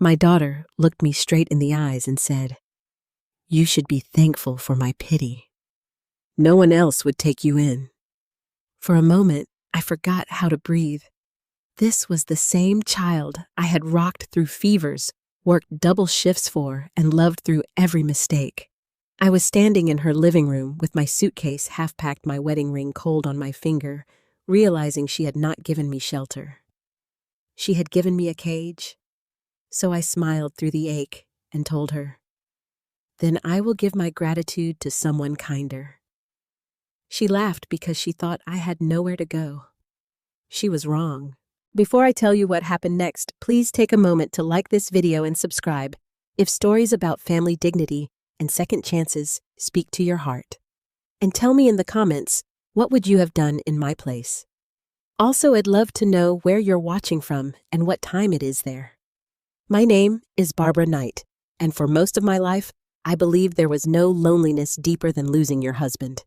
My daughter looked me straight in the eyes and said, "You should be thankful for my pity. No one else would take you in." For a moment, I forgot how to breathe. This was the same child I had rocked through fevers, worked double shifts for, and loved through every mistake. I was standing in her living room with my suitcase half-packed, my wedding ring cold on my finger, realizing she had not given me shelter. She had given me a cage. So I smiled through the ache and told her, "Then I will give my gratitude to someone kinder." She laughed because she thought I had nowhere to go. She was wrong. Before I tell you what happened next, please take a moment to like this video and subscribe if stories about family dignity and second chances speak to your heart. And tell me in the comments, what would you have done in my place? Also, I'd love to know where you're watching from and what time it is there. My name is Barbara Knight, and for most of my life, I believed there was no loneliness deeper than losing your husband.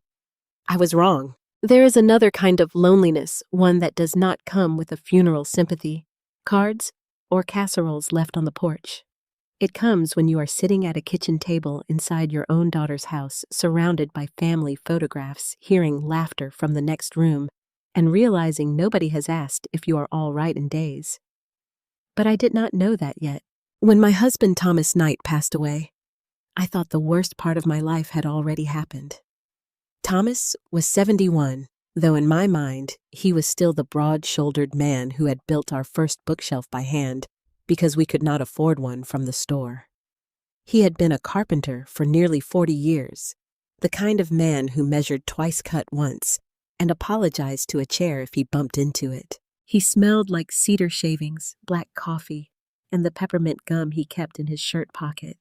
I was wrong. There is another kind of loneliness, one that does not come with a funeral sympathy, cards, or casseroles left on the porch. It comes when you are sitting at a kitchen table inside your own daughter's house, surrounded by family photographs, hearing laughter from the next room, and realizing nobody has asked if you are all right in days. But I did not know that yet. When my husband Thomas Knight passed away, I thought the worst part of my life had already happened. Thomas was 71, though in my mind, he was still the broad-shouldered man who had built our first bookshelf by hand because we could not afford one from the store. He had been a carpenter for nearly 40 years, the kind of man who measured twice cut once and apologized to a chair if he bumped into it. He smelled like cedar shavings, black coffee, and the peppermint gum he kept in his shirt pocket.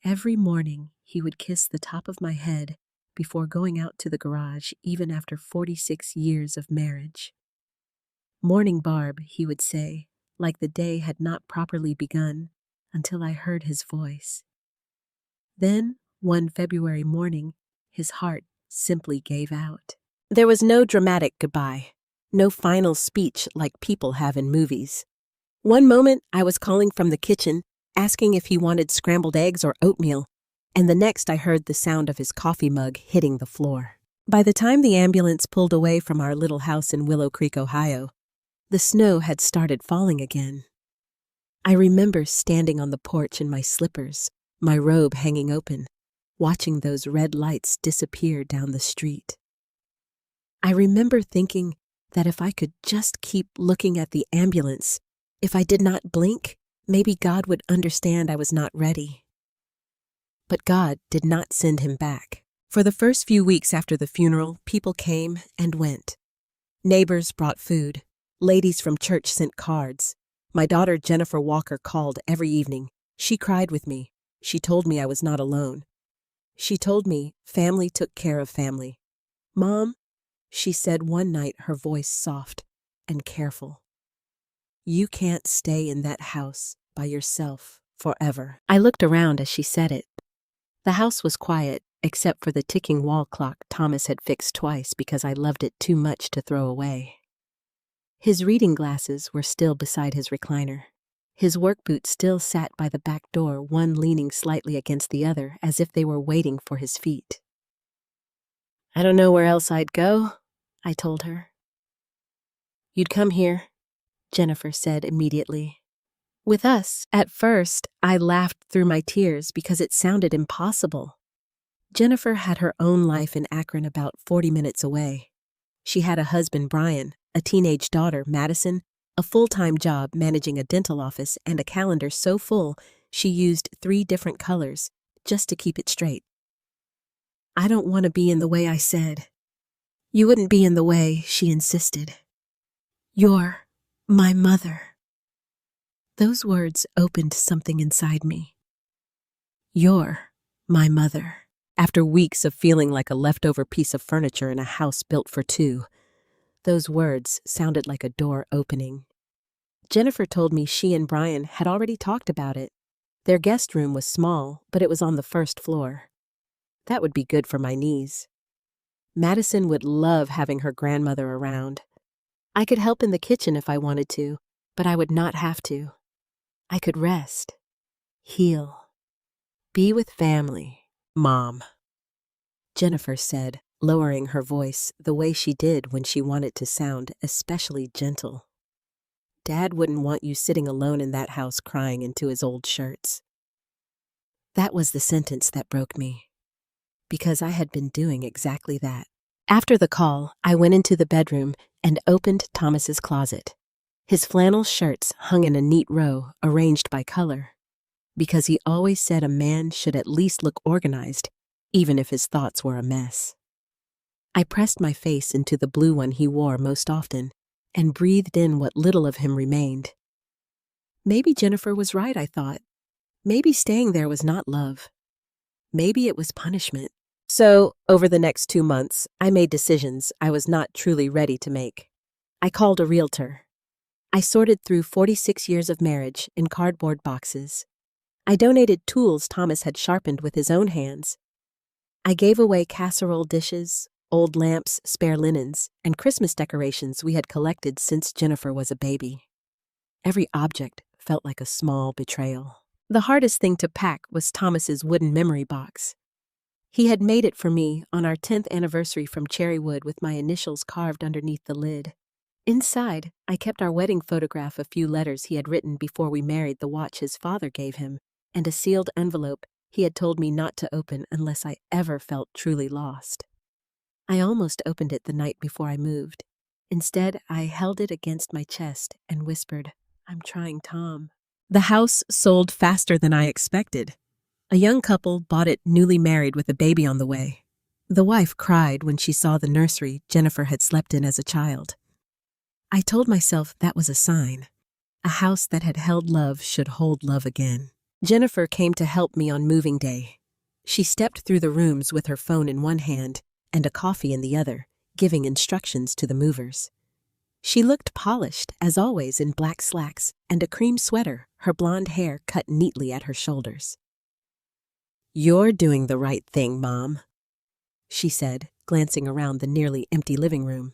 Every morning, he would kiss the top of my head before going out to the garage, even after 46 years of marriage. "Morning, Barb," he would say, like the day had not properly begun until I heard his voice. Then, one February morning, his heart simply gave out. There was no dramatic goodbye, no final speech like people have in movies. One moment, I was calling from the kitchen, asking if he wanted scrambled eggs or oatmeal, and the next I heard the sound of his coffee mug hitting the floor. By the time the ambulance pulled away from our little house in Willow Creek, Ohio, the snow had started falling again. I remember standing on the porch in my slippers, my robe hanging open, watching those red lights disappear down the street. I remember thinking that if I could just keep looking at the ambulance, if I did not blink, maybe God would understand I was not ready. But God did not send him back. For the first few weeks after the funeral, people came and went. Neighbors brought food. Ladies from church sent cards. My daughter Jennifer Walker called every evening. She cried with me. She told me I was not alone. She told me family took care of family. "Mom," she said one night, her voice soft and careful, "you can't stay in that house by yourself forever." I looked around as she said it. The house was quiet, except for the ticking wall clock Thomas had fixed twice because I loved it too much to throw away. His reading glasses were still beside his recliner. His work boots still sat by the back door, one leaning slightly against the other, as if they were waiting for his feet. "I don't know where else I'd go," I told her. "You'd come here," Jennifer said immediately. With us, at first, I laughed through my tears because it sounded impossible. Jennifer had her own life in Akron, about 40 minutes away. She had a husband, Brian, a teenage daughter, Madison, a full-time job managing a dental office, and a calendar so full she used 3 different colors just to keep it straight. "I don't want to be in the way," I said. "You wouldn't be in the way," she insisted. "You're my mother." Those words opened something inside me. "You're my mother." After weeks of feeling like a leftover piece of furniture in a house built for 2, those words sounded like a door opening. Jennifer told me she and Brian had already talked about it. Their guest room was small, but it was on the first floor. That would be good for my knees. Madison would love having her grandmother around. I could help in the kitchen if I wanted to, but I would not have to. I could rest, heal, be with family. Mom, Jennifer said, lowering her voice the way she did when she wanted to sound especially gentle. Dad wouldn't want you sitting alone in that house crying into his old shirts. That was the sentence that broke me, because I had been doing exactly that. After the call, I went into the bedroom and opened Thomas's closet. His flannel shirts hung in a neat row, arranged by color, because he always said a man should at least look organized, even if his thoughts were a mess. I pressed my face into the blue one he wore most often and breathed in what little of him remained. Maybe Jennifer was right, I thought. Maybe staying there was not love. Maybe it was punishment. So, over the next 2 months, I made decisions I was not truly ready to make. I called a realtor. I sorted through 46 years of marriage in cardboard boxes. I donated tools Thomas had sharpened with his own hands. I gave away casserole dishes, old lamps, spare linens, and Christmas decorations we had collected since Jennifer was a baby. Every object felt like a small betrayal. The hardest thing to pack was Thomas's wooden memory box. He had made it for me on our 10th anniversary from cherry wood with my initials carved underneath the lid. Inside, I kept our wedding photograph, a few letters he had written before we married, the watch his father gave him, and a sealed envelope he had told me not to open unless I ever felt truly lost. I almost opened it the night before I moved. Instead, I held it against my chest and whispered, "I'm trying, Tom." The house sold faster than I expected. A young couple bought it newly married with a baby on the way. The wife cried when she saw the nursery Jennifer had slept in as a child. I told myself that was a sign. A house that had held love should hold love again. Jennifer came to help me on moving day. She stepped through the rooms with her phone in one hand and a coffee in the other, giving instructions to the movers. She looked polished, as always, in black slacks and a cream sweater, her blonde hair cut neatly at her shoulders. "You're doing the right thing, Mom," she said, glancing around the nearly empty living room.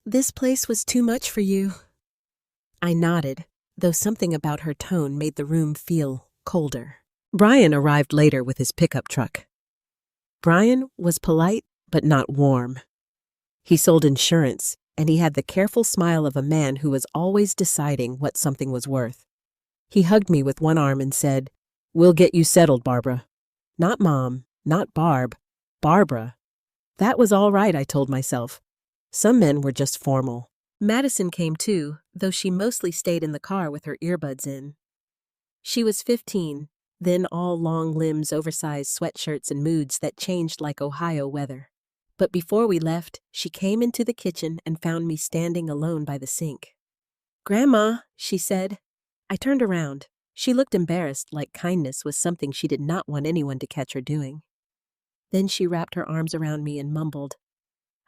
"This place was too much for you." I nodded, though something about her tone made the room feel colder. Brian arrived later with his pickup truck. Brian was polite, but not warm. He sold insurance, and he had the careful smile of a man who was always deciding what something was worth. He hugged me with one arm and said, "We'll get you settled, Barbara." Not Mom, not Barb, Barbara. That was all right, I told myself. Some men were just formal. Madison came too, though she mostly stayed in the car with her earbuds in. She was 15, then all long limbs, oversized sweatshirts, and moods that changed like Ohio weather. But before we left, she came into the kitchen and found me standing alone by the sink. "Grandma," she said. I turned around. She looked embarrassed, like kindness was something she did not want anyone to catch her doing. Then she wrapped her arms around me and mumbled,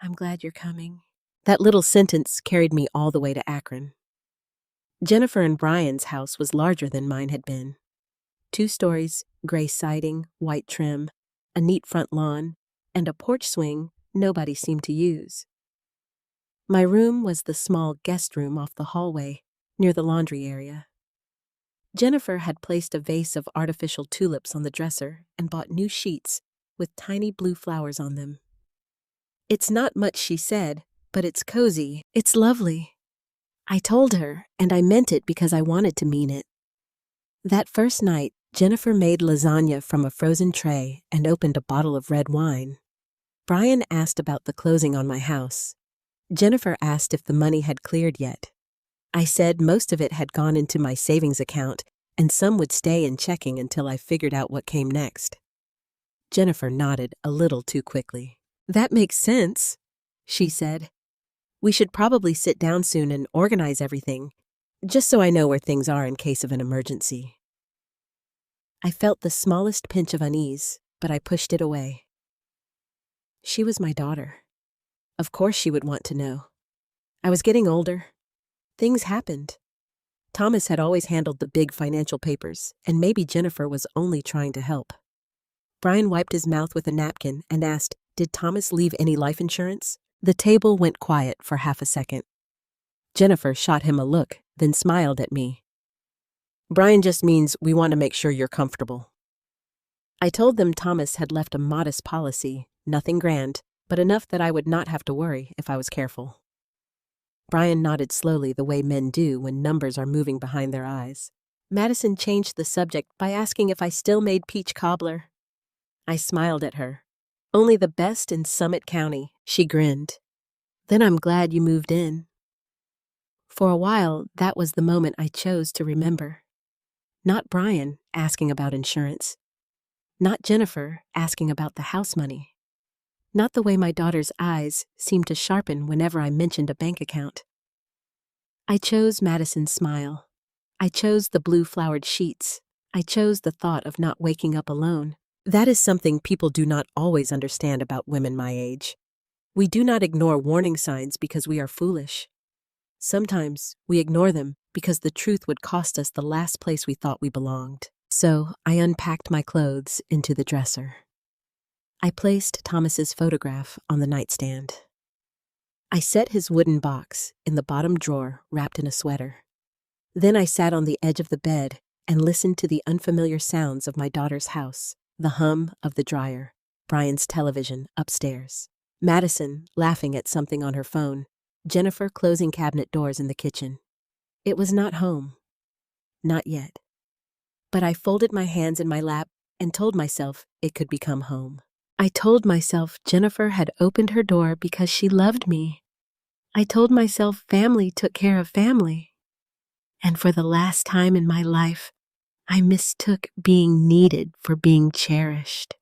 "I'm glad you're coming." That little sentence carried me all the way to Akron. Jennifer and Brian's house was larger than mine had been. 2 stories, gray siding, white trim, a neat front lawn, and a porch swing nobody seemed to use. My room was the small guest room off the hallway, near the laundry area. Jennifer had placed a vase of artificial tulips on the dresser and bought new sheets with tiny blue flowers on them. "It's not much," she said, "but it's cozy. It's lovely." I told her, and I meant it because I wanted to mean it. That first night, Jennifer made lasagna from a frozen tray and opened a bottle of red wine. Brian asked about the closing on my house. Jennifer asked if the money had cleared yet. I said most of it had gone into my savings account, and some would stay in checking until I figured out what came next. Jennifer nodded a little too quickly. "That makes sense," she said. "We should probably sit down soon and organize everything, just so I know where things are in case of an emergency." I felt the smallest pinch of unease, but I pushed it away. She was my daughter. Of course she would want to know. I was getting older. Things happened. Thomas had always handled the big financial papers, and maybe Jennifer was only trying to help. Brian wiped his mouth with a napkin and asked, "Did Thomas leave any life insurance?" The table went quiet for half a second. Jennifer shot him a look, then smiled at me. Brian just means we want to make sure you're comfortable. I told them Thomas had left a modest policy, nothing grand, but enough that I would not have to worry if I was careful. Brian nodded slowly the way men do when numbers are moving behind their eyes. Madison changed the subject by asking if I still made peach cobbler. I smiled at her. Only the best in Summit County, she grinned. Then I'm glad you moved in. For a while, that was the moment I chose to remember. Not Brian asking about insurance. Not Jennifer asking about the house money. Not the way my daughter's eyes seemed to sharpen whenever I mentioned a bank account. I chose Madison's smile. I chose the blue-flowered sheets. I chose the thought of not waking up alone. That is something people do not always understand about women my age. We do not ignore warning signs because we are foolish. Sometimes we ignore them because the truth would cost us the last place we thought we belonged. So I unpacked my clothes into the dresser. I placed Thomas's photograph on the nightstand. I set his wooden box in the bottom drawer wrapped in a sweater. Then I sat on the edge of the bed and listened to the unfamiliar sounds of my daughter's house, the hum of the dryer, Brian's television upstairs, Madison laughing at something on her phone, Jennifer closing cabinet doors in the kitchen. It was not home. Not yet. But I folded my hands in my lap and told myself it could become home. I told myself Jennifer had opened her door because she loved me. I told myself family took care of family. And for the last time in my life, I mistook being needed for being cherished.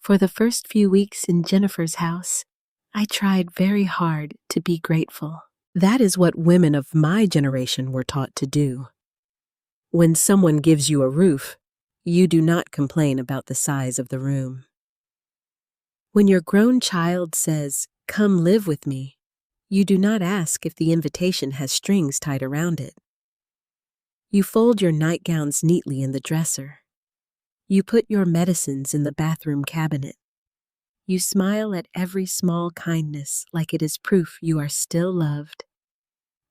For the first few weeks in Jennifer's house, I tried very hard to be grateful. That is what women of my generation were taught to do. When someone gives you a roof, you do not complain about the size of the room. When your grown child says, "Come live with me," you do not ask if the invitation has strings tied around it. You fold your nightgowns neatly in the dresser. You put your medicines in the bathroom cabinet. You smile at every small kindness like it is proof you are still loved.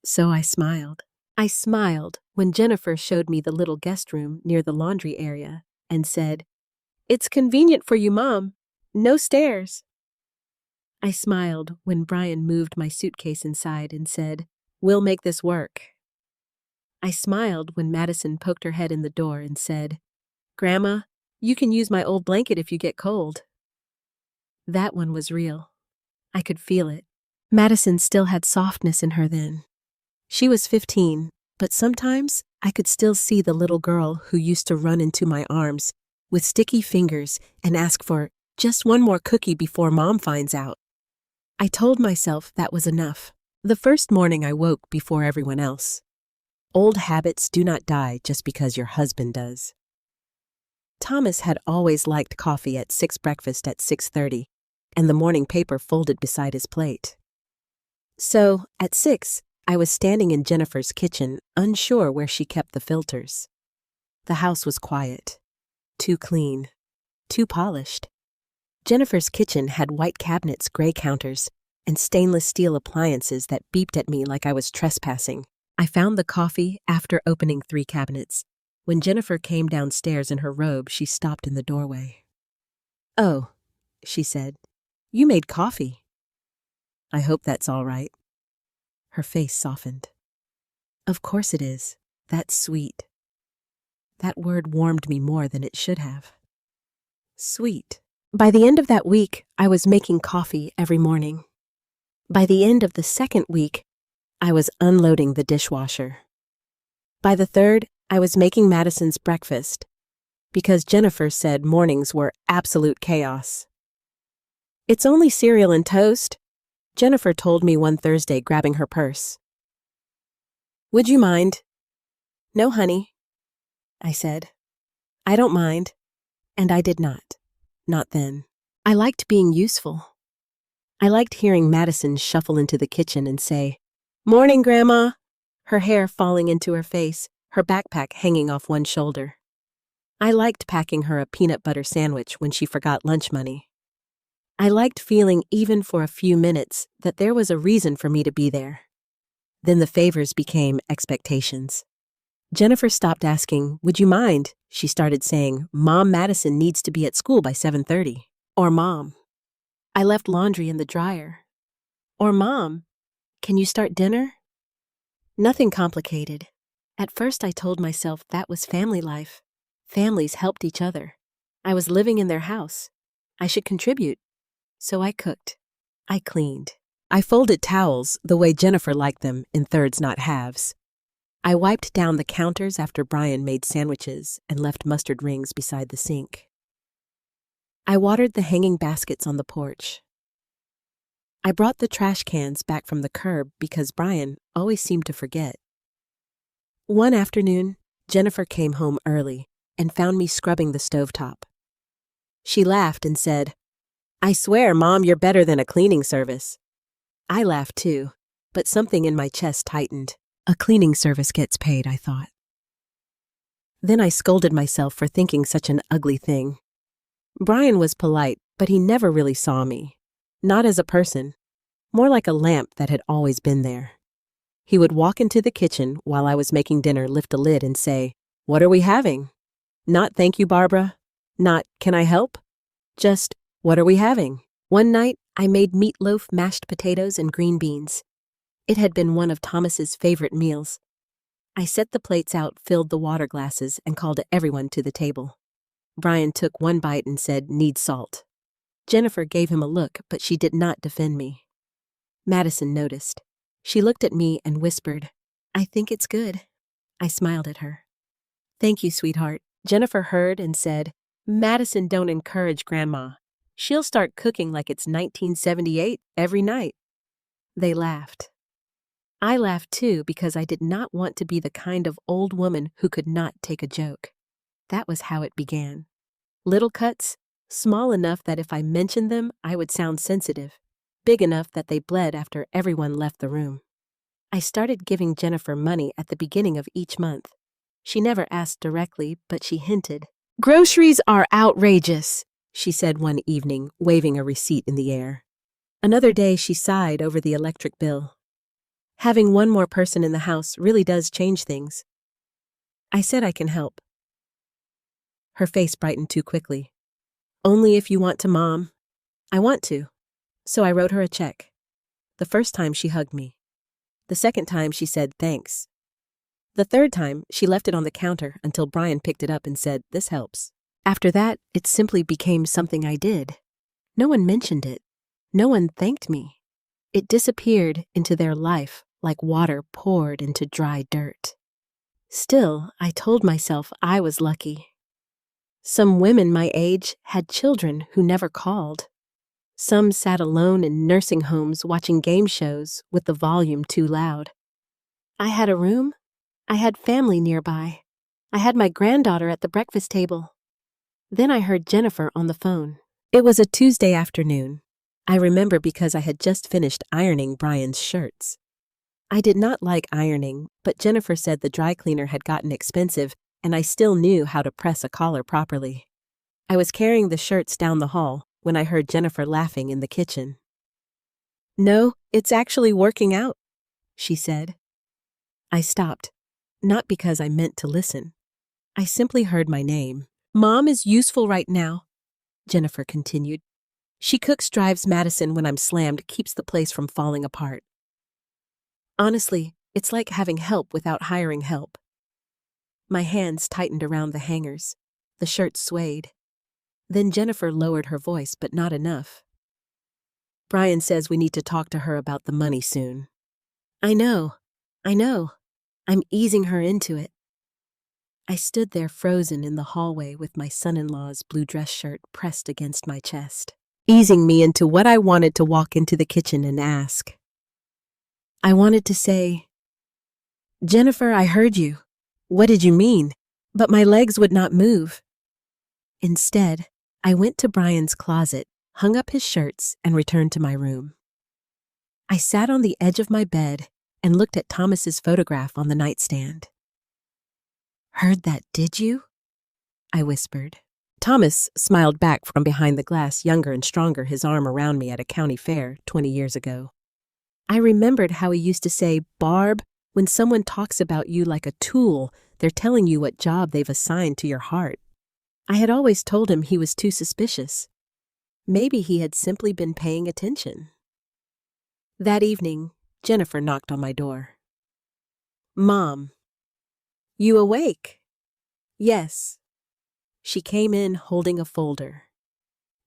So I smiled. I smiled when Jennifer showed me the little guest room near the laundry area and said, "It's convenient for you, Mom. No stairs." I smiled when Brian moved my suitcase inside and said, "We'll make this work." I smiled when Madison poked her head in the door and said, "Grandma, you can use my old blanket if you get cold." That one was real. I could feel it. Madison still had softness in her then. She was 15, but sometimes I could still see the little girl who used to run into my arms with sticky fingers and ask for just one more cookie before Mom finds out. I told myself that was enough. The first morning I woke before everyone else. Old habits do not die just because your husband does. Thomas had always liked coffee at 6 breakfast at 6:30, and the morning paper folded beside his plate. So, at 6, I was standing in Jennifer's kitchen, unsure where she kept the filters. The house was quiet, too clean, too polished. Jennifer's kitchen had white cabinets, gray counters, and stainless steel appliances that beeped at me like I was trespassing. I found the coffee after opening 3 cabinets. When Jennifer came downstairs in her robe, she stopped in the doorway. "Oh," she said, "you made coffee. I hope that's all right." Her face softened. "Of course it is. That's sweet." That word warmed me more than it should have. Sweet. By the end of that week, I was making coffee every morning. By the end of the second week, I was unloading the dishwasher. By the third, I was making Madison's breakfast, because Jennifer said mornings were absolute chaos. "It's only cereal and toast," Jennifer told me one Thursday, grabbing her purse. "Would you mind?" "No, honey," I said. "I don't mind." And I did not. Not then. I liked being useful. I liked hearing Madison shuffle into the kitchen and say, "Morning, Grandma," her hair falling into her face, her backpack hanging off one shoulder. I liked packing her a peanut butter sandwich when she forgot lunch money. I liked feeling, even for a few minutes, that there was a reason for me to be there. Then the favors became expectations. Jennifer stopped asking, "Would you mind?" She started saying, "Mom, Madison needs to be at school by 7:30. Or Mom, I left laundry in the dryer. Or Mom, can you start dinner?" Nothing complicated. At first I told myself that was family life. Families helped each other. I was living in their house. I should contribute. So I cooked. I cleaned. I folded towels the way Jennifer liked them, in thirds, not halves. I wiped down the counters after Brian made sandwiches and left mustard rings beside the sink. I watered the hanging baskets on the porch. I brought the trash cans back from the curb because Brian always seemed to forget. One afternoon, Jennifer came home early and found me scrubbing the stovetop. She laughed and said, "I swear, Mom, you're better than a cleaning service." I laughed too, but something in my chest tightened. A cleaning service gets paid, I thought. Then I scolded myself for thinking such an ugly thing. Brian was polite, but he never really saw me. Not as a person, more like a lamp that had always been there. He would walk into the kitchen while I was making dinner, lift a lid and say, "What are we having?" Not "Thank you, Barbara." Not "Can I help?" Just, "What are we having?" One night, I made meatloaf, mashed potatoes, and green beans. It had been one of Thomas's favorite meals. I set the plates out, filled the water glasses, and called everyone to the table. Brian took one bite and said, "Need salt." Jennifer gave him a look, but she did not defend me. Madison noticed. She looked at me and whispered, "I think it's good." I smiled at her. "Thank you, sweetheart." Jennifer heard and said, "Madison, don't encourage Grandma. She'll start cooking like it's 1978 every night." They laughed. I laughed too because I did not want to be the kind of old woman who could not take a joke. That was how it began. Little cuts, small enough that if I mentioned them, I would sound sensitive, big enough that they bled after everyone left the room. I started giving Jennifer money at the beginning of each month. She never asked directly, but she hinted. "Groceries are outrageous," she said one evening, waving a receipt in the air. Another day she sighed over the electric bill. Having one more person in the house really does change things. I said I can help. Her face brightened too quickly. "Only if you want to, Mom." "I want to." So I wrote her a check. The first time she hugged me. The second time she said thanks. The third time she left it on the counter until Brian picked it up and said, "This helps." After that, it simply became something I did. No one mentioned it. No one thanked me. It disappeared into their life like water poured into dry dirt. Still, I told myself I was lucky. Some women my age had children who never called. Some sat alone in nursing homes watching game shows with the volume too loud. I had a room. I had family nearby. I had my granddaughter at the breakfast table. Then I heard Jennifer on the phone. It was a Tuesday afternoon. I remember because I had just finished ironing Brian's shirts. I did not like ironing, but Jennifer said the dry cleaner had gotten expensive and I still knew how to press a collar properly. I was carrying the shirts down the hall when I heard Jennifer laughing in the kitchen. "No, it's actually working out," she said. I stopped, not because I meant to listen. I simply heard my name. "Mom is useful right now," Jennifer continued. "She cooks, drives Madison when I'm slammed, keeps the place from falling apart. Honestly, it's like having help without hiring help." My hands tightened around the hangers. The shirt swayed. Then Jennifer lowered her voice, but not enough. "Brian says we need to talk to her about the money soon." I know. I'm easing her into it." I stood there frozen in the hallway with my son-in-law's blue dress shirt pressed against my chest, easing me into what I wanted to walk into the kitchen and ask. I wanted to say, "Jennifer, I heard you. What did you mean?" But my legs would not move. Instead, I went to Brian's closet, hung up his shirts, and returned to my room. I sat on the edge of my bed and looked at Thomas's photograph on the nightstand. "Heard that, did you?" I whispered. Thomas smiled back from behind the glass, younger and stronger, his arm around me at a county fair 20 years ago. I remembered how he used to say, "Barb, when someone talks about you like a tool, They're telling you what job they've assigned to your heart. I had always told him he was too suspicious. Maybe he had simply been paying attention. That evening, Jennifer knocked on my door. "Mom, you awake?" "Yes." She came in holding a folder.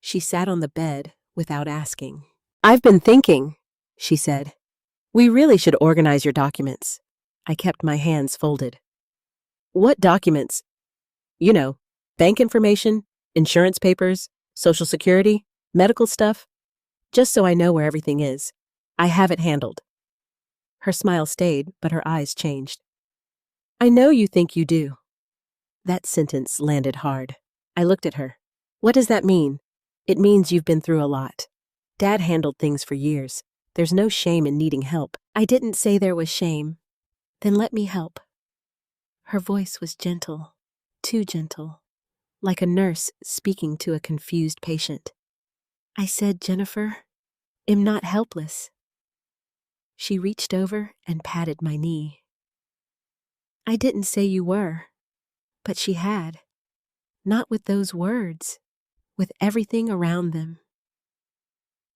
She sat on the bed without asking. "I've been thinking," she said. "We really should organize your documents." I kept my hands folded. "What documents?" "You know, bank information, insurance papers, Social Security, medical stuff. Just so I know where everything is. I have it handled." Her smile stayed, but her eyes changed. "I know you think you do." That sentence landed hard. I looked at her. "What does that mean?" "It means you've been through a lot. Dad handled things for years. There's no shame in needing help." "I didn't say there was shame." "Then let me help." Her voice was gentle, too gentle, like a nurse speaking to a confused patient. I said, "Jennifer, I'm not helpless." She reached over and patted my knee. "I didn't say you were," but she had. Not with those words, with everything around them.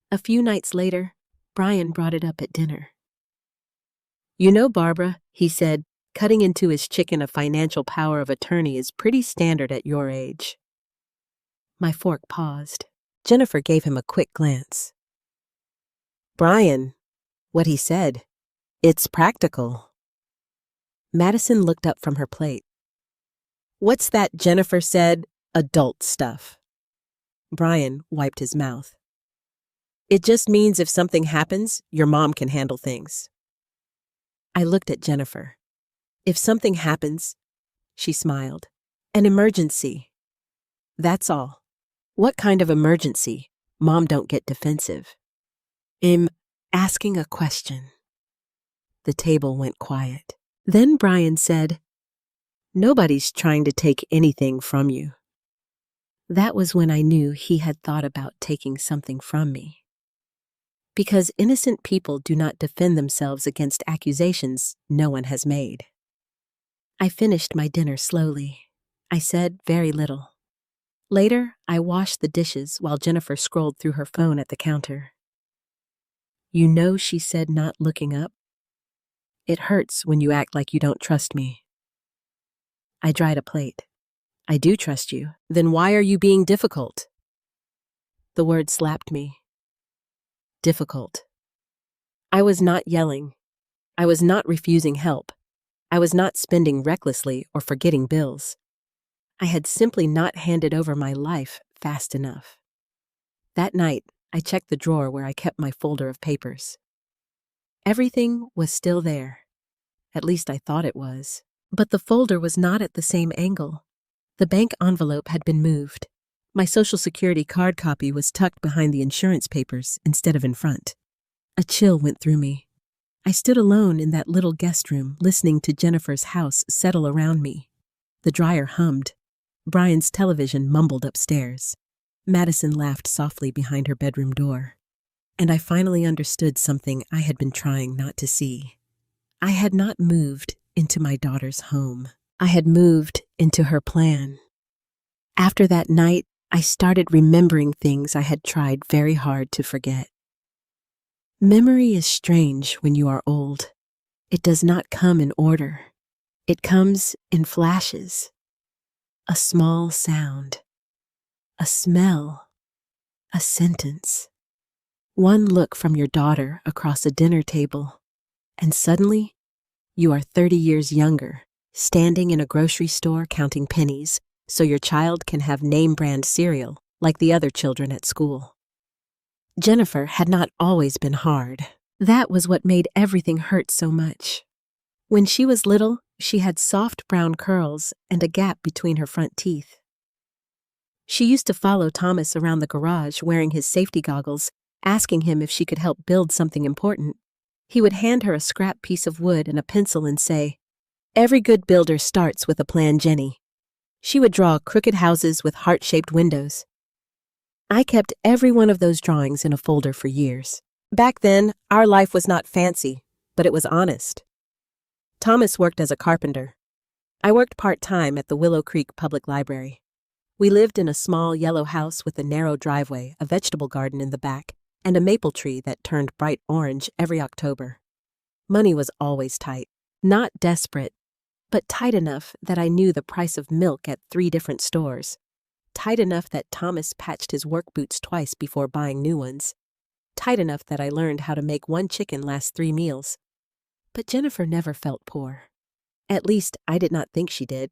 A few nights later, Brian brought it up at dinner. "You know, Barbara," he said, "cutting into his chicken of financial power of attorney is pretty standard at your age." My fork paused. Jennifer gave him a quick glance. "Brian, what he said, it's practical." Madison looked up from her plate. "What's that Jennifer said, adult stuff?" Brian wiped his mouth. "It just means if something happens, your mom can handle things." I looked at Jennifer. "If something happens," she smiled, "an emergency. That's all." "What kind of emergency?" Mom don't get defensive. "I'm asking a question." The table went quiet. Then Brian said, "Nobody's trying to take anything from you." That was when I knew he had thought about taking something from me. Because innocent people do not defend themselves against accusations no one has made. I finished my dinner slowly. I said very little. Later, I washed the dishes while Jennifer scrolled through her phone at the counter. "You know," she said, not looking up, "it hurts when you act like you don't trust me." I dried a plate. "I do trust you. Then why are you being difficult?" The word slapped me. Difficult. I was not yelling. I was not refusing help. I was not spending recklessly or forgetting bills. I had simply not handed over my life fast enough. That night, I checked the drawer where I kept my folder of papers. Everything was still there. At least I thought it was. But the folder was not at the same angle. The bank envelope had been moved. My Social Security card copy was tucked behind the insurance papers instead of in front. A chill went through me. I stood alone in that little guest room, listening to Jennifer's house settle around me. The dryer hummed. Brian's television mumbled upstairs. Madison laughed softly behind her bedroom door. And I finally understood something I had been trying not to see. I had not moved into my daughter's home. I had moved into her plan. After that night, I started remembering things I had tried very hard to forget. Memory is strange when you are old. It does not come in order. It comes in flashes. A small sound, a smell, a sentence. One look from your daughter across a dinner table, and suddenly you are 30 years younger, standing in a grocery store counting pennies so your child can have name-brand cereal like the other children at school. Jennifer had not always been hard. That was what made everything hurt so much. When she was little, she had soft brown curls and a gap between her front teeth. She used to follow Thomas around the garage wearing his safety goggles, asking him if she could help build something important. He would hand her a scrap piece of wood and a pencil and say, "Every good builder starts with a plan, Jenny." She would draw crooked houses with heart-shaped windows. I kept every one of those drawings in a folder for years. Back then, our life was not fancy, but it was honest. Thomas worked as a carpenter. I worked part-time at the Willow Creek Public Library. We lived in a small yellow house with a narrow driveway, a vegetable garden in the back, and a maple tree that turned bright orange every October. Money was always tight. Not desperate, but tight enough that I knew the price of milk at 3 different stores. Tight enough that Thomas patched his work boots twice before buying new ones. Tight enough that I learned how to make 1 chicken last 3 meals. But Jennifer never felt poor. At least, I did not think she did.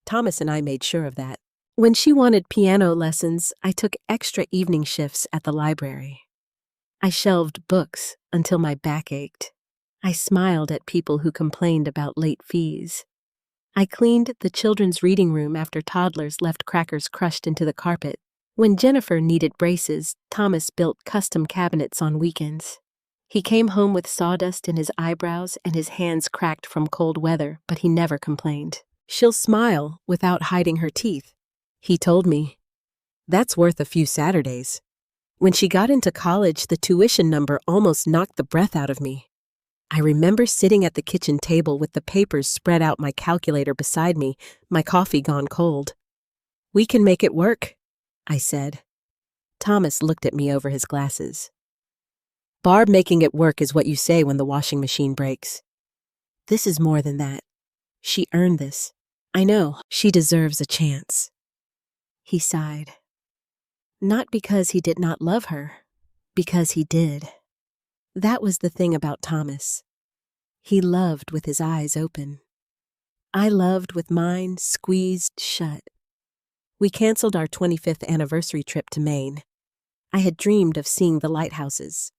Thomas and I made sure of that. When she wanted piano lessons, I took extra evening shifts at the library. I shelved books until my back ached. I smiled at people who complained about late fees. I cleaned the children's reading room after toddlers left crackers crushed into the carpet. When Jennifer needed braces, Thomas built custom cabinets on weekends. He came home with sawdust in his eyebrows and his hands cracked from cold weather, but he never complained. She'll smile without hiding her teeth, he told me. That's worth a few Saturdays. When she got into college, the tuition number almost knocked the breath out of me. I remember sitting at the kitchen table with the papers spread out, my calculator beside me, my coffee gone cold. "We can make it work," I said. Thomas looked at me over his glasses. "Barb, making it work is what you say when the washing machine breaks. This is more than that. She earned this. I know, she deserves a chance." He sighed. Not because he did not love her, because he did. That was the thing about Thomas. He loved with his eyes open. I loved with mine squeezed shut. We canceled our 25th anniversary trip to Maine. I had dreamed of seeing the lighthouses.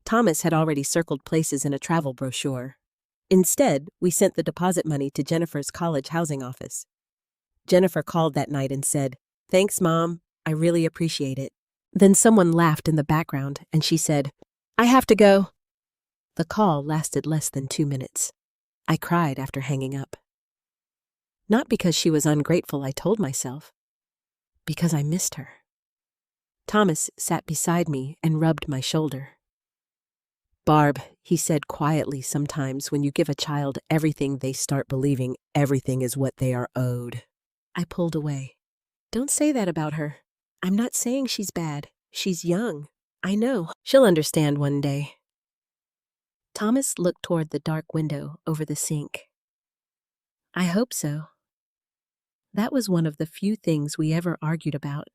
Thomas had already circled places in a travel brochure. Instead, we sent the deposit money to Jennifer's college housing office. Jennifer called that night and said, "Thanks, Mom. I really appreciate it." Then someone laughed in the background and she said, "I have to go." The call lasted less than 2 minutes. I cried after hanging up. Not because she was ungrateful, I told myself. Because I missed her. Thomas sat beside me and rubbed my shoulder. "Barb," he said quietly, "sometimes when you give a child everything, they start believing everything is what they are owed." I pulled away. "Don't say that about her. I'm not saying she's bad. She's young. I know. She'll understand one day." Thomas looked toward the dark window over the sink. "I hope so." That was one of the few things we ever argued about.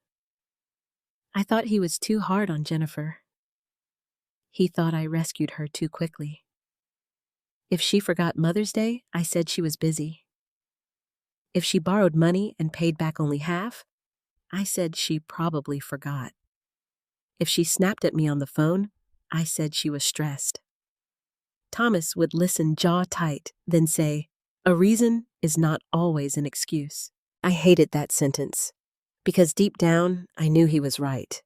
I thought he was too hard on Jennifer. He thought I rescued her too quickly. If she forgot Mother's Day, I said she was busy. If she borrowed money and paid back only half, I said she probably forgot. If she snapped at me on the phone, I said she was stressed. Thomas would listen jaw tight, then say, "A reason is not always an excuse." I hated that sentence, because deep down, I knew he was right.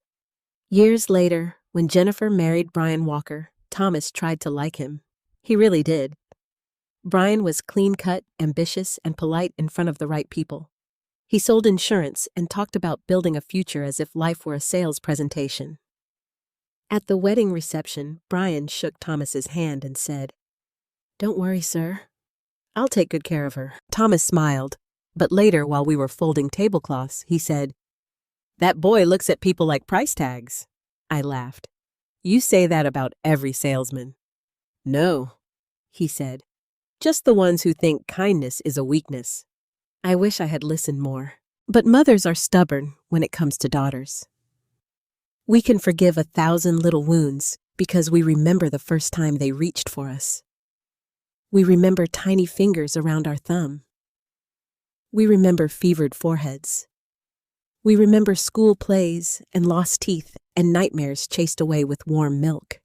Years later, when Jennifer married Brian Walker, Thomas tried to like him. He really did. Brian was clean-cut, ambitious, and polite in front of the right people. He sold insurance and talked about building a future as if life were a sales presentation. At the wedding reception, Brian shook Thomas's hand and said, "Don't worry, sir. I'll take good care of her." Thomas smiled, but later, while we were folding tablecloths, he said, "That boy looks at people like price tags." I laughed. "You say that about every salesman." "No," he said, "just the ones who think kindness is a weakness." I wish I had listened more. But mothers are stubborn when it comes to daughters. We can forgive 1,000 little wounds because we remember the first time they reached for us. We remember tiny fingers around our thumb. We remember fevered foreheads. We remember school plays and lost teeth and nightmares chased away with warm milk.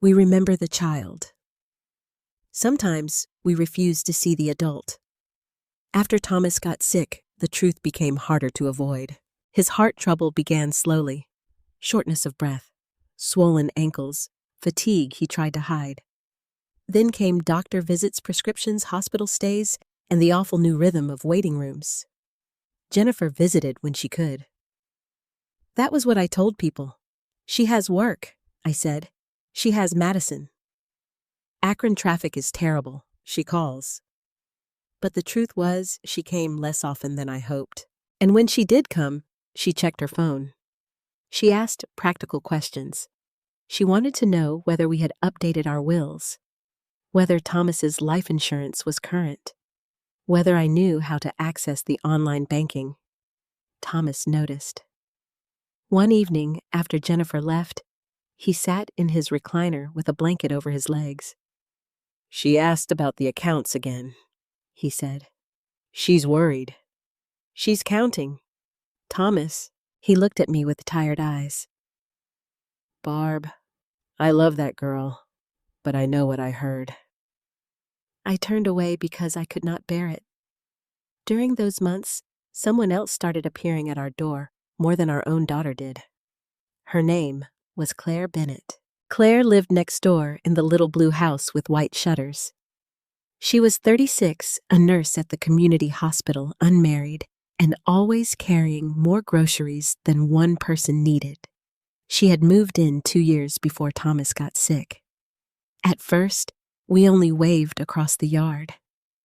We remember the child. Sometimes we refuse to see the adult. After Thomas got sick, the truth became harder to avoid. His heart trouble began slowly. Shortness of breath, swollen ankles, fatigue he tried to hide. Then came doctor visits, prescriptions, hospital stays, and the awful new rhythm of waiting rooms. Jennifer visited when she could. That was what I told people. "She has work," I said. "She has Madison. Akron traffic is terrible," she calls. But the truth was, she came less often than I hoped. And when she did come, she checked her phone. She asked practical questions. She wanted to know whether we had updated our wills, whether Thomas's life insurance was current, whether I knew how to access the online banking. Thomas noticed. One evening, after Jennifer left, he sat in his recliner with a blanket over his legs. "She asked about the accounts again," he said. "She's worried. She's counting. Thomas," he looked at me with tired eyes. "Barb, I love that girl, but I know what I heard." I turned away because I could not bear it. During those months, someone else started appearing at our door more than our own daughter did. Her name was Claire Bennett. Claire lived next door in the little blue house with white shutters. She was 36, a nurse at the community hospital, unmarried, and always carrying more groceries than one person needed. She had moved in 2 years before Thomas got sick. At first, we only waved across the yard.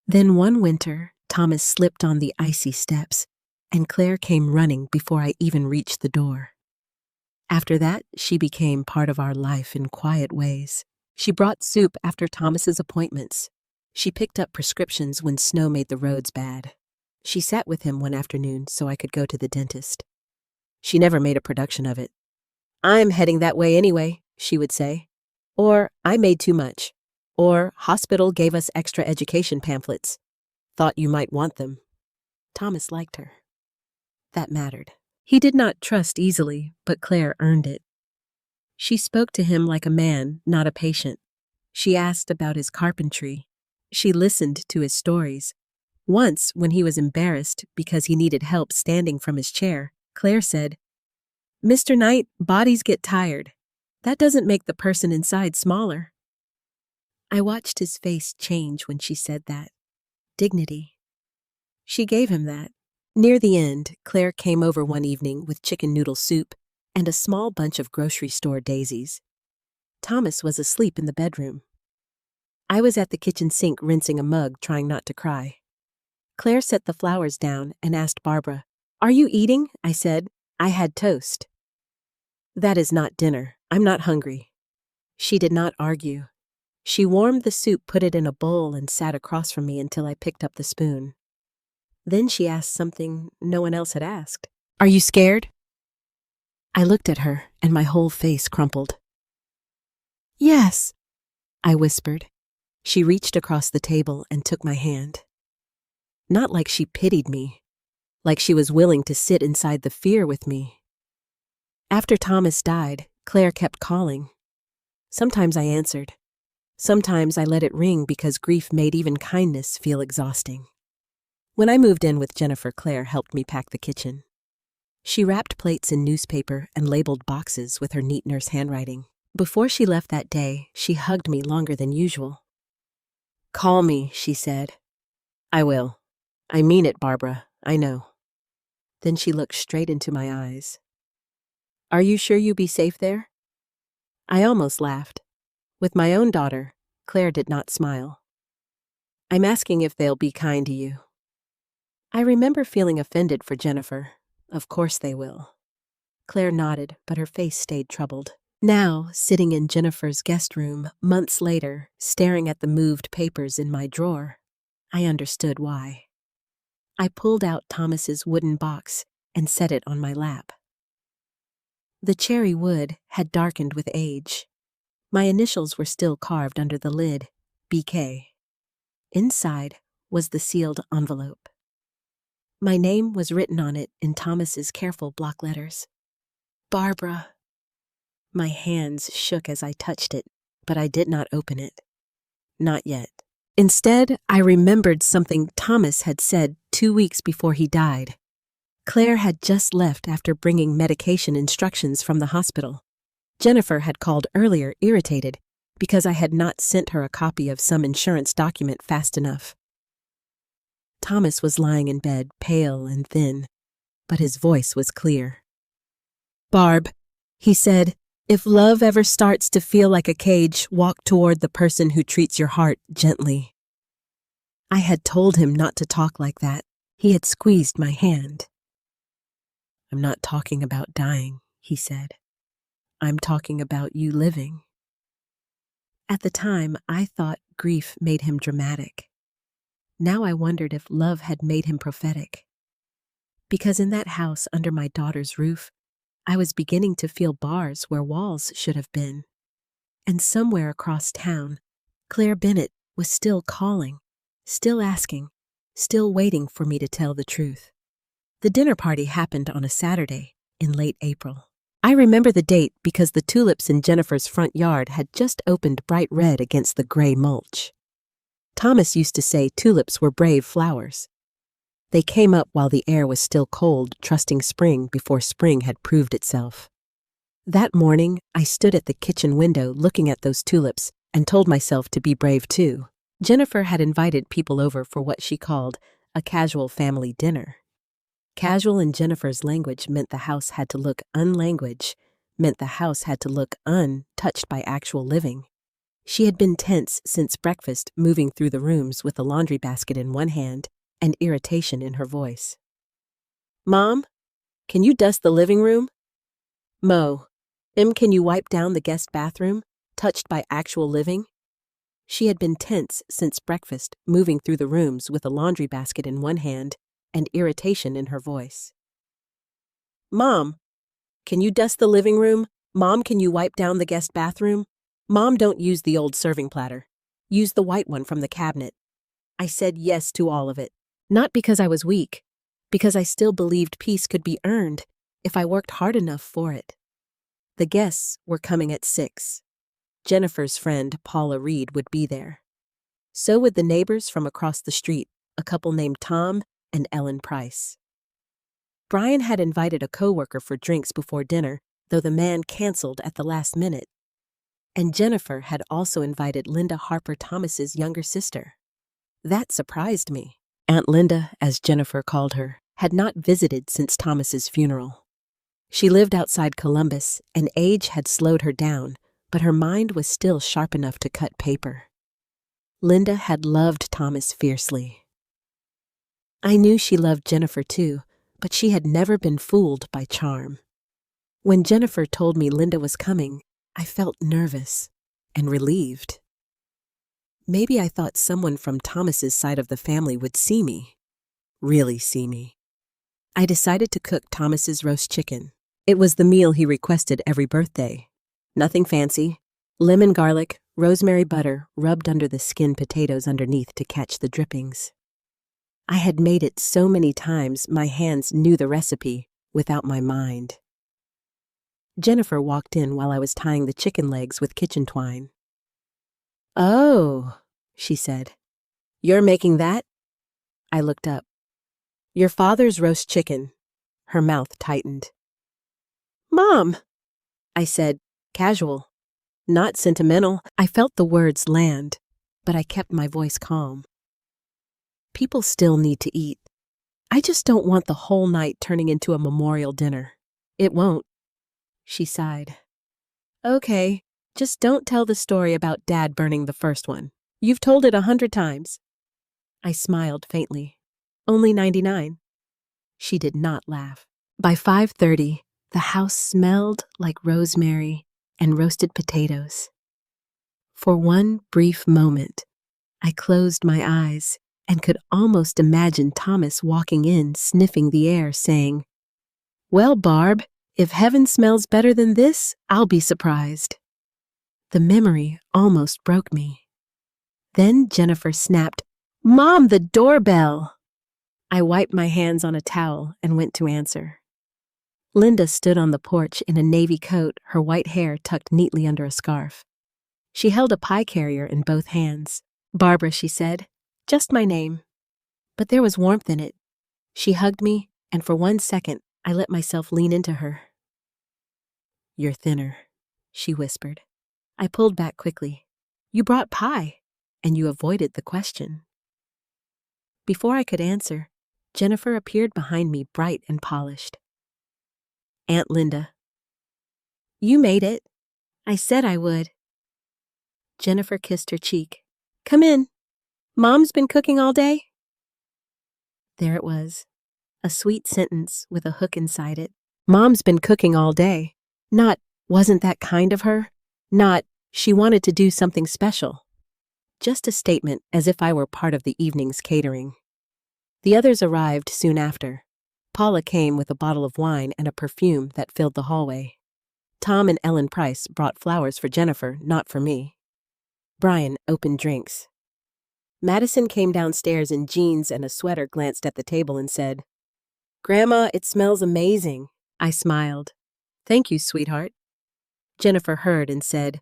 Then one winter, Thomas slipped on the icy steps, and Claire came running before I even reached the door. After that, she became part of our life in quiet ways. She brought soup after Thomas's appointments. She picked up prescriptions when snow made the roads bad. She sat with him one afternoon so I could go to the dentist. She never made a production of it. "I'm heading that way anyway," she would say. Or, "I made too much." Or, "Hospital gave us extra education pamphlets. Thought you might want them." Thomas liked her. That mattered. He did not trust easily, but Claire earned it. She spoke to him like a man, not a patient. She asked about his carpentry. She listened to his stories. Once, when he was embarrassed because he needed help standing from his chair, Claire said, "Mr. Knight, bodies get tired. That doesn't make the person inside smaller." I watched his face change when she said that. Dignity. She gave him that. Near the end, Claire came over one evening with chicken noodle soup and a small bunch of grocery store daisies. Thomas was asleep in the bedroom. I was at the kitchen sink rinsing a mug, trying not to cry. Claire set the flowers down and asked Barbara, "Are you eating?" I said. "I had toast." "That is not dinner. I'm not hungry." She did not argue. She warmed the soup, put it in a bowl, and sat across from me until I picked up the spoon. Then she asked something no one else had asked. "Are you scared?" I looked at her, and my whole face crumpled. "Yes," I whispered. She reached across the table and took my hand. Not like she pitied me, like she was willing to sit inside the fear with me. After Thomas died, Claire kept calling. Sometimes I answered. Sometimes I let it ring because grief made even kindness feel exhausting. When I moved in with Jennifer, Claire helped me pack the kitchen. She wrapped plates in newspaper and labeled boxes with her neat nurse handwriting. Before she left that day, she hugged me longer than usual. "Call me," she said. "I will. I mean it, Barbara. I know." Then she looked straight into my eyes. "Are you sure you'll be safe there?" I almost laughed. With my own daughter, Claire did not smile. "I'm asking if they'll be kind to you." I remember feeling offended for Jennifer. Of course they will. Claire nodded, but her face stayed troubled. Now, sitting in Jennifer's guest room, months later, staring at the moved papers in my drawer, I understood why. I pulled out Thomas's wooden box and set it on my lap. The cherry wood had darkened with age. My initials were still carved under the lid, BK. Inside was the sealed envelope. My name was written on it in Thomas's careful block letters. Barbara. My hands shook as I touched it, but I did not open it. Not yet. Instead, I remembered something Thomas had said 2 weeks before he died. Claire had just left after bringing medication instructions from the hospital. Jennifer had called earlier, irritated, because I had not sent her a copy of some insurance document fast enough. Thomas was lying in bed, pale and thin, but his voice was clear. "Barb," he said, "if love ever starts to feel like a cage, walk toward the person who treats your heart gently." I had told him not to talk like that. He had squeezed my hand. "I'm not talking about dying," he said. "I'm talking about you living." At the time, I thought grief made him dramatic. Now I wondered if love had made him prophetic. Because in that house under my daughter's roof, I was beginning to feel bars where walls should have been. And somewhere across town, Claire Bennett was still calling, still asking, still waiting for me to tell the truth. The dinner party happened on a Saturday in late April. I remember the date because the tulips in Jennifer's front yard had just opened bright red against the gray mulch. Thomas used to say tulips were brave flowers. They came up while the air was still cold, trusting spring before spring had proved itself. That morning, I stood at the kitchen window looking at those tulips and told myself to be brave too. Jennifer had invited people over for what she called a casual family dinner. Casual in Jennifer's language meant the house had to look unlanguage, meant the house had to look untouched by actual living. She had been tense since breakfast, moving through the rooms with a laundry basket in one hand and irritation in her voice. "Mom, can you dust the living room?" "Mo, can you wipe down the guest bathroom, touched by actual living?" She had been tense since breakfast, moving through the rooms with a laundry basket in one hand and irritation in her voice. "Mom, can you dust the living room? Mom, can you wipe down the guest bathroom? Mom, don't use the old serving platter. Use the white one from the cabinet." I said yes to all of it, not because I was weak, because I still believed peace could be earned if I worked hard enough for it. The guests were coming at 6. Jennifer's friend, Paula Reed, would be there. So would the neighbors from across the street, a couple named Tom and Ellen Price. Brian had invited a coworker for drinks before dinner, though the man canceled at the last minute. And Jennifer had also invited Linda Harper Thomas's younger sister. That surprised me. Aunt Linda, as Jennifer called her, had not visited since Thomas's funeral. She lived outside Columbus, and age had slowed her down, but her mind was still sharp enough to cut paper. Linda had loved Thomas fiercely. I knew she loved Jennifer too, but she had never been fooled by charm. When Jennifer told me Linda was coming, I felt nervous and relieved. Maybe I thought someone from Thomas's side of the family would see me, really see me. I decided to cook Thomas's roast chicken. It was the meal he requested every birthday. Nothing fancy. Lemon garlic, rosemary butter rubbed under the skinned potatoes underneath to catch the drippings. I had made it so many times my hands knew the recipe without my mind. Jennifer walked in while I was tying the chicken legs with kitchen twine. "Oh," she said. "You're making that?" I looked up. "Your father's roast chicken." Her mouth tightened. "Mom," I said, casual, not sentimental. I felt the words land, but I kept my voice calm. People still need to eat. I just don't want the whole night turning into a memorial dinner. It won't. She sighed. "Okay, just don't tell the story about Dad burning the first one. You've told it 100 times. I smiled faintly. "Only 99. She did not laugh. By 5:30, the house smelled like rosemary and roasted potatoes. For one brief moment, I closed my eyes and could almost imagine Thomas walking in, sniffing the air, saying, "Well, Barb, if heaven smells better than this, I'll be surprised." The memory almost broke me. Then Jennifer snapped, "Mom, the doorbell!" I wiped my hands on a towel and went to answer. Linda stood on the porch in a navy coat, her white hair tucked neatly under a scarf. She held a pie carrier in both hands. "Barbara," she said, "just my name." But there was warmth in it. She hugged me, and for 1 second, I let myself lean into her. "You're thinner," she whispered. I pulled back quickly. "You brought pie, and you avoided the question." Before I could answer, Jennifer appeared behind me, bright and polished. "Aunt Linda." "You made it. I said I would." Jennifer kissed her cheek. "Come in." Mom's been cooking all day? There it was, a sweet sentence with a hook inside it. Mom's been cooking all day. Not, wasn't that kind of her? Not, she wanted to do something special. Just a statement as if I were part of the evening's catering. The others arrived soon after. Paula came with a bottle of wine and a perfume that filled the hallway. Tom and Ellen Price brought flowers for Jennifer, not for me. Brian opened drinks. Madison came downstairs in jeans and a sweater, glanced at the table and said, "Grandma, it smells amazing." I smiled. "Thank you, sweetheart." Jennifer heard and said,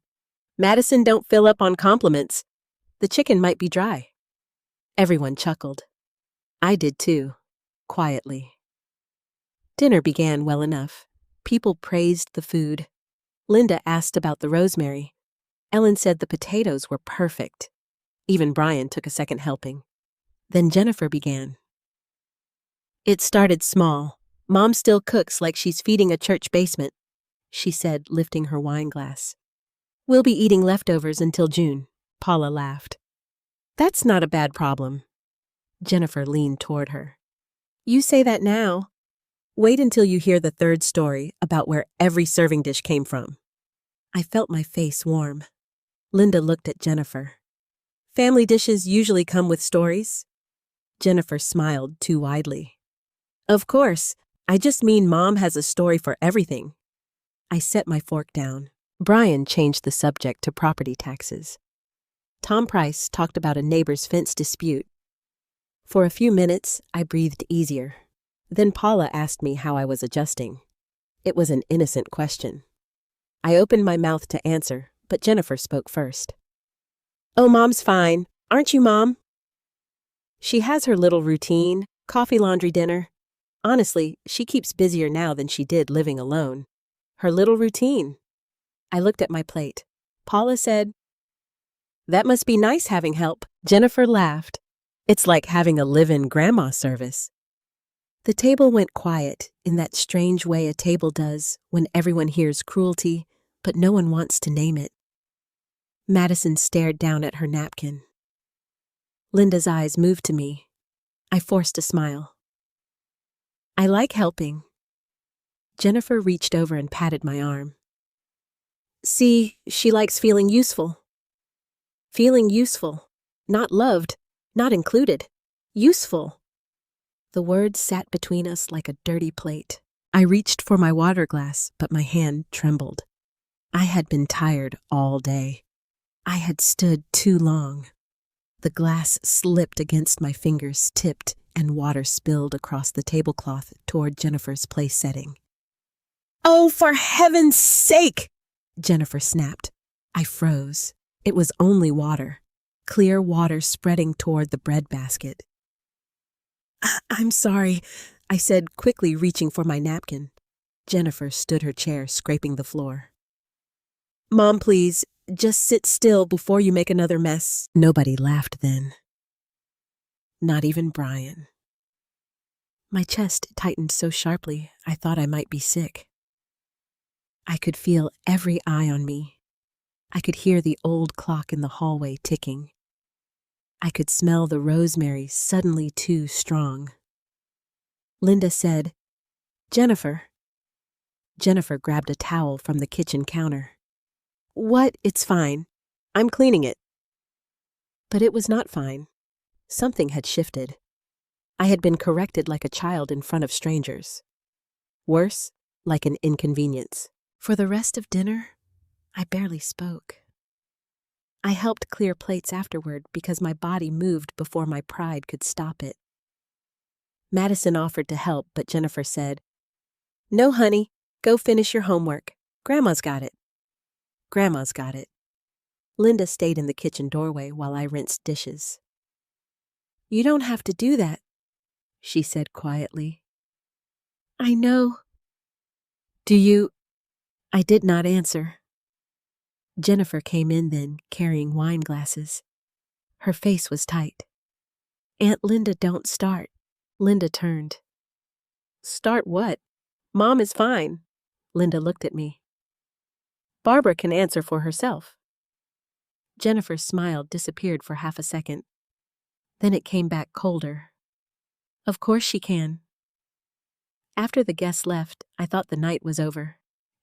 "Madison, don't fill up on compliments. The chicken might be dry." Everyone chuckled. I did too, quietly. Dinner began well enough. People praised the food. Linda asked about the rosemary. Ellen said the potatoes were perfect. Even Brian took a second helping. Then Jennifer began. "It started small. Mom still cooks like she's feeding a church basement," she said, lifting her wine glass. "We'll be eating leftovers until June." Paula laughed. "That's not a bad problem." Jennifer leaned toward her. "You say that now. Wait until you hear the third story about where every serving dish came from." I felt my face warm. Linda looked at Jennifer. "Family dishes usually come with stories?" Jennifer smiled too widely. "Of course. I just mean Mom has a story for everything." I set my fork down. Brian changed the subject to property taxes. Tom Price talked about a neighbor's fence dispute. For a few minutes, I breathed easier. Then Paula asked me how I was adjusting. It was an innocent question. I opened my mouth to answer, but Jennifer spoke first. "Oh, Mom's fine. Aren't you, Mom?" "She has her little routine, coffee, laundry, dinner. Honestly, she keeps busier now than she did living alone. Her little routine." I looked at my plate. Paula said, "That must be nice having help." Jennifer laughed. "It's like having a live-in grandma service." The table went quiet in that strange way a table does when everyone hears cruelty, but no one wants to name it. Madison stared down at her napkin. Linda's eyes moved to me. I forced a smile. "I like helping." Jennifer reached over and patted my arm. "See, she likes feeling useful." Feeling useful. Not loved, not included. Useful. The words sat between us like a dirty plate. I reached for my water glass, but my hand trembled. I had been tired all day. I had stood too long. The glass slipped against my fingers, tipped, and water spilled across the tablecloth toward Jennifer's place setting. "Oh, for heaven's sake!" Jennifer snapped. I froze. It was only water. Clear water spreading toward the breadbasket. "I'm sorry," I said, quickly reaching for my napkin. Jennifer stood her chair, scraping the floor. "Mom, please, just sit still before you make another mess." Nobody laughed then. Not even Brian. My chest tightened so sharply I thought I might be sick. I could feel every eye on me. I could hear the old clock in the hallway ticking. I could smell the rosemary suddenly too strong. Linda said, "Jennifer." Jennifer grabbed a towel from the kitchen counter. "What? It's fine. I'm cleaning it." But it was not fine. Something had shifted. I had been corrected like a child in front of strangers. Worse, like an inconvenience. For the rest of dinner, I barely spoke. I helped clear plates afterward because my body moved before my pride could stop it. Madison offered to help, but Jennifer said, "No, honey, go finish your homework. Grandma's got it." Grandma's got it. Linda stayed in the kitchen doorway while I rinsed dishes. "You don't have to do that," she said quietly. "I know." "Do you?" I did not answer. Jennifer came in then, carrying wine glasses. Her face was tight. "Aunt Linda, don't start." Linda turned. "Start what? Mom is fine." Linda looked at me. "Barbara can answer for herself." Jennifer's smile disappeared for half a second. Then it came back colder. Of course she can. After the guests left, I thought the night was over.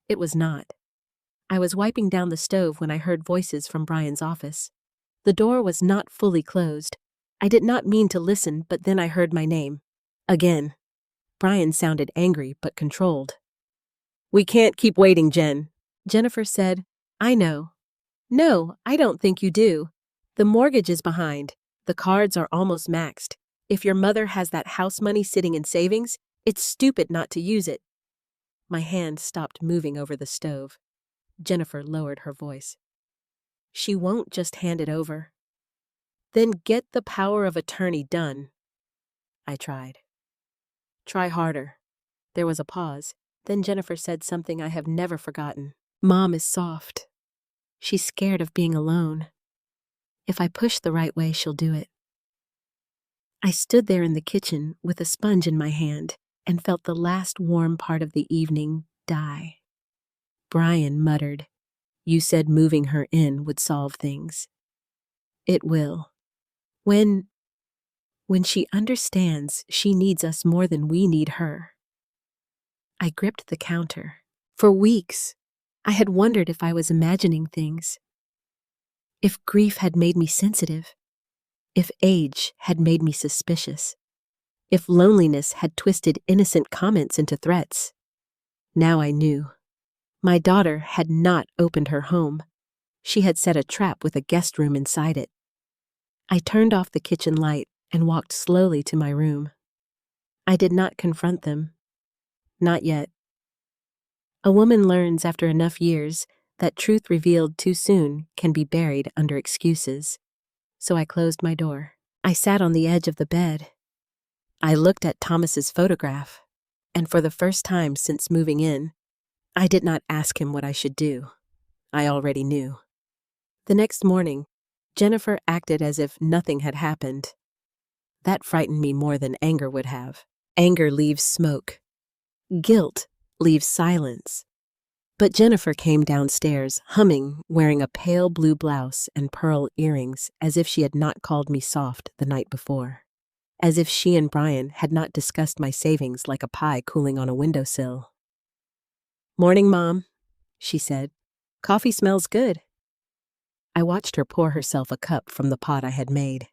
It was not. I was wiping down the stove when I heard voices from Brian's office. The door was not fully closed. I did not mean to listen, but then I heard my name. Again. Brian sounded angry but controlled. "We can't keep waiting, Jen." Jennifer said, "I know." "No, I don't think you do. The mortgage is behind. The cards are almost maxed. If your mother has that house money sitting in savings, it's stupid not to use it." My hand stopped moving over the stove. Jennifer lowered her voice. "She won't just hand it over." "Then get the power of attorney done." I tried. "Try harder." There was a pause. Then Jennifer said something I have never forgotten. "Mom is soft. She's scared of being alone. If I push the right way, she'll do it." I stood there in the kitchen with a sponge in my hand and felt the last warm part of the evening die. Brian muttered, "You said moving her in would solve things." "It will. When she understands she needs us more than we need her." I gripped the counter. For weeks, I had wondered if I was imagining things. If grief had made me sensitive. If age had made me suspicious. If loneliness had twisted innocent comments into threats. Now I knew. My daughter had not opened her home. She had set a trap with a guest room inside it. I turned off the kitchen light and walked slowly to my room. I did not confront them. Not yet. A woman learns after enough years that truth revealed too soon can be buried under excuses. So I closed my door. I sat on the edge of the bed. I looked at Thomas's photograph, and for the first time since moving in, I did not ask him what I should do. I already knew. The next morning, Jennifer acted as if nothing had happened. That frightened me more than anger would have. Anger leaves smoke. Guilt leaves silence. But Jennifer came downstairs, humming, wearing a pale blue blouse and pearl earrings, as if she had not called me soft the night before. As if she and Brian had not discussed my savings like a pie cooling on a windowsill. "Morning, Mom," she said. "Coffee smells good." I watched her pour herself a cup from the pot I had made.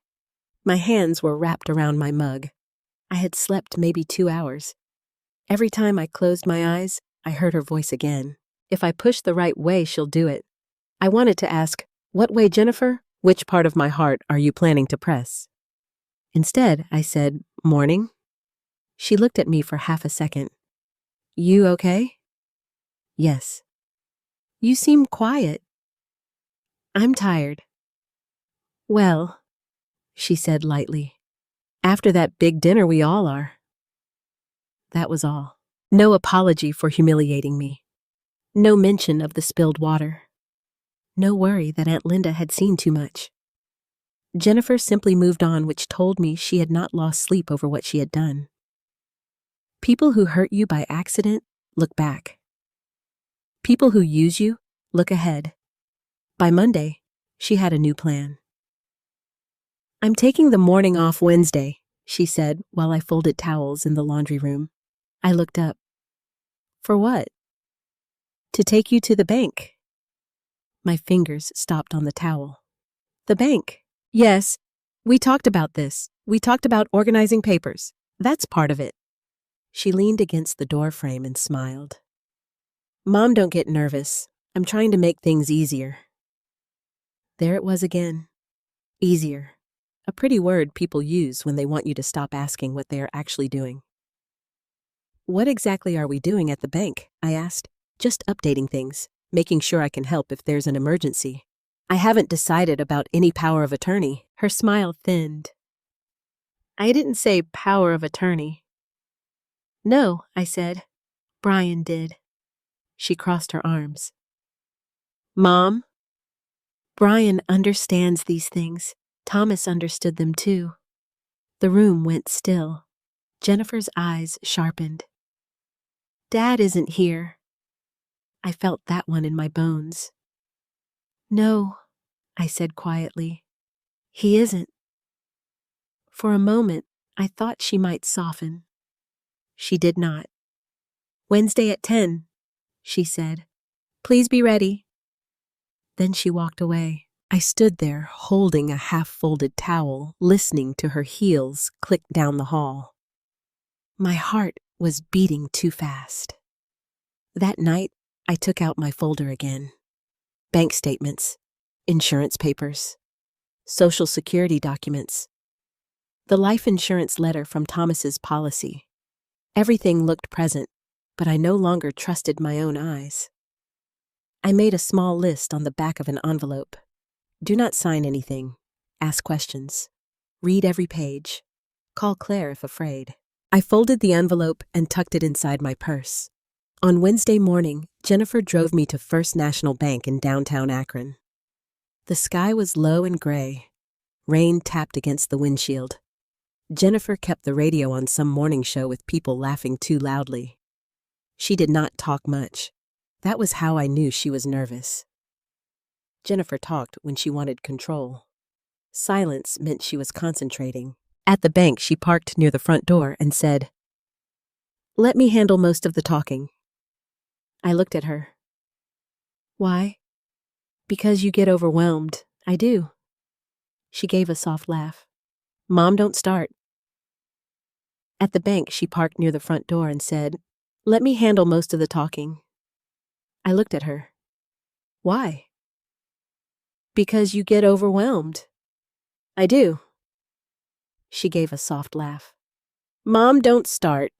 My hands were wrapped around my mug. I had slept maybe 2 hours. Every time I closed my eyes, I heard her voice again. If I push the right way, she'll do it. I wanted to ask, "What way, Jennifer? Which part of my heart are you planning to press?" Instead, I said, "Morning." She looked at me for half a second. "You okay?" "Yes." "You seem quiet." "I'm tired." "Well," she said lightly, "after that big dinner we all are." That was all. No apology for humiliating me. No mention of the spilled water. No worry that Aunt Linda had seen too much. Jennifer simply moved on, which told me she had not lost sleep over what she had done. People who hurt you by accident look back. People who use you look ahead. By Monday, she had a new plan. "I'm taking the morning off Wednesday," she said while I folded towels in the laundry room. I looked up. "For what?" "To take you to the bank." My fingers stopped on the towel. "The bank?" "Yes. We talked about this. We talked about organizing papers. That's part of it." She leaned against the door frame and smiled. "Mom, don't get nervous. I'm trying to make things easier." There it was again. Easier. A pretty word people use when they want you to stop asking what they are actually doing. "What exactly are we doing at the bank?" I asked. "Just updating things, making sure I can help if there's an emergency. I haven't decided about any power of attorney." Her smile thinned. "I didn't say power of attorney." "No," I said. "Brian did." She crossed her arms. "Mom?" "Brian understands these things. Thomas understood them too." The room went still. Jennifer's eyes sharpened. "Dad isn't here." I felt that one in my bones. "No," I said quietly. "He isn't." For a moment, I thought she might soften. She did not. "Wednesday at 10, she said. "Please be ready." Then she walked away. I stood there, holding a half-folded towel, listening to her heels click down the hall. My heart was beating too fast. That night, I took out my folder again. Bank statements, insurance papers, Social Security documents, the life insurance letter from Thomas's policy. Everything looked present, but I no longer trusted my own eyes. I made a small list on the back of an envelope. Do not sign anything. Ask questions. Read every page. Call Claire if afraid. I folded the envelope and tucked it inside my purse. On Wednesday morning, Jennifer drove me to First National Bank in downtown Akron. The sky was low and gray. Rain tapped against the windshield. Jennifer kept the radio on some morning show with people laughing too loudly. She did not talk much. That was how I knew she was nervous. Jennifer talked when she wanted control. Silence meant she was concentrating. At the bank, she parked near the front door and said, "Let me handle most of the talking." I looked at her. "Why?" "Because you get overwhelmed. I do." She gave a soft laugh. "Mom, don't start." At the bank, she parked near the front door and said, "Let me handle most of the talking." I looked at her. "Why?" "Because you get overwhelmed." "I do." She gave a soft laugh. "Mom, don't start."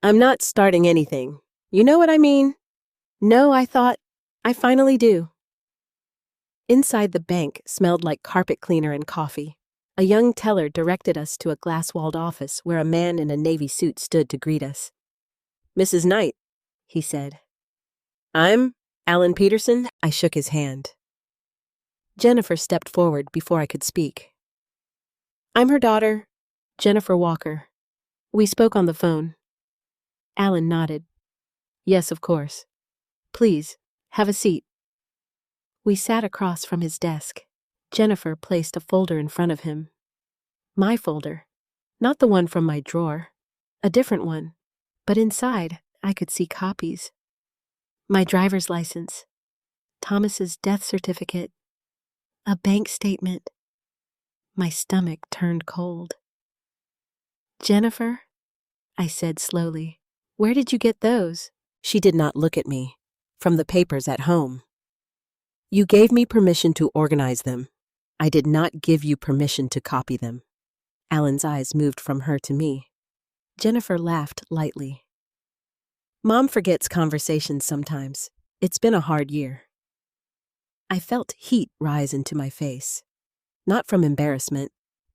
"I'm not starting anything. You know what I mean?" "No," I thought. "I finally do." Inside the bank smelled like carpet cleaner and coffee. A young teller directed us to a glass-walled office where a man in a navy suit stood to greet us. "Mrs. Knight," he said. "I'm Alan Peterson." I shook his hand. Jennifer stepped forward before I could speak. "I'm her daughter, Jennifer Walker. We spoke on the phone." Alan nodded. "Yes, of course. Please, have a seat." We sat across from his desk. Jennifer placed a folder in front of him. My folder, not the one from my drawer, a different one, but inside I could see copies. My driver's license, Thomas's death certificate, a bank statement. My stomach turned cold. "Jennifer," I said slowly, "where did you get those?" She did not look at me. "From the papers at home." "You gave me permission to organize them. I did not give you permission to copy them." Alan's eyes moved from her to me. Jennifer laughed lightly. "Mom forgets conversations sometimes. It's been a hard year." I felt heat rise into my face. Not from embarrassment,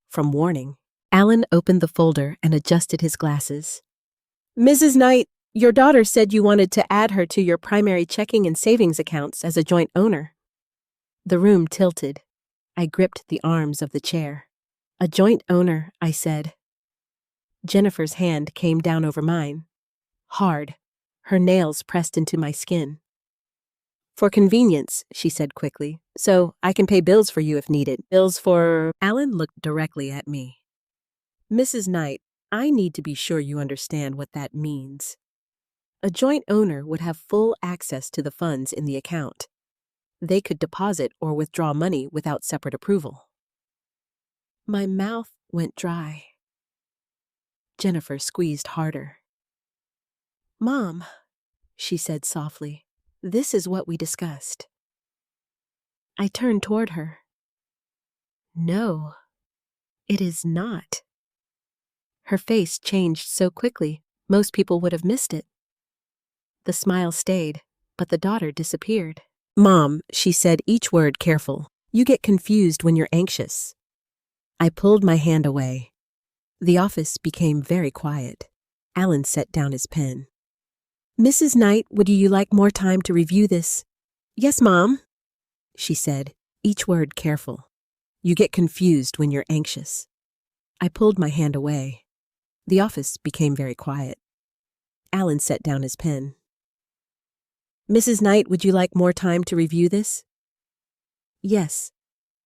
from warning. Alan opened the folder and adjusted his glasses. "Mrs. Knight, your daughter said you wanted to add her to your primary checking and savings accounts as a joint owner." The room tilted. I gripped the arms of the chair. "A joint owner," I said. Jennifer's hand came down over mine. Hard, her nails pressed into my skin. "For convenience," she said quickly, "so I can pay bills for you if needed." "Bills for—" Alan looked directly at me. "Mrs. Knight, I need to be sure you understand what that means. A joint owner would have full access to the funds in the account. They could deposit or withdraw money without separate approval." My mouth went dry. Jennifer squeezed harder. "Mom," she said softly, "this is what we discussed." I turned toward her. "No, it is not." Her face changed so quickly, most people would have missed it. The smile stayed, but the daughter disappeared. "Mom," she said, each word careful, "you get confused when you're anxious." I pulled my hand away. The office became very quiet. Alan set down his pen. "Mrs. Knight, would you like more time to review this?" "Yes, Mom," she said, each word careful. "You get confused when you're anxious." I pulled my hand away. The office became very quiet. Alan set down his pen. "Mrs. Knight, would you like more time to review this?" "Yes,"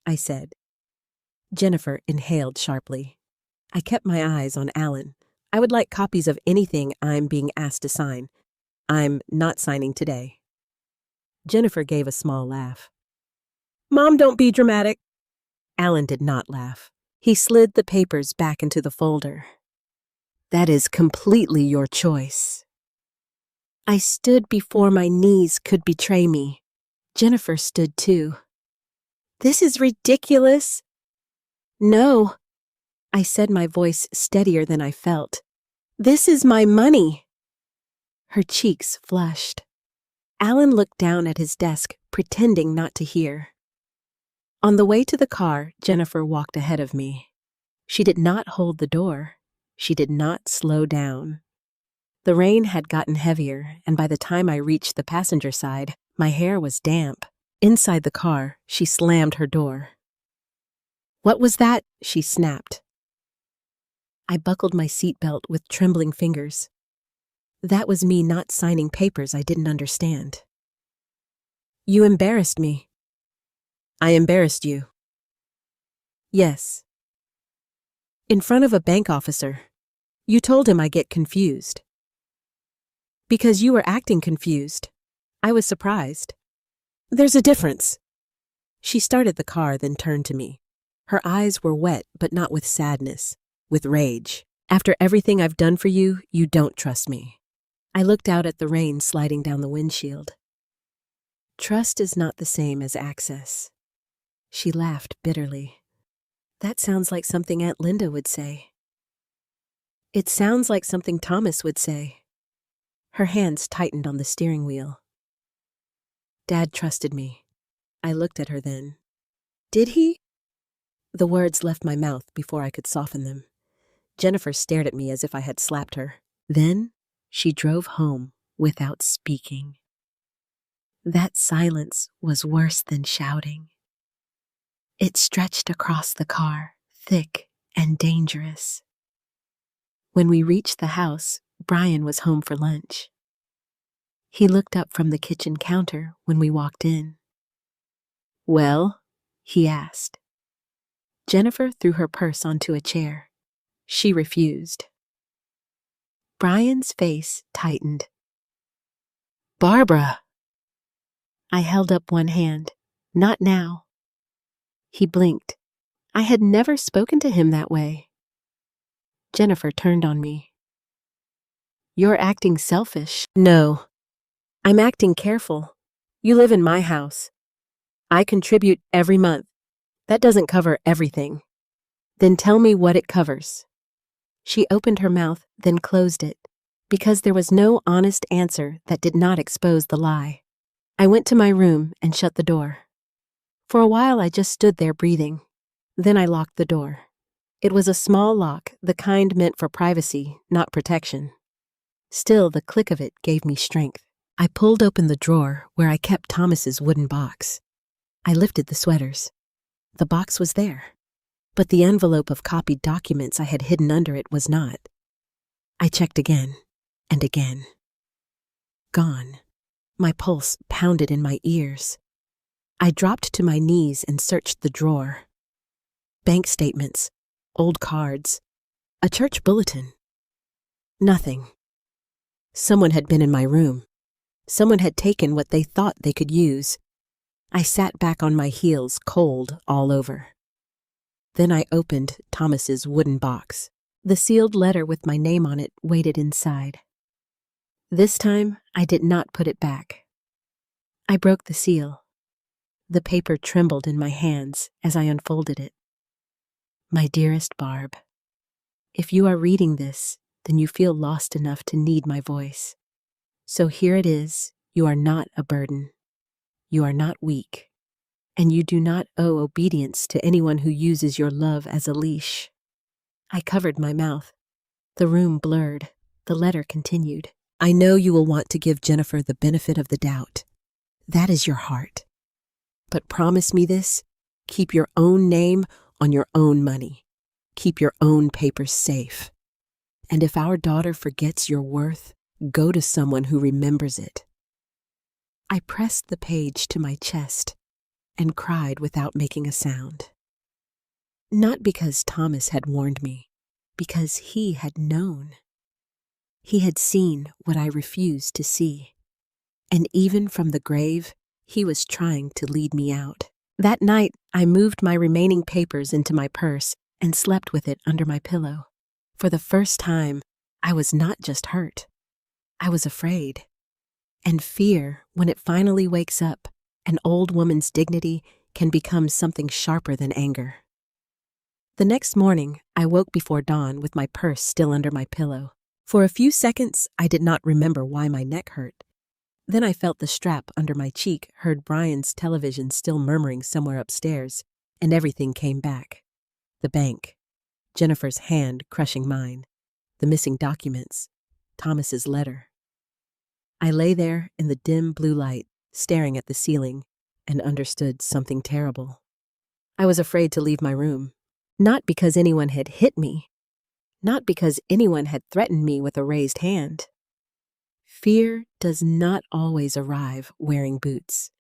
I said. Jennifer inhaled sharply. I kept my eyes on Alan. I would like copies of anything I'm being asked to sign. I'm not signing today. Jennifer gave a small laugh. Mom, don't be dramatic. Alan did not laugh. He slid the papers back into the folder. That is completely your choice. I stood before my knees could betray me. Jennifer stood too. This is ridiculous. No, I said, my voice steadier than I felt. This is my money. Her cheeks flushed. Alan looked down at his desk, pretending not to hear. On the way to the car, Jennifer walked ahead of me. She did not hold the door. She did not slow down. The rain had gotten heavier, and by the time I reached the passenger side, my hair was damp. Inside the car, she slammed her door. What was that? She snapped. I buckled my seatbelt with trembling fingers. That was me not signing papers I didn't understand. You embarrassed me. I embarrassed you. Yes. In front of a bank officer. You told him I get confused. Because you were acting confused. I was surprised. There's a difference. She started the car, then turned to me. Her eyes were wet, but not with sadness, with rage. After everything I've done for you, you don't trust me. I looked out at the rain sliding down the windshield. Trust is not the same as access. She laughed bitterly. That sounds like something Aunt Linda would say. It sounds like something Thomas would say. Her hands tightened on the steering wheel. Dad trusted me. I looked at her then. Did he? The words left my mouth before I could soften them. Jennifer stared at me as if I had slapped her. Then she drove home without speaking. That silence was worse than shouting. It stretched across the car, thick and dangerous. When we reached the house, Brian was home for lunch. He looked up from the kitchen counter when we walked in. Well, he asked. Jennifer threw her purse onto a chair. She refused. Brian's face tightened. Barbara! I held up one hand. Not now. He blinked. I had never spoken to him that way. Jennifer turned on me. You're acting selfish. No, I'm acting careful. You live in my house. I contribute every month. That doesn't cover everything. Then tell me what it covers. She opened her mouth, then closed it, because there was no honest answer that did not expose the lie. I went to my room and shut the door. For a while I just stood there breathing. Then I locked the door. It was a small lock, the kind meant for privacy, not protection. Still, the click of it gave me strength. I pulled open the drawer where I kept Thomas's wooden box. I lifted the sweaters. The box was there, but the envelope of copied documents I had hidden under it was not. I checked again and again. Gone. My pulse pounded in my ears. I dropped to my knees and searched the drawer. Bank statements, old cards, a church bulletin. Nothing. Someone had been in my room. Someone had taken what they thought they could use. I sat back on my heels, cold all over. Then I opened Thomas's wooden box. The sealed letter with my name on it waited inside. This time, I did not put it back. I broke the seal. The paper trembled in my hands as I unfolded it. My dearest Barb, if you are reading this, then you feel lost enough to need my voice. So here it is. You are not a burden. You are not weak. And you do not owe obedience to anyone who uses your love as a leash. I covered my mouth. The room blurred. The letter continued. I know you will want to give Jennifer the benefit of the doubt. That is your heart. But promise me this. Keep your own name on your own money. Keep your own papers safe. And if our daughter forgets your worth, go to someone who remembers it. I pressed the page to my chest and cried without making a sound. Not because Thomas had warned me, Because he had known. He had seen what I refused to see. And even from the grave, he was trying to lead me out. That night, I moved my remaining papers into my purse and slept with it under my pillow. For the first time, I was not just hurt. I was afraid. And fear, when it finally wakes up, an old woman's dignity can become something sharper than anger. The next morning, I woke before dawn with my purse still under my pillow. For a few seconds, I did not remember why my neck hurt. Then I felt the strap under my cheek, heard Brian's television still murmuring somewhere upstairs, and everything came back. The bank, Jennifer's hand crushing mine, the missing documents, Thomas's letter. I lay there in the dim blue light, staring at the ceiling, and understood something terrible. I was afraid to leave my room, not because anyone had hit me, not because anyone had threatened me with a raised hand. Fear does not always arrive wearing boots.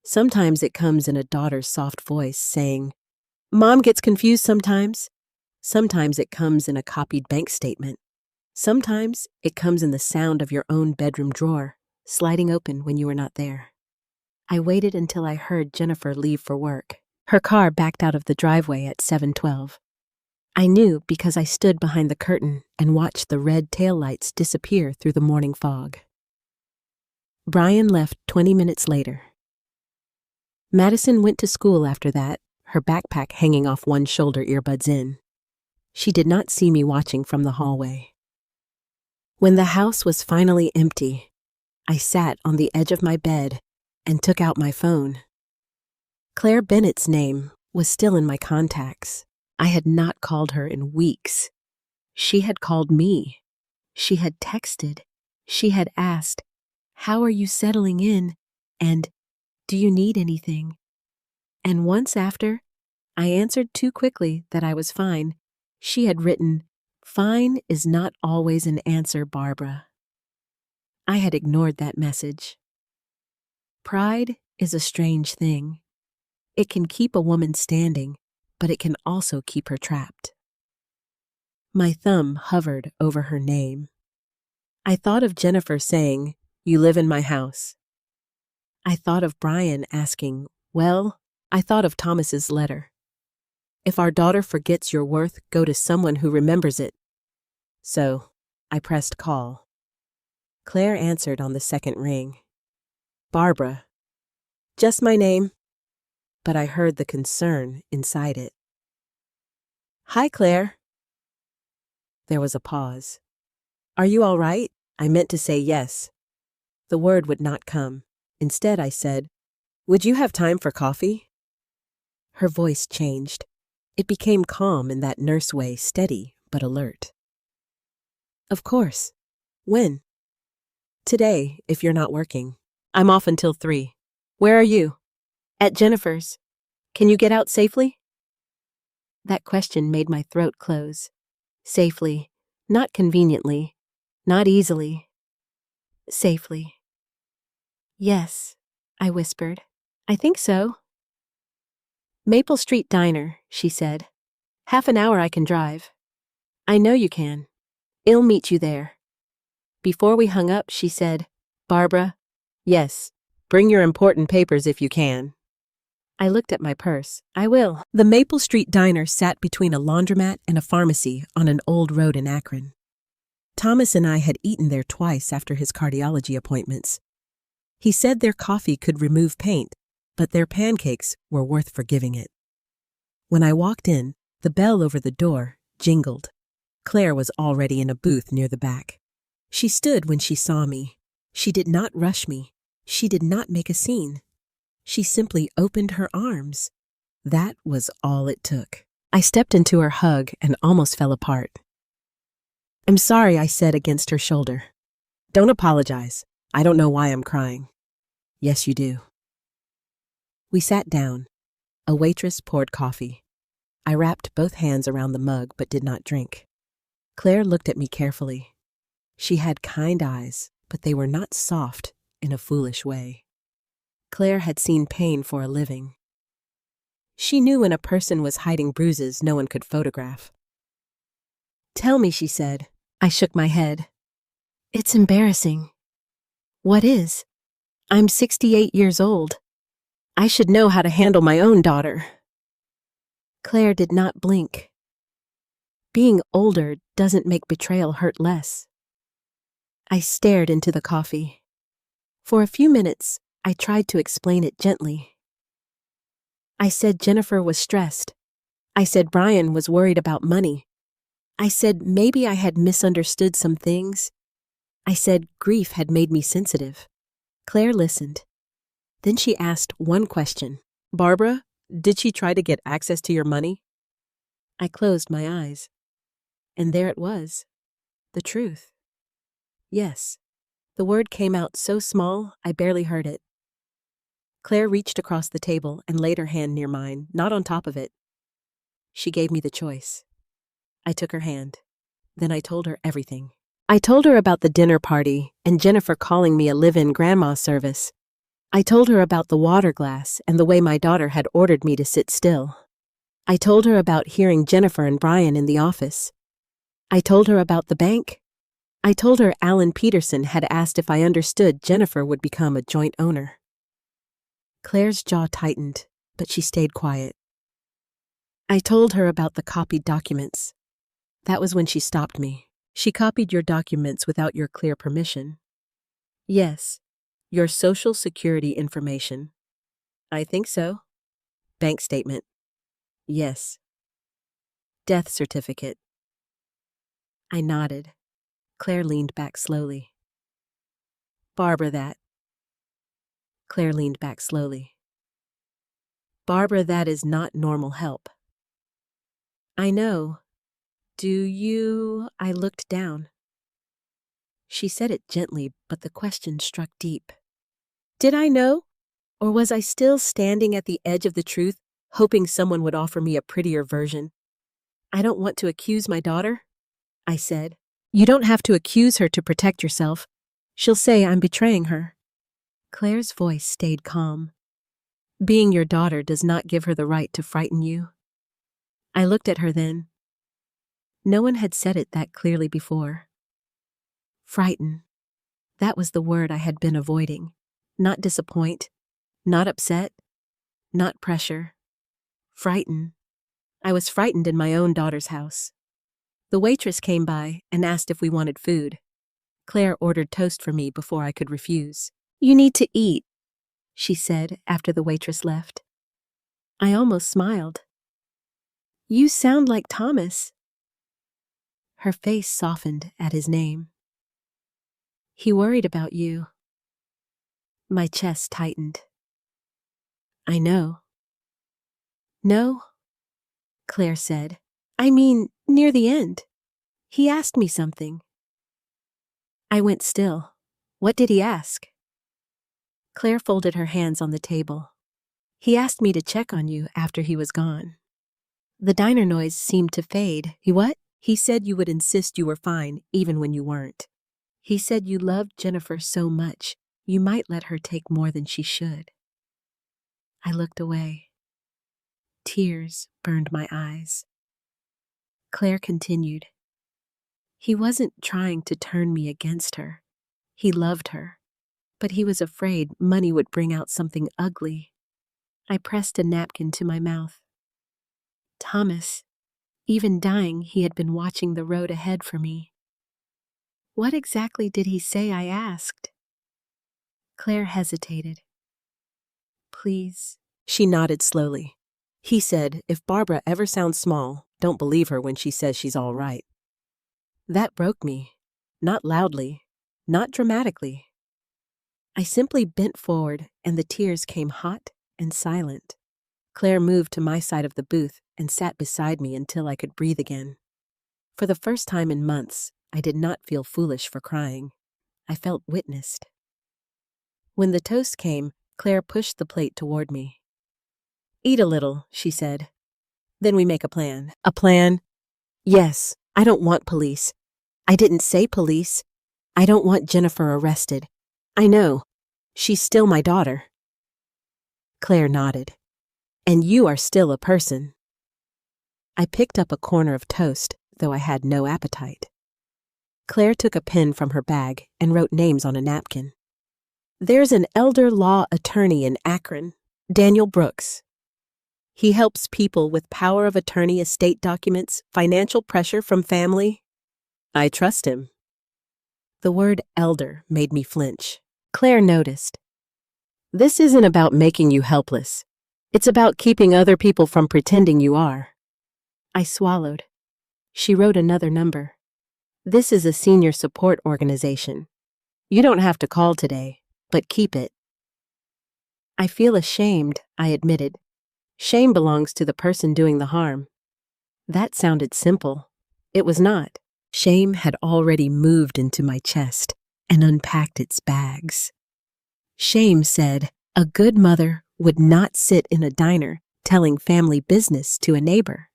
Sometimes it comes in a daughter's soft voice saying, "Mom gets confused sometimes." Sometimes it comes in a copied bank statement. Sometimes it comes in the sound of your own bedroom drawer, sliding open when you were not there. I waited until I heard Jennifer leave for work. Her car backed out of the driveway at 7:12. I knew because I stood behind the curtain and watched the red taillights disappear through the morning fog. Brian left 20 minutes later. Madison went to school after that, her backpack hanging off one shoulder, earbuds in. She did not see me watching from the hallway. When the house was finally empty, I sat on the edge of my bed and took out my phone. Claire Bennett's name was still in my contacts. I had not called her in weeks. She had called me. She had texted. She had asked, "How are you settling in?" and "Do you need anything?" And once after, I answered too quickly that I was fine. She had written, "Fine is not always an answer, Barbara." I had ignored that message. Pride is a strange thing. It can keep a woman standing, but it can also keep her trapped. My thumb hovered over her name. I thought of Jennifer saying, "You live in my house." I thought of Brian asking, "Well," I thought of Thomas's letter. "If our daughter forgets your worth, go to someone who remembers it." So, I pressed call. Claire answered on the second ring. "Barbara." Just my name, but I heard the concern inside it. "Hi, Claire." There was a pause. "Are you all right?" I meant to say yes. The word would not come. Instead, I said, "Would you have time for coffee?" Her voice changed. It became calm in that nurse way, steady but alert. "Of course. When?" "Today, if you're not working. I'm off until 3. Where are you?" "At Jennifer's. Can you get out safely?" That question made my throat close. Safely, not conveniently, not easily. Safely. "Yes," I whispered. "I think so." "Maple Street Diner," she said. "Half an hour I can drive." "I know you can. I'll meet you there." Before we hung up, she said, "Barbara." "Yes, bring your important papers if you can." I looked at my purse. "I will." The Maple Street Diner sat between a laundromat and a pharmacy on an old road in Akron. Thomas and I had eaten there twice after his cardiology appointments. He said their coffee could remove paint, but their pancakes were worth forgiving it. When I walked in, the bell over the door jingled. Claire was already in a booth near the back. She stood when she saw me. She did not rush me. She did not make a scene. She simply opened her arms. That was all it took. I stepped into her hug and almost fell apart. "I'm sorry," I said against her shoulder. "Don't apologize. I don't know why I'm crying." "Yes, you do." We sat down. A waitress poured coffee. I wrapped both hands around the mug but did not drink. Claire looked at me carefully. She had kind eyes, but they were not soft in a foolish way. Claire had seen pain for a living. She knew when a person was hiding bruises no one could photograph. Tell me, she said. I shook my head. It's embarrassing. What is? I'm 68 years old. I should know how to handle my own daughter. Claire did not blink. Being older doesn't make betrayal hurt less. I stared into the coffee. For a few minutes, I tried to explain it gently. I said Jennifer was stressed. I said Brian was worried about money. I said maybe I had misunderstood some things. I said grief had made me sensitive. Claire listened. Then she asked one question. Barbara, did she try to get access to your money? I closed my eyes. And there it was. The truth. Yes. The word came out so small, I barely heard it. Claire reached across the table and laid her hand near mine, not on top of it. She gave me the choice. I took her hand. Then I told her everything. I told her about the dinner party and Jennifer calling me a live-in grandma service. I told her about the water glass and the way my daughter had ordered me to sit still. I told her about hearing Jennifer and Brian in the office. I told her about the bank. I told her Alan Peterson had asked if I understood Jennifer would become a joint owner. Claire's jaw tightened, but she stayed quiet. I told her about the copied documents. That was when she stopped me. She copied your documents without your clear permission. Yes. Your social security information. I think so. Bank statement. Yes. Death certificate. I nodded. Claire leaned back slowly. Barbara, that. Claire leaned back slowly. Barbara, that is not normal help. I know. Do you? I looked down. She said it gently, but the question struck deep. Did I know? Or was I still standing at the edge of the truth, hoping someone would offer me a prettier version? I don't want to accuse my daughter, I said. You don't have to accuse her to protect yourself. She'll say I'm betraying her. Claire's voice stayed calm. Being your daughter does not give her the right to frighten you. I looked at her then. No one had said it that clearly before. Frighten. That was the word I had been avoiding. Not disappoint, not upset, not pressure. Frighten. I was frightened in my own daughter's house. The waitress came by and asked if we wanted food. Claire ordered toast for me before I could refuse. You need to eat, she said after the waitress left. I almost smiled. You sound like Thomas. Her face softened at his name. He worried about you. My chest tightened. I know. No, Claire said. I mean, near the end. He asked me something. I went still. What did he ask? Claire folded her hands on the table. He asked me to check on you after he was gone. The diner noise seemed to fade. What? He said you would insist you were fine even when you weren't. He said you loved Jennifer so much, you might let her take more than she should. I looked away. Tears burned my eyes. Claire continued. He wasn't trying to turn me against her. He loved her, but he was afraid money would bring out something ugly. I pressed a napkin to my mouth. Thomas, even dying, he had been watching the road ahead for me. What exactly did he say? I asked. Claire hesitated. Please. She nodded slowly. He said, if Barbara ever sounds small, don't believe her when she says she's all right. That broke me. Not loudly, not dramatically. I simply bent forward and the tears came hot and silent. Claire moved to my side of the booth and sat beside me until I could breathe again. For the first time in months, I did not feel foolish for crying. I felt witnessed. When the toast came, Claire pushed the plate toward me. Eat a little, she said. Then we make a plan. A plan? Yes, I don't want police. I didn't say police. I don't want Jennifer arrested. I know. She's still my daughter. Claire nodded. And you are still a person. I picked up a corner of toast, though I had no appetite. Claire took a pen from her bag and wrote names on a napkin. There's an elder law attorney in Akron, Daniel Brooks. He helps people with power of attorney estate documents, financial pressure from family. I trust him. The word elder made me flinch. Claire noticed. This isn't about making you helpless. It's about keeping other people from pretending you are. I swallowed. She wrote another number. This is a senior support organization. You don't have to call today, but keep it. I feel ashamed, I admitted. Shame belongs to the person doing the harm. That sounded simple. It was not. Shame had already moved into my chest and unpacked its bags. Shame said a good mother would not sit in a diner telling family business to a neighbor.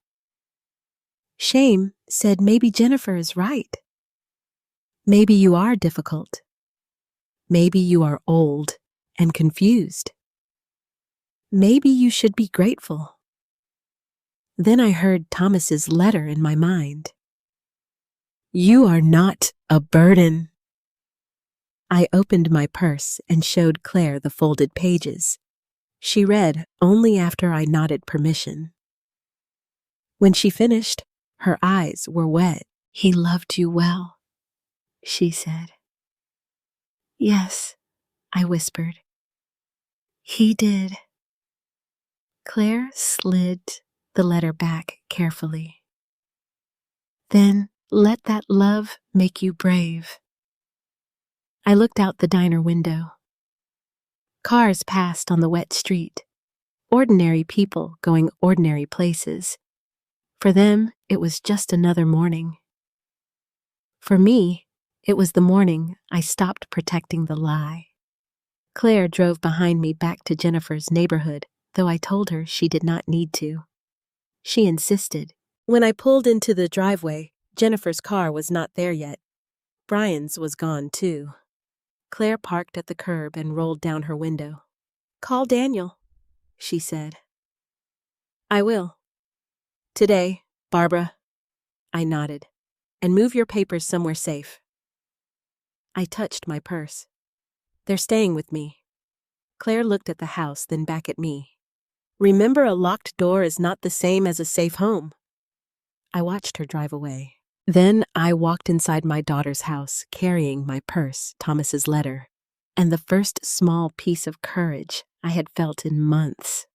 Shame said maybe Jennifer is right. Maybe you are difficult. Maybe you are old and confused. Maybe you should be grateful. Then I heard Thomas's letter in my mind. You are not a burden. I opened my purse and showed Claire the folded pages. She read only after I nodded permission. When she finished, her eyes were wet. He loved you well, she said. Yes, I whispered. He did. Claire slid the letter back carefully. Then let that love make you brave. I looked out the diner window. Cars passed on the wet street. Ordinary people going ordinary places. For them, it was just another morning. For me, it was the morning I stopped protecting the lie. Claire drove behind me back to Jennifer's neighborhood, though I told her she did not need to. She insisted. When I pulled into the driveway, Jennifer's car was not there yet. Brian's was gone too. Claire parked at the curb and rolled down her window. Call Daniel, she said. I will. Today, Barbara. I nodded. And move your papers somewhere safe. I touched my purse. They're staying with me. Claire looked at the house, then back at me. Remember, a locked door is not the same as a safe home. I watched her drive away. Then I walked inside my daughter's house, carrying my purse, Thomas's letter, and the first small piece of courage I had felt in months.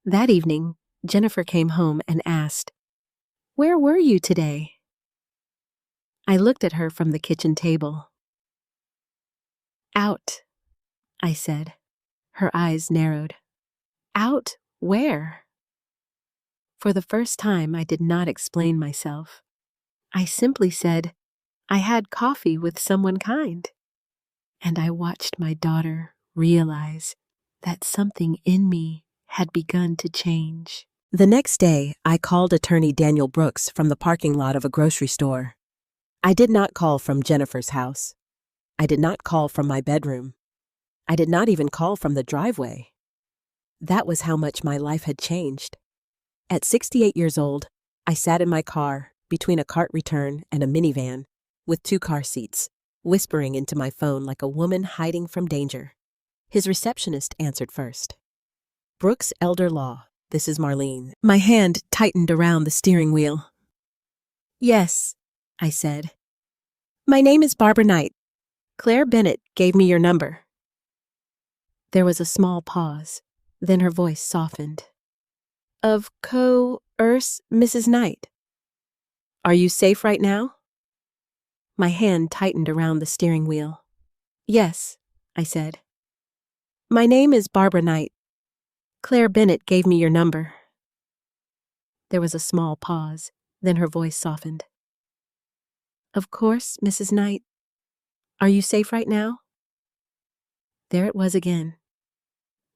That evening, Jennifer came home and asked, "Where were you today?" I looked at her from the kitchen table. Out, I said. Her eyes narrowed. Out where? For the first time, I did not explain myself. I simply said, I had coffee with someone kind. And I watched my daughter realize that something in me had begun to change. The next day, I called attorney Daniel Brooks from the parking lot of a grocery store. I did not call from Jennifer's house. I did not call from my bedroom. I did not even call from the driveway. That was how much my life had changed. At 68 years old, I sat in my car between a cart return and a minivan with 2 car seats, whispering into my phone like a woman hiding from danger. His receptionist answered first. Brooks Elder Law, this is Marlene. My hand tightened around the steering wheel. Yes, I said. My name is Barbara Knight. Claire Bennett gave me your number. There was a small pause. Then her voice softened. Of course, Mrs. Knight. Are you safe right now? My hand tightened around the steering wheel. Yes, I said. My name is Barbara Knight. Claire Bennett gave me your number. There was a small pause. Then her voice softened. Of course, Mrs. Knight. Are you safe right now? There it was again.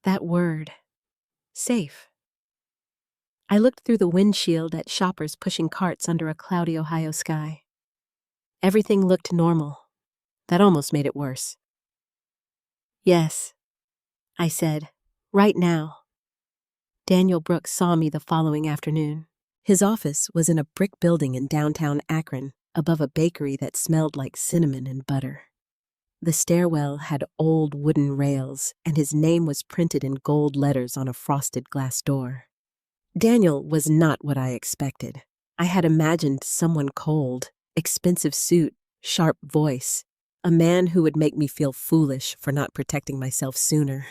That word. Safe. I looked through the windshield at shoppers pushing carts under a cloudy Ohio sky. Everything looked normal. That almost made it worse. Yes, I said, right now. Daniel Brooks saw me the following afternoon. His office was in a brick building in downtown Akron, above a bakery that smelled like cinnamon and butter. The stairwell had old wooden rails, and his name was printed in gold letters on a frosted glass door. Daniel was not what I expected. I had imagined someone cold, expensive suit, sharp voice, a man who would make me feel foolish for not protecting myself sooner.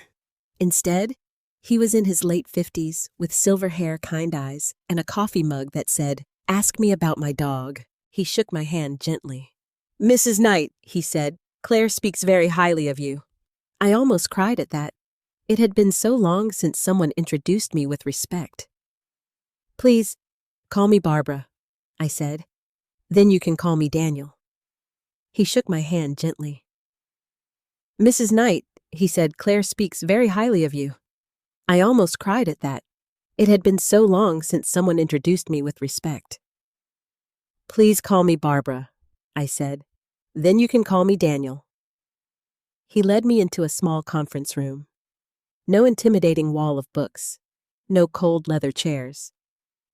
Instead, he was in his late 50s, with silver hair, kind eyes, and a coffee mug that said, "Ask me about my dog." He shook my hand gently. "Mrs. Knight," he said, "Claire speaks very highly of you." I almost cried at that. It had been so long since someone introduced me with respect. "Please, call me Barbara," I said. "Then you can call me Daniel." He shook my hand gently. "Mrs. Knight," he said, "Claire speaks very highly of you." I almost cried at that. It had been so long since someone introduced me with respect. "Please call me Barbara," I said. "Then you can call me Daniel." He led me into a small conference room. No intimidating wall of books. No cold leather chairs.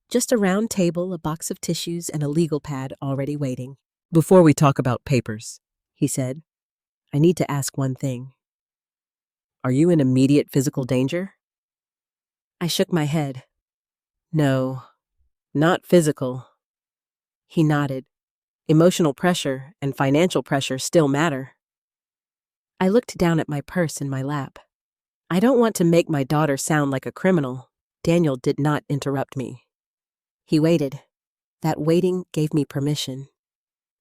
Just a round table, a box of tissues, and a legal pad already waiting. "Before we talk about papers," he said, "I need to ask one thing. Are you in immediate physical danger?" I shook my head. "No, not physical." He nodded. "Emotional pressure and financial pressure still matter." I looked down at my purse in my lap. "I don't want to make my daughter sound like a criminal." Daniel did not interrupt me. He waited. That waiting gave me permission.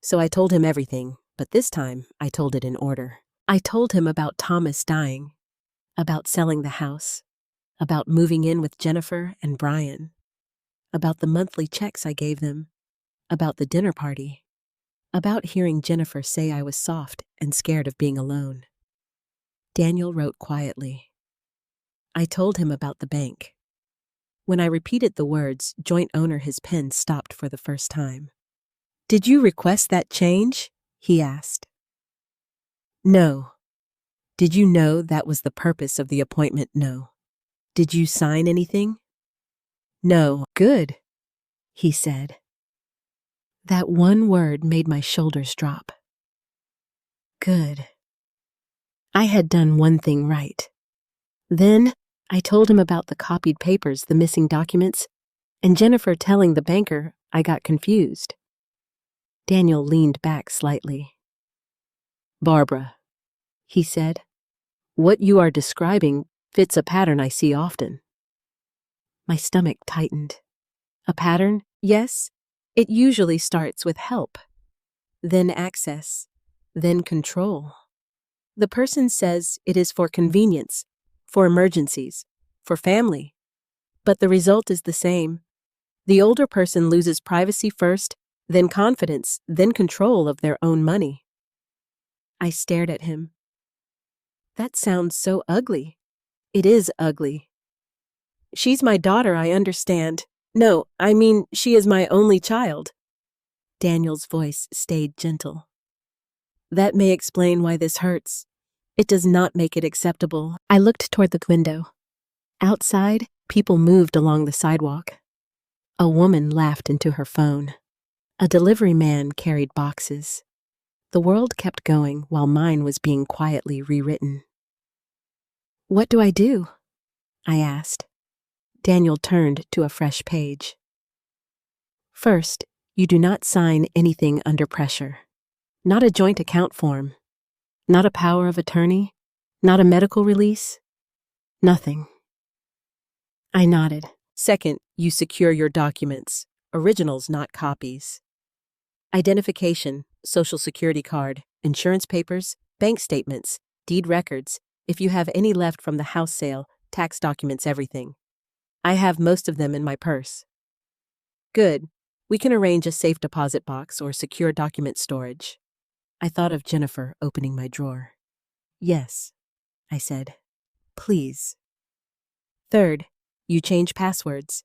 So I told him everything, but this time I told it in order. I told him about Thomas dying, about selling the house, about moving in with Jennifer and Brian, about the monthly checks I gave them, about the dinner party, about hearing Jennifer say I was soft and scared of being alone. Daniel wrote quietly. I told him about the bank. When I repeated the words joint owner, his pen stopped for the first time. "Did you request that change?" he asked. "No." "Did you know that was the purpose of the appointment?" "No." "Did you sign anything?" "No." "Good," he said. That one word made my shoulders drop. Good. I had done one thing right. Then I told him about the copied papers, the missing documents, and Jennifer telling the banker I got confused. Daniel leaned back slightly. "Barbara," he said, "what you are describing fits a pattern I see often." My stomach tightened. A pattern? Yes. It usually starts with help, then access, then control. The person says it is for convenience, for emergencies, for family, but the result is the same. The older person loses privacy first, then confidence, then control of their own money. I stared at him. That sounds so ugly. It is ugly. She's my daughter, I understand. No, I mean, she is my only child. Daniel's voice stayed gentle. That may explain why this hurts. It does not make it acceptable. I looked toward the window. Outside, people moved along the sidewalk. A woman laughed into her phone. A delivery man carried boxes. The world kept going while mine was being quietly rewritten. "What do I do?" I asked. Daniel turned to a fresh page. "First, you do not sign anything under pressure. Not a joint account form. Not a power of attorney. Not a medical release. Nothing." I nodded. "Second, you secure your documents. Originals, not copies. Identification, social security card, insurance papers, bank statements, deed records, if you have any left from the house sale, tax documents, everything. I have most of them in my purse." "Good. We can arrange a safe deposit box or secure document storage." I thought of Jennifer opening my drawer. "Yes," I said. "Please." Third, you change passwords.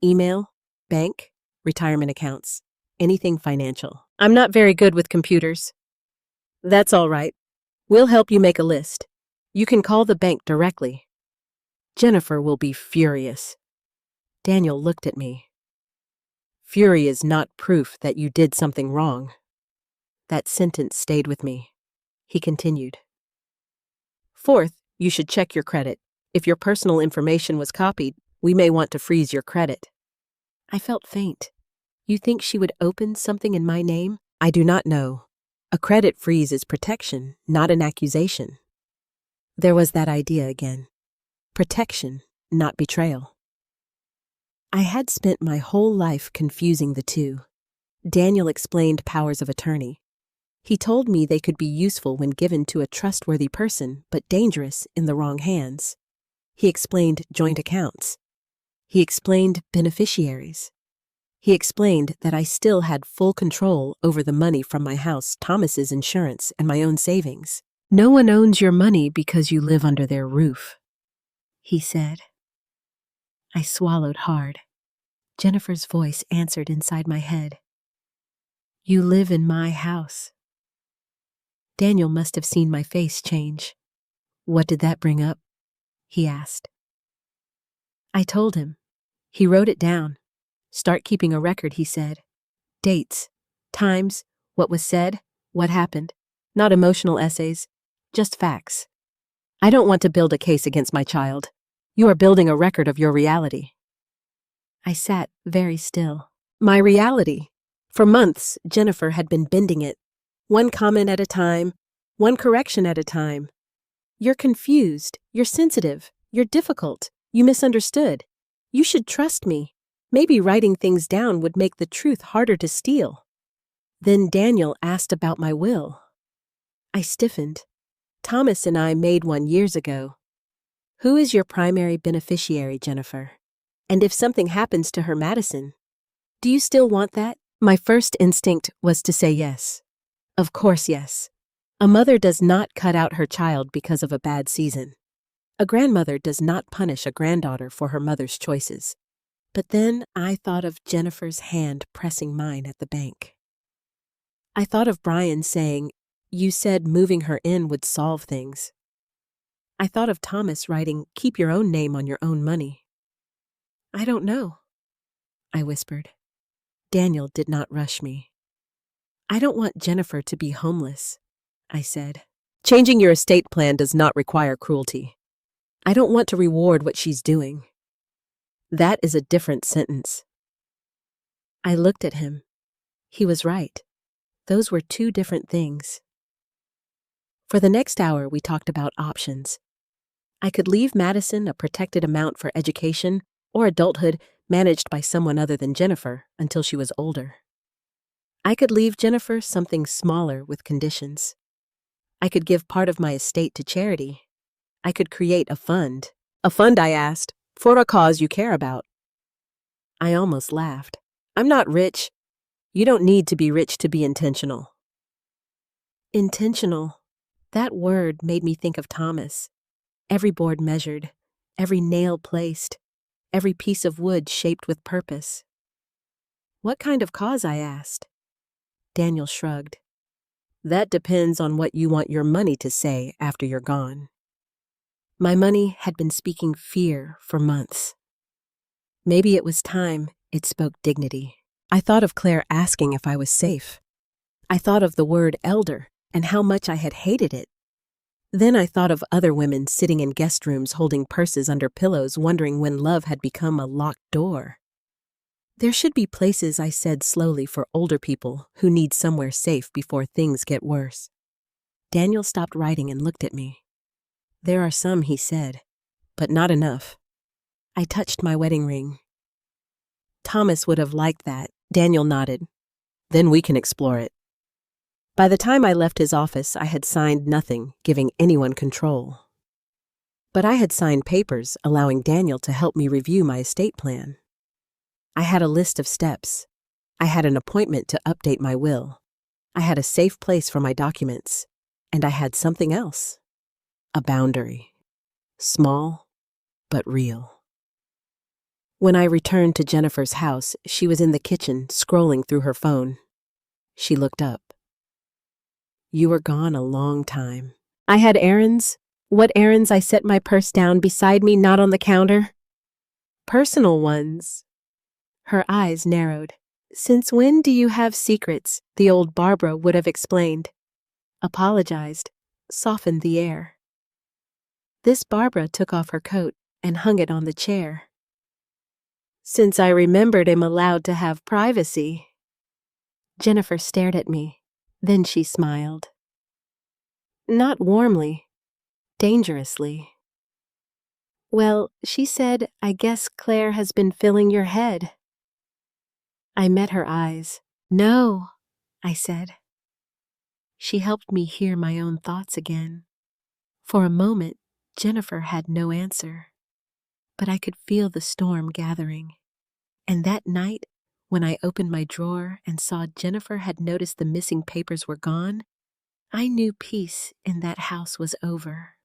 Email, bank, retirement accounts, anything financial. I'm not very good with computers. That's all right. We'll help you make a list. You can call the bank directly. Jennifer will be furious. Daniel looked at me. Fury is not proof that you did something wrong. That sentence stayed with me. He continued. Fourth, you should check your credit. If your personal information was copied, we may want to freeze your credit. I felt faint. You think she would open something in my name? I do not know. A credit freeze is protection, not an accusation. There was that idea again. Protection, not betrayal. I had spent my whole life confusing the two. Daniel explained powers of attorney. He told me they could be useful when given to a trustworthy person, but dangerous in the wrong hands. He explained joint accounts. He explained beneficiaries. He explained that I still had full control over the money from my house, Thomas's insurance, and my own savings. No one owns your money because you live under their roof, he said. I swallowed hard. Jennifer's voice answered inside my head. You live in my house. Daniel must have seen my face change. What did that bring up? He asked. I told him. He wrote it down. Start keeping a record, he said. Dates, times, what was said, what happened. Not emotional essays, just facts. I don't want to build a case against my child. You are building a record of your reality. I sat very still. My reality. For months, Jennifer had been bending it. One comment at a time, one correction at a time. You're confused, you're sensitive, you're difficult, you misunderstood. You should trust me. Maybe writing things down would make the truth harder to steal. Then Daniel asked about my will. I stiffened. Thomas and I made one years ago. Who is your primary beneficiary, Jennifer? And if something happens to her Madison, do you still want that? My first instinct was to say yes. Of course, yes. A mother does not cut out her child because of a bad season. A grandmother does not punish a granddaughter for her mother's choices. But then I thought of Jennifer's hand pressing mine at the bank. I thought of Brian saying, you said moving her in would solve things. I thought of Thomas writing, keep your own name on your own money. I don't know, I whispered. Daniel did not rush me. I don't want Jennifer to be homeless, I said. Changing your estate plan does not require cruelty. I don't want to reward what she's doing. That is a different sentence. I looked at him. He was right. Those were two different things. For the next hour, we talked about options. I could leave Madison a protected amount for education or adulthood managed by someone other than Jennifer until she was older. I could leave Jennifer something smaller with conditions. I could give part of my estate to charity. I could create a fund. A fund, I asked, for a cause you care about. I almost laughed. I'm not rich. You don't need to be rich to be intentional. Intentional. That word made me think of Thomas. Every board measured, every nail placed, every piece of wood shaped with purpose. What kind of cause, I asked. Daniel shrugged. That depends on what you want your money to say after you're gone. My money had been speaking fear for months. Maybe it was time it spoke dignity. I thought of Claire asking if I was safe. I thought of the word elder and how much I had hated it. Then I thought of other women sitting in guest rooms holding purses under pillows, wondering when love had become a locked door. There should be places, I said slowly, for older people who need somewhere safe before things get worse. Daniel stopped writing and looked at me. There are some, he said, but not enough. I touched my wedding ring. Thomas would have liked that. Daniel nodded. Then we can explore it. By the time I left his office, I had signed nothing, giving anyone control. But I had signed papers allowing Daniel to help me review my estate plan. I had a list of steps. I had an appointment to update my will. I had a safe place for my documents. And I had something else. A boundary. Small, but real. When I returned to Jennifer's house, she was in the kitchen, scrolling through her phone. She looked up. You were gone a long time. I had errands. What errands? I set my purse down beside me, not on the counter. Personal ones. Her eyes narrowed. "Since when do you have secrets?" the old Barbara would have explained, apologized, softened the air. This Barbara took off her coat and hung it on the chair. "Since I remembered I'm allowed to have privacy." Jennifer stared at me. Then she smiled. Not warmly, dangerously. "Well," she said, "I guess Claire has been filling your head." I met her eyes. "No," I said. She helped me hear my own thoughts again. For a moment, Jennifer had no answer, but I could feel the storm gathering. And that night, when I opened my drawer and saw Jennifer had noticed the missing papers were gone, I knew peace in that house was over.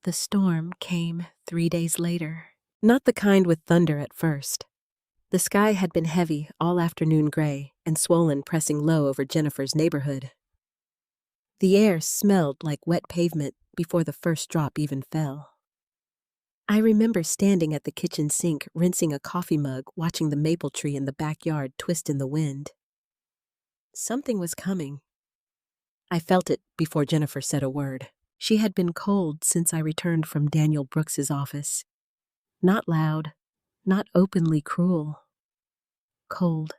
The storm came 3 days later, not the kind with thunder at first. The sky had been heavy, all afternoon gray, and swollen, pressing low over Jennifer's neighborhood. The air smelled like wet pavement before the first drop even fell. I remember standing at the kitchen sink, rinsing a coffee mug, watching the maple tree in the backyard twist in the wind. Something was coming. I felt it before Jennifer said a word. She had been cold since I returned from Daniel Brooks's office. Not loud, not openly cruel. Cold.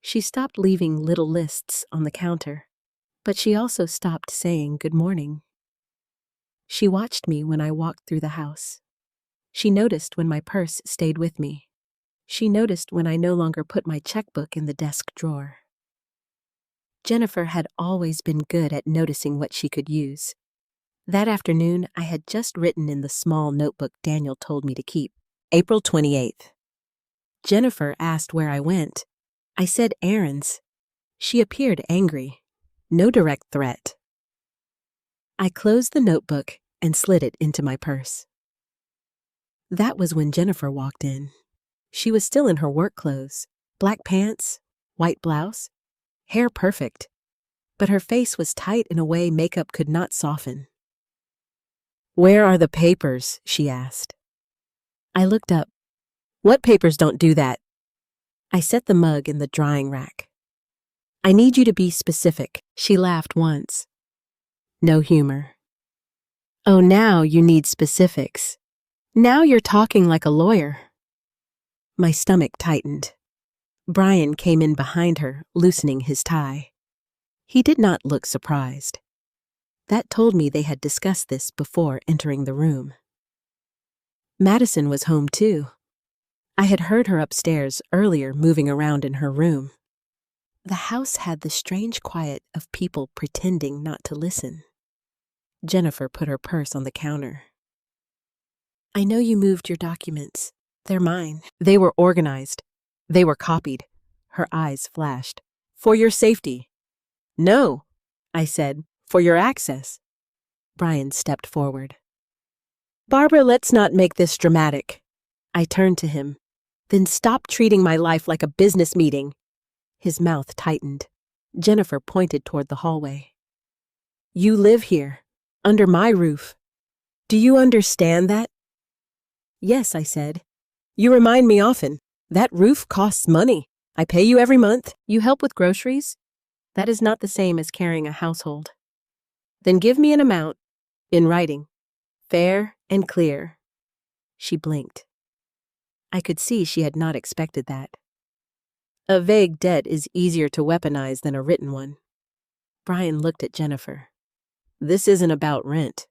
She stopped leaving little lists on the counter, but she also stopped saying good morning. She watched me when I walked through the house. She noticed when my purse stayed with me. She noticed when I no longer put my checkbook in the desk drawer. Jennifer had always been good at noticing what she could use. That afternoon, I had just written in the small notebook Daniel told me to keep. April 28th. Jennifer asked where I went. I said errands. She appeared angry. No direct threat. I closed the notebook and slid it into my purse. That was when Jennifer walked in. She was still in her work clothes, black pants, white blouse, hair perfect, but her face was tight in a way makeup could not soften. "Where are the papers?" she asked. I looked up. "What papers don't do that?" I set the mug in the drying rack. "I need you to be specific." She laughed once. No humor. "Oh, now you need specifics. Now you're talking like a lawyer." My stomach tightened. Brian came in behind her, loosening his tie. He did not look surprised. That told me they had discussed this before entering the room. Madison was home too. I had heard her upstairs earlier moving around in her room. The house had the strange quiet of people pretending not to listen. Jennifer put her purse on the counter. "I know you moved your documents. They're mine." They were organized. They were copied. Her eyes flashed. "For your safety." "No," I said, "for your access." Brian stepped forward. "Barbara, let's not make this dramatic." I turned to him. "Then stop treating my life like a business meeting." His mouth tightened. Jennifer pointed toward the hallway. "You live here, under my roof. Do you understand that?" "Yes," I said. "You remind me often. That roof costs money. I pay you every month. You help with groceries. That is not the same as carrying a household. Then give me an amount, in writing, fair and clear." She blinked. I could see she had not expected that. A vague debt is easier to weaponize than a written one. Brian looked at Jennifer. "This isn't about rent."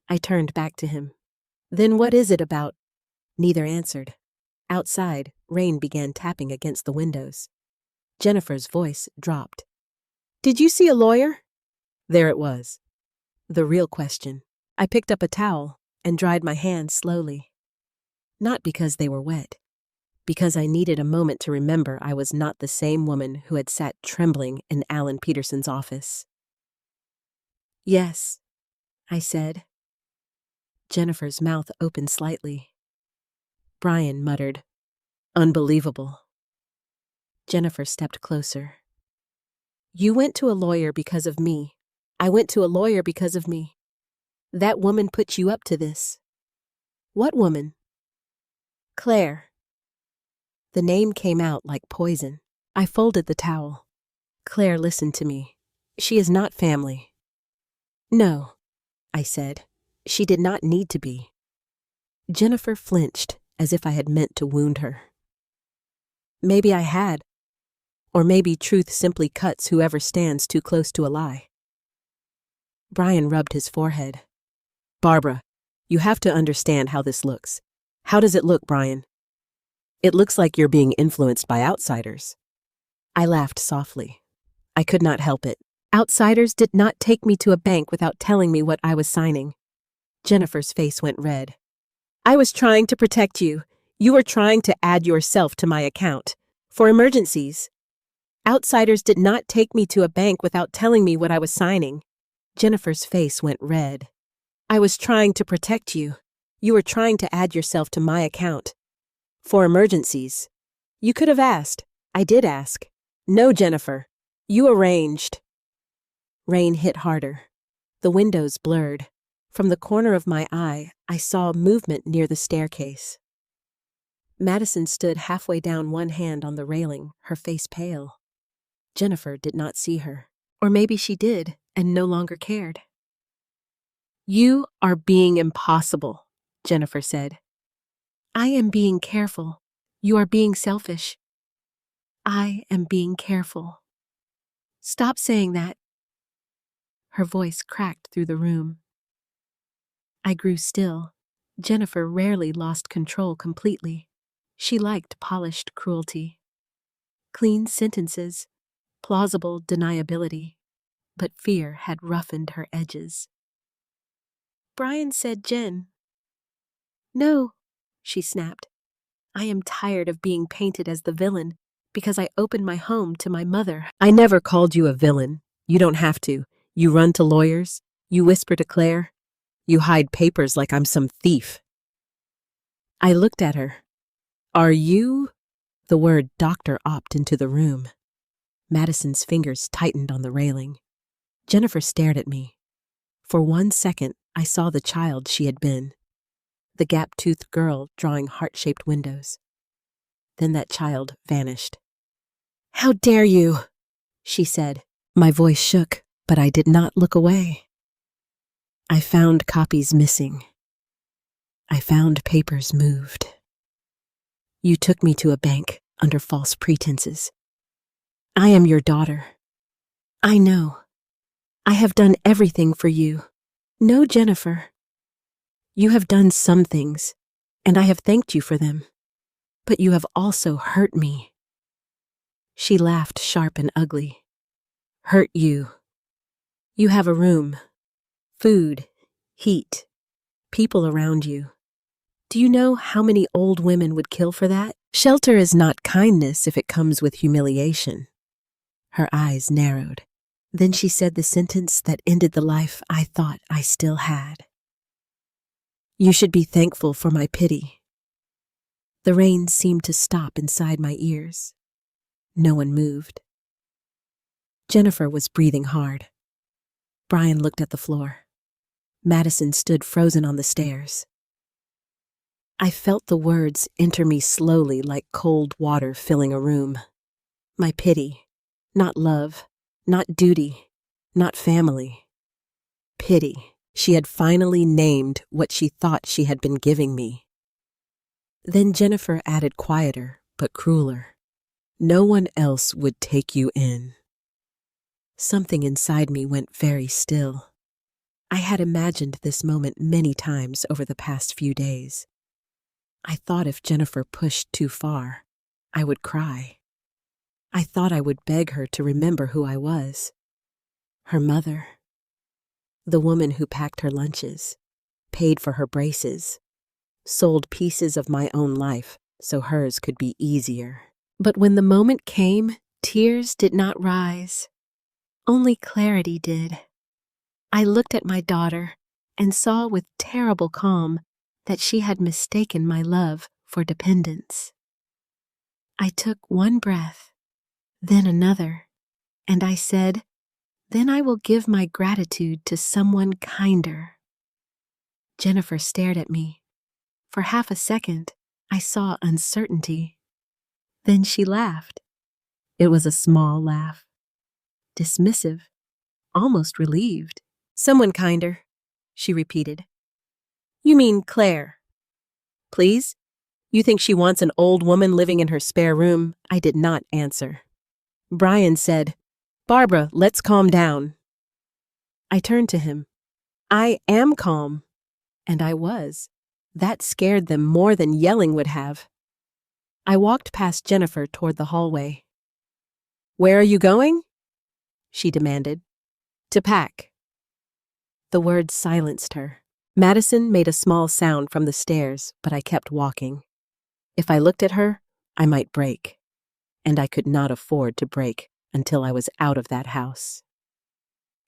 I turned back to him. "Then what is it about?" Neither answered. Outside, rain began tapping against the windows. Jennifer's voice dropped. "Did you see a lawyer?" There it was. The real question. I picked up a towel and dried my hands slowly. Not because they were wet, because I needed a moment to remember I was not the same woman who had sat trembling in Alan Peterson's office. "Yes," I said. Jennifer's mouth opened slightly. Brian muttered, "Unbelievable." Jennifer stepped closer. "You went to a lawyer because of me. I went to a lawyer because of me. That woman put you up to this." "What woman?" "Claire." The name came out like poison. I folded the towel. Claire listened to me. She is not family. No, I said. She did not need to be. Jennifer flinched as if I had meant to wound her. Maybe I had. Or maybe truth simply cuts whoever stands too close to a lie. Brian rubbed his forehead. Barbara, you have to understand how this looks. How does it look, Brian? It looks like you're being influenced by outsiders. I laughed softly. I could not help it. Outsiders did not take me to a bank without telling me what I was signing. Jennifer's face went red. I was trying to protect you. You were trying to add yourself to my account. For emergencies. Outsiders did not take me to a bank without telling me what I was signing. Jennifer's face went red. I was trying to protect you. You were trying to add yourself to my account. For emergencies. You could have asked. I did ask. No, Jennifer. You arranged. Rain hit harder. The windows blurred. From the corner of my eye, I saw movement near the staircase. Madison stood halfway down, one hand on the railing, her face pale. Jennifer did not see her. Or maybe she did and no longer cared. You are being impossible, Jennifer said. I am being careful. You are being selfish. I am being careful. Stop saying that. Her voice cracked through the room. I grew still. Jennifer rarely lost control completely. She liked polished cruelty. Clean sentences, plausible deniability, but fear had roughened her edges. Brian said Jen. No, she snapped. I am tired of being painted as the villain because I opened my home to my mother. I never called you a villain. You don't have to. You run to lawyers. You whisper to Claire. You hide papers like I'm some thief. I looked at her. Are you? The word doctor opted into the room. Madison's fingers tightened on the railing. Jennifer stared at me. For 1 second, I saw the child she had been. The gap-toothed girl drawing heart-shaped windows. Then that child vanished. How dare you? She said. My voice shook, but I did not look away. I found copies missing. I found papers moved. You took me to a bank under false pretenses. I am your daughter. I know. I have done everything for you. No, Jennifer. You have done some things, and I have thanked you for them. But you have also hurt me. She laughed sharp and ugly. Hurt you. You have a room, food, heat, people around you. Do you know how many old women would kill for that? Shelter is not kindness if it comes with humiliation. Her eyes narrowed. Then she said the sentence that ended the life I thought I still had. You should be thankful for my pity. The rain seemed to stop inside my ears. No one moved. Jennifer was breathing hard. Brian looked at the floor. Madison stood frozen on the stairs. I felt the words enter me slowly like cold water filling a room. My pity, not love, not duty, not family. Pity. She had finally named what she thought she had been giving me. Then Jennifer added quieter, but crueler. No one else would take you in. Something inside me went very still. I had imagined this moment many times over the past few days. I thought if Jennifer pushed too far, I would cry. I thought I would beg her to remember who I was. Her mother. The woman who packed her lunches, paid for her braces, sold pieces of my own life so hers could be easier. But when the moment came, tears did not rise. Only clarity did. I looked at my daughter and saw with terrible calm that she had mistaken my love for dependence. I took one breath, then another, and I said, then I will give my gratitude to someone kinder. Jennifer stared at me. For half a second, I saw uncertainty. Then she laughed. It was a small laugh. Dismissive, almost relieved. Someone kinder, she repeated. You mean Claire? Please? You think she wants an old woman living in her spare room? I did not answer. Brian said, Barbara, let's calm down. I turned to him. I am calm. And I was. That scared them more than yelling would have. I walked past Jennifer toward the hallway. Where are you going? She demanded. To pack. The words silenced her. Madison made a small sound from the stairs, but I kept walking. If I looked at her, I might break. And I could not afford to break until I was out of that house.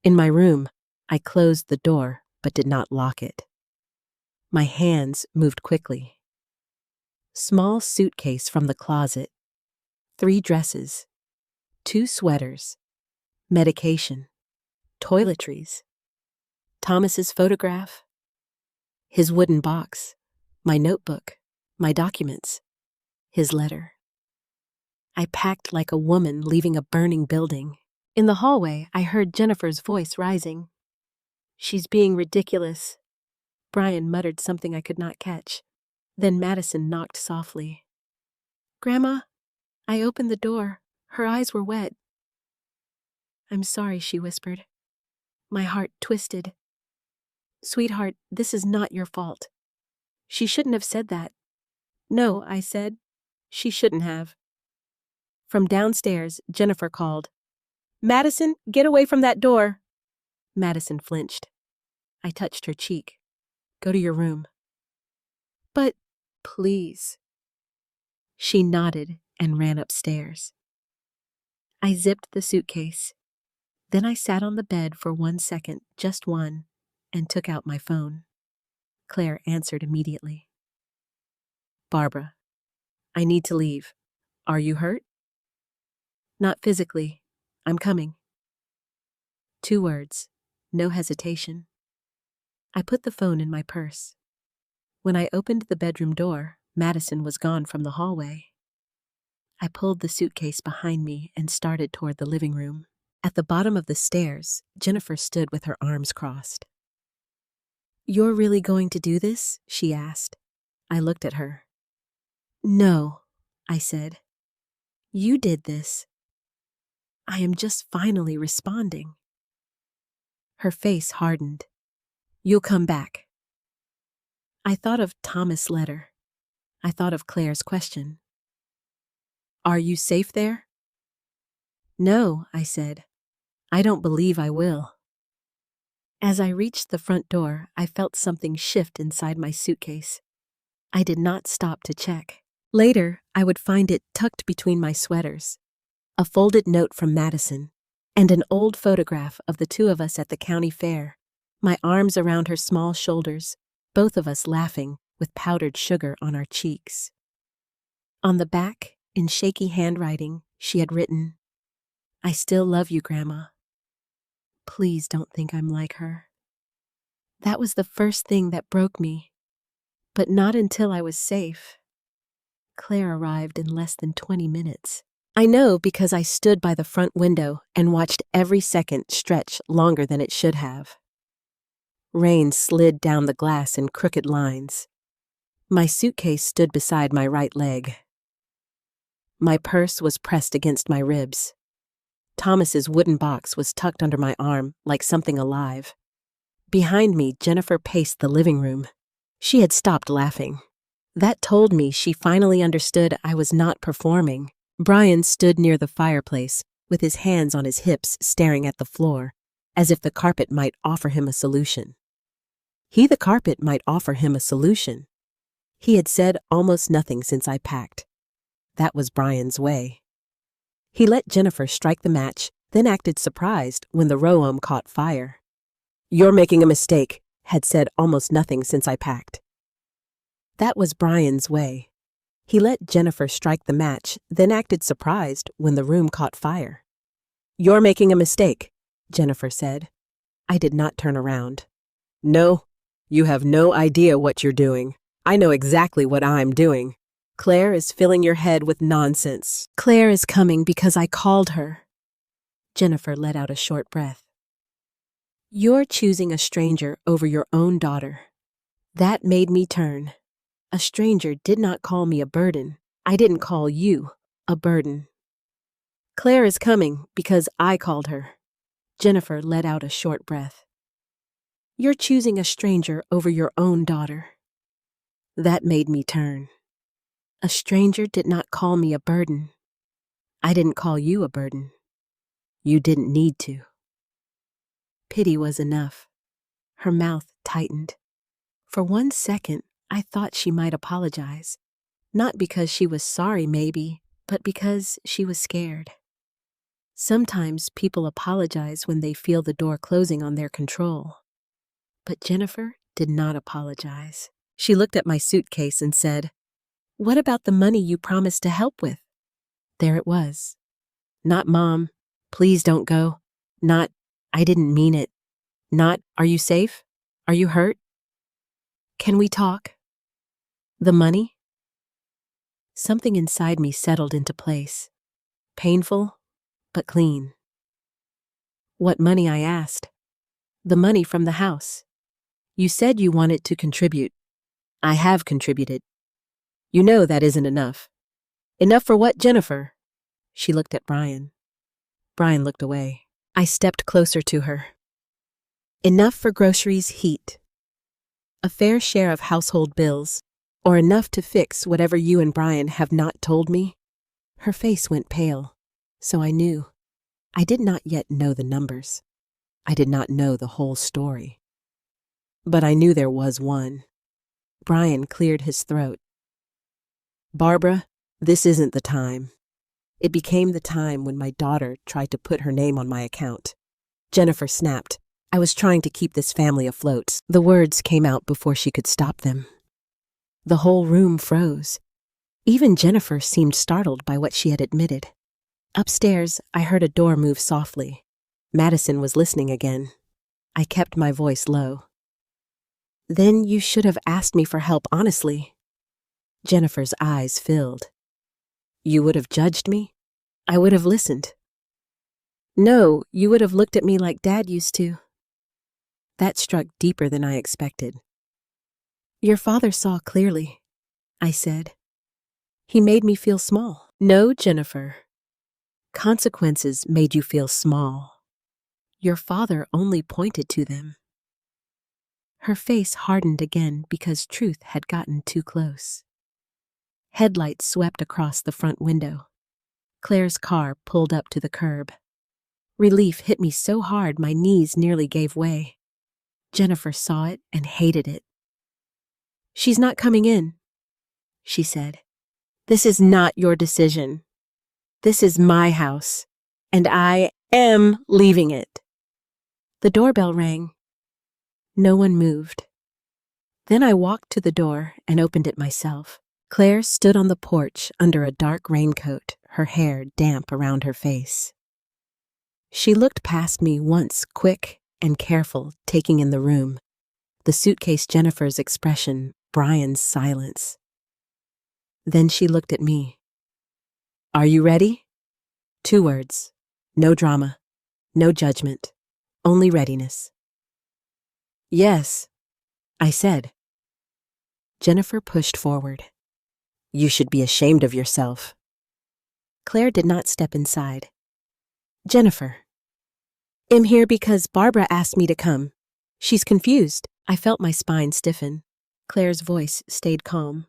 In my room, I closed the door but did not lock it. My hands moved quickly. Small suitcase from the closet, 3 dresses, 2 sweaters, medication, toiletries, Thomas's photograph, his wooden box, my notebook, my documents, his letter. I packed like a woman leaving a burning building. In the hallway, I heard Jennifer's voice rising. She's being ridiculous. Brian muttered something I could not catch. Then Madison knocked softly. Grandma, I opened the door. Her eyes were wet. I'm sorry, she whispered. My heart twisted. Sweetheart, this is not your fault. She shouldn't have said that. No, I said. She shouldn't have. From downstairs, Jennifer called. Madison, get away from that door. Madison flinched. I touched her cheek. Go to your room. But, please. She nodded and ran upstairs. I zipped the suitcase. Then I sat on the bed for 1 second, just one, and took out my phone. Claire answered immediately. Barbara, I need to leave. Are you hurt? Not physically. I'm coming. 2 words. No hesitation. I put the phone in my purse. When I opened the bedroom door, Madison was gone from the hallway. I pulled the suitcase behind me and started toward the living room. At the bottom of the stairs, Jennifer stood with her arms crossed. You're really going to do this? She asked. I looked at her. No, I said. You did this. I am just finally responding. Her face hardened. You'll come back. I thought of Thomas' letter. I thought of Claire's question. Are you safe there? No, I said. I don't believe I will. As I reached the front door, I felt something shift inside my suitcase. I did not stop to check. Later, I would find it tucked between my sweaters, a folded note from Madison, and an old photograph of the 2 of us at the county fair, my arms around her small shoulders, both of us laughing with powdered sugar on our cheeks. On the back, in shaky handwriting, she had written, I still love you, Grandma. Please don't think I'm like her. That was the first thing that broke me, but not until I was safe. Claire arrived in less than 20 minutes. I know because I stood by the front window and watched every second stretch longer than it should have. Rain slid down the glass in crooked lines. My suitcase stood beside my right leg. My purse was pressed against my ribs. Thomas's wooden box was tucked under my arm like something alive. Behind me, Jennifer paced the living room. She had stopped laughing. That told me she finally understood I was not performing. Brian stood near the fireplace, with his hands on his hips staring at the floor, as if the carpet might offer him a solution. The carpet might offer him a solution. He had said almost nothing since I packed. That was Brian's way. He let Jennifer strike the match, then acted surprised when the room caught fire. You're making a mistake, had said almost nothing since I packed. That was Brian's way. He let Jennifer strike the match, then acted surprised when the room caught fire. You're making a mistake, Jennifer said. I did not turn around. No, you have no idea what you're doing. I know exactly what I'm doing. Claire is filling your head with nonsense. Claire is coming because I called her. Jennifer let out a short breath. You're choosing a stranger over your own daughter. That made me turn. A stranger did not call me a burden. I didn't call you a burden. Claire is coming because I called her. Jennifer let out a short breath. You're choosing a stranger over your own daughter. That made me turn. A stranger did not call me a burden. I didn't call you a burden. You didn't need to. Pity was enough. Her mouth tightened. For 1 second, I thought she might apologize. Not because she was sorry, maybe, but because she was scared. Sometimes people apologize when they feel the door closing on their control. But Jennifer did not apologize. She looked at my suitcase and said, "What about the money you promised to help with?" There it was. Not, "Mom, please don't go." Not, "I didn't mean it." Not, "Are you safe? Are you hurt? Can we talk?" The money? Something inside me settled into place. Painful, but clean. What money, I asked. The money from the house. You said you wanted to contribute. I have contributed. You know that isn't enough. Enough for what, Jennifer? She looked at Brian. Brian looked away. I stepped closer to her. Enough for groceries, heat. A fair share of household bills, or enough to fix whatever you and Brian have not told me? Her face went pale, so I knew. I did not yet know the numbers. I did not know the whole story. But I knew there was one. Brian cleared his throat. Barbara, this isn't the time. It became the time when my daughter tried to put her name on my account. Jennifer snapped. I was trying to keep this family afloat. The words came out before she could stop them. The whole room froze. Even Jennifer seemed startled by what she had admitted. Upstairs, I heard a door move softly. Madison was listening again. I kept my voice low. Then you should have asked me for help honestly. Jennifer's eyes filled. You would have judged me? I would have listened. No, you would have looked at me like Dad used to. That struck deeper than I expected. Your father saw clearly, I said. He made me feel small. No, Jennifer. Consequences made you feel small. Your father only pointed to them. Her face hardened again because truth had gotten too close. Headlights swept across the front window. Claire's car pulled up to the curb. Relief hit me so hard my knees nearly gave way. Jennifer saw it and hated it. She's not coming in, she said. This is not your decision. This is my house, and I am leaving it. The doorbell rang. No one moved. Then I walked to the door and opened it myself. Claire stood on the porch under a dark raincoat, her hair damp around her face. She looked past me once, quick and careful, taking in the room. The suitcase, Jennifer's expression, Brian's silence. Then she looked at me. Are you ready? 2 words. No drama. No judgment. Only readiness. Yes, I said. Jennifer pushed forward. You should be ashamed of yourself. Claire did not step inside. Jennifer. I'm here because Barbara asked me to come. She's confused. I felt my spine stiffen. Claire's voice stayed calm.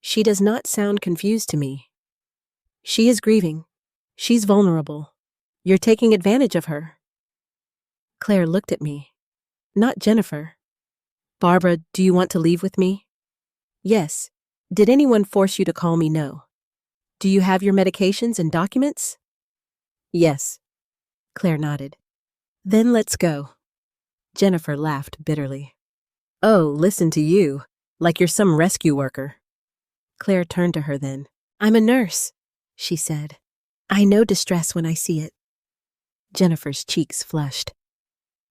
She does not sound confused to me. She is grieving. She's vulnerable. You're taking advantage of her. Claire looked at me. Not Jennifer. Barbara, do you want to leave with me? Yes. Did anyone force you to call me no? Do you have your medications and documents? Yes. Claire nodded. Then let's go. Jennifer laughed bitterly. Oh, listen to you, like you're some rescue worker. Claire turned to her then. I'm a nurse, she said. I know distress when I see it. Jennifer's cheeks flushed.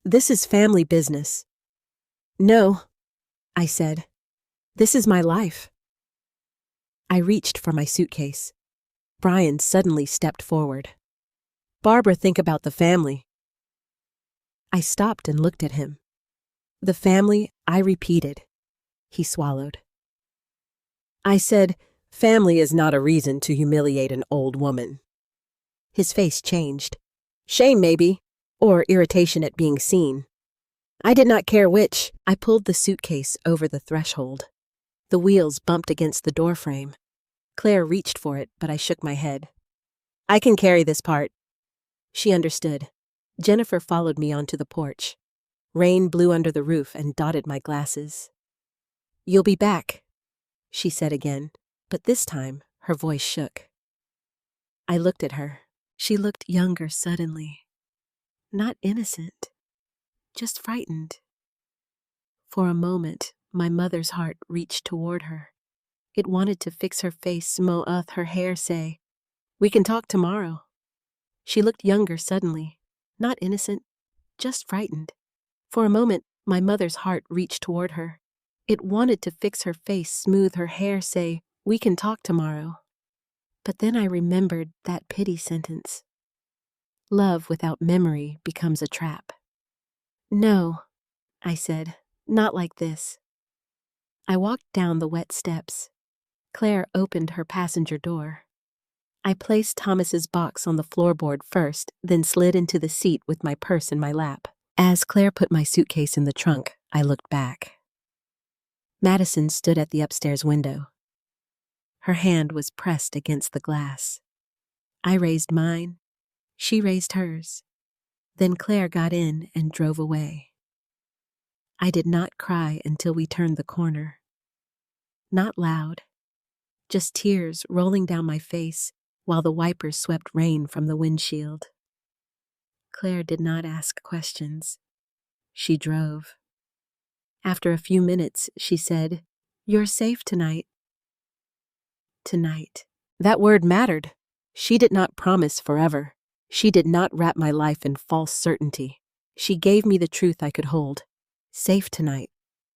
This is family business. No, I said. This is my life. I reached for my suitcase. Brian suddenly stepped forward. "Barbara, think about the family." I stopped and looked at him. "The family," I repeated. He swallowed. I said, "Family is not a reason to humiliate an old woman." His face changed. Shame, maybe, or irritation at being seen. I did not care which. I pulled the suitcase over the threshold. The wheels bumped against the doorframe. Claire reached for it, but I shook my head. "I can carry this part." She understood. Jennifer followed me onto the porch. Rain blew under the roof and dotted my glasses. "You'll be back," she said again, but this time her voice shook. I looked at her. She looked younger suddenly. Not innocent, just frightened. For a moment, my mother's heart reached toward her. It wanted to fix her face, mo'oth her hair, say, "We can talk tomorrow." She looked younger suddenly, not innocent, just frightened. For a moment, my mother's heart reached toward her. It wanted to fix her face, smooth her hair, say, "We can talk tomorrow." But then I remembered that pity sentence. Love without memory becomes a trap. "No," I said, "not like this." I walked down the wet steps. Claire opened her passenger door. I placed Thomas's box on the floorboard first, then slid into the seat with my purse in my lap. As Claire put my suitcase in the trunk, I looked back. Madison stood at the upstairs window. Her hand was pressed against the glass. I raised mine. She raised hers. Then Claire got in and drove away. I did not cry until we turned the corner. Not loud, just tears rolling down my face while the wipers swept rain from the windshield. Claire did not ask questions. She drove. After a few minutes, she said, "You're safe tonight." Tonight. That word mattered. She did not promise forever. She did not wrap my life in false certainty. She gave me the truth I could hold. Safe tonight.